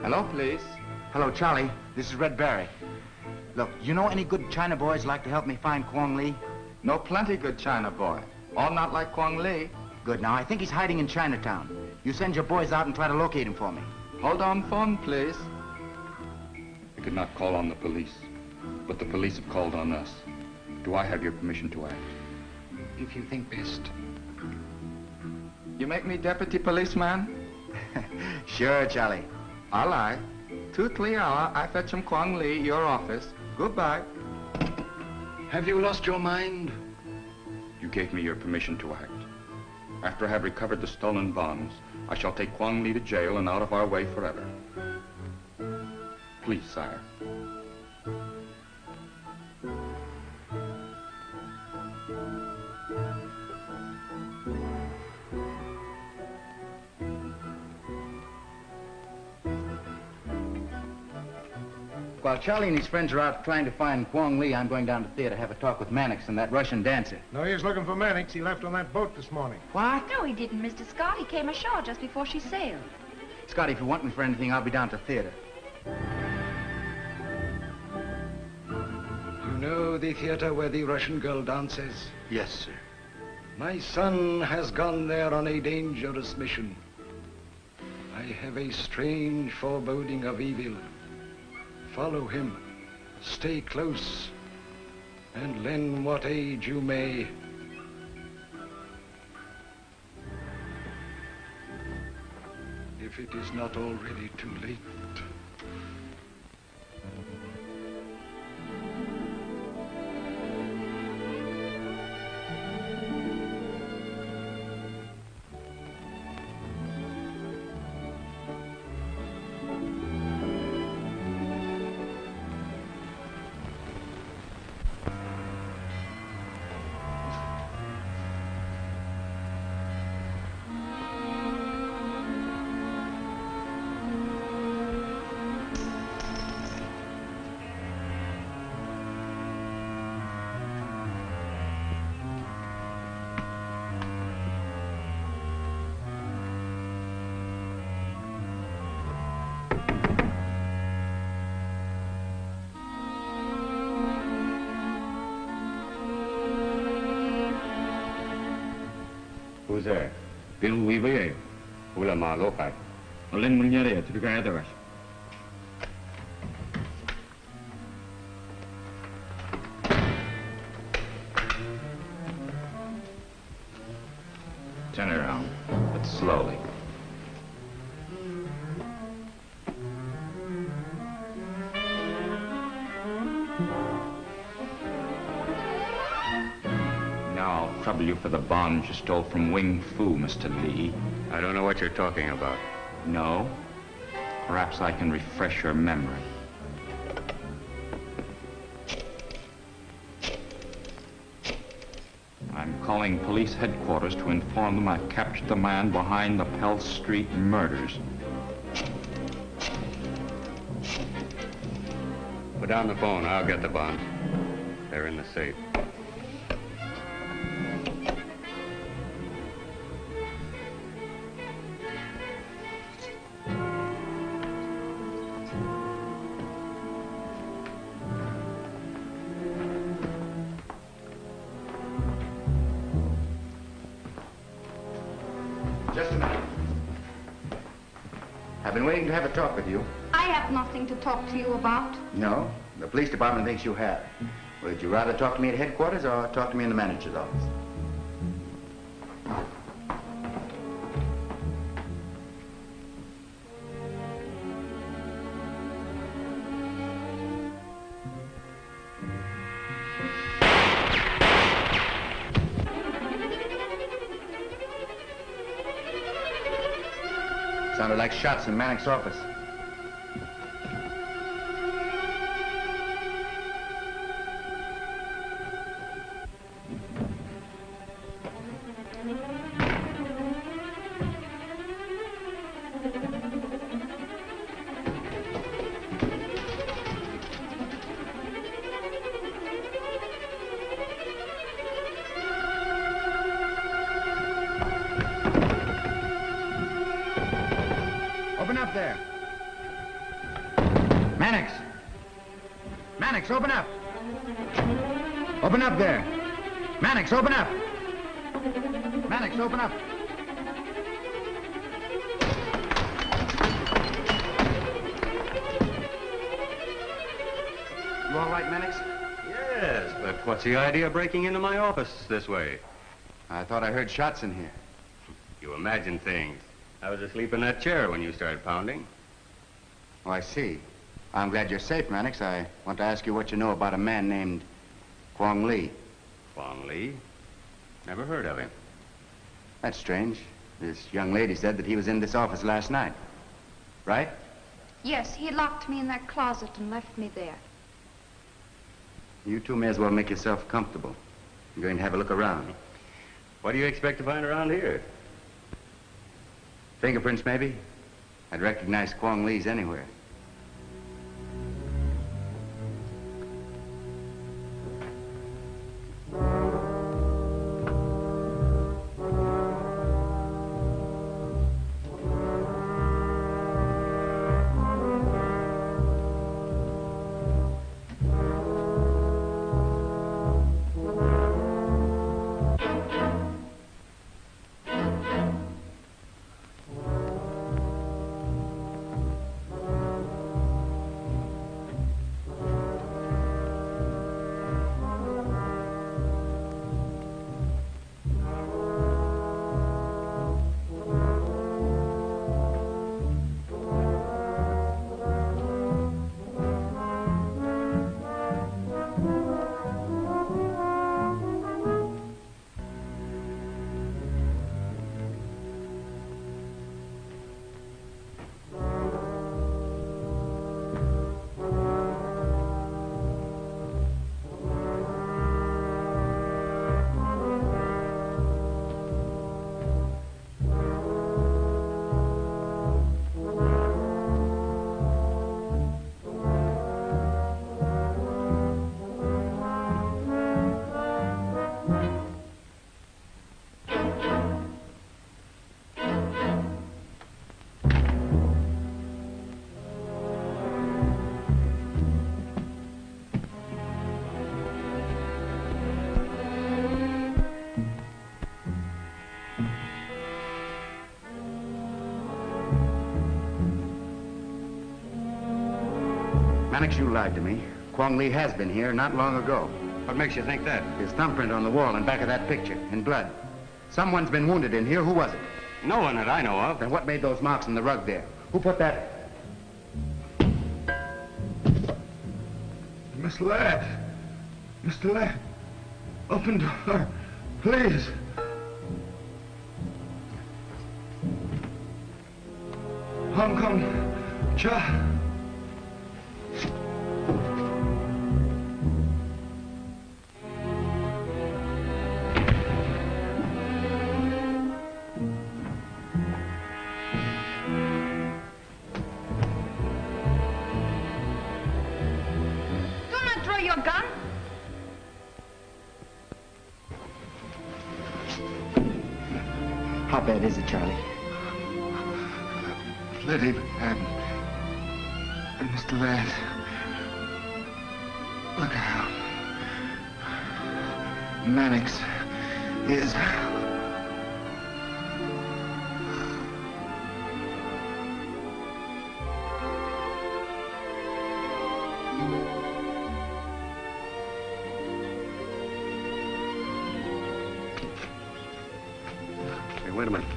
Hello, police. Hello, Charlie. This is Red Barry. Look, you know any good China boys like to help me find Kwong Li? No, plenty good China boy. All not like Kwong Li. Good. Now, I think he's hiding in Chinatown. You send your boys out and try to locate him for me. Hold on phone, please. We could not call on the police, but the police have called on us. Do I have your permission to act? If you think best. You make me deputy policeman? Sure, Charlie. All right. 2-3 hour, I fetch him Kwong Li, your office. Goodbye. Have you lost your mind? You gave me your permission to act. After I have recovered the stolen bonds, I shall take Kwong Li to jail and out of our way forever. Please, sire. While Charlie and his friends are out trying to find Kwong Li, I'm going down to the theater to have a talk with Mannix and that Russian dancer. No, he was looking for Mannix. He left on that boat this morning. What? No, he didn't, Mr. Scott. He came ashore just before she sailed. Scotty, if you want me for anything, I'll be down to the theater. You know the theater where the Russian girl dances? Yes, sir. My son has gone there on a dangerous mission. I have a strange foreboding of evil. Follow him, stay close, and lend what aid you may. If it is not already too late. Who's there? Bill Weaver. Ulama Lokai. Olen Munyare to the Gathers. Turn around, but slowly. Now I'll trouble you for the bonds you stole from Wing Fu, Mr. Li. I don't know what you're talking about. No? Perhaps I can refresh your memory. I'm calling police headquarters to inform them I've captured the man behind the Pell Street murders. Put down the phone. I'll get the bonds. They're in the safe. Just a minute. I've been waiting to have a talk with you. I have nothing to talk to you about. No, the police department thinks you have. Would you rather talk to me at headquarters or talk to me in the manager's office? Sounded like shots in Manning's office. Open up there. Mannix! Mannix, open up! Open up there! Mannix, open up! Mannix, open up! You all right, Mannix? Yes, but what's the idea of breaking into my office this way? I thought I heard shots in here. You imagine things. I was asleep in that chair when you started pounding. Oh, I see. I'm glad you're safe, Mannix. I want to ask you what you know about a man named Kwong Lee. Kwong Lee? Never heard of him. That's strange. This young lady said that he was in this office last night. Right? Yes, he locked me in that closet and left me there. You two may as well make yourself comfortable. I'm going to have a look around. What do you expect to find around here? Fingerprints, maybe? I'd recognize Kwong Lee's anywhere. Mannix, you lied to me. Kwong Lee has been here not long ago. What makes you think that? His thumbprint on the wall in back of that picture, in blood. Someone's been wounded in here. Who was it? No one that I know of. Then what made those marks in the rug there? Who put that? Miss Ladd. Mr. Ladd. Open door, please. Hong Kong, Cha. How bad is it, Charlie? Plenty bad. And Mr. Ladd, look out. Mannix is... wait a minute.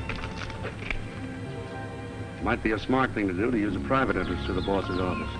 Might be a smart thing to do to use a private entrance to the boss's office.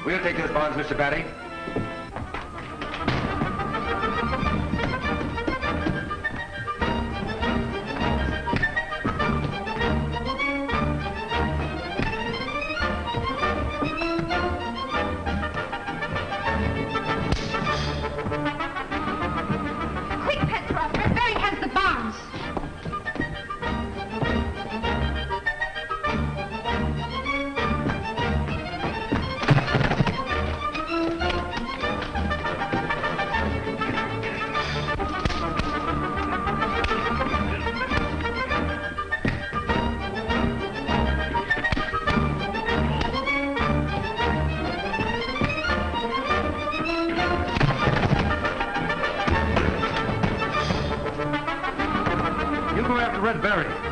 We'll take those bonds, Mr. Batty. Quick, Petrov, Barry has the bonds. You go after Red Barry.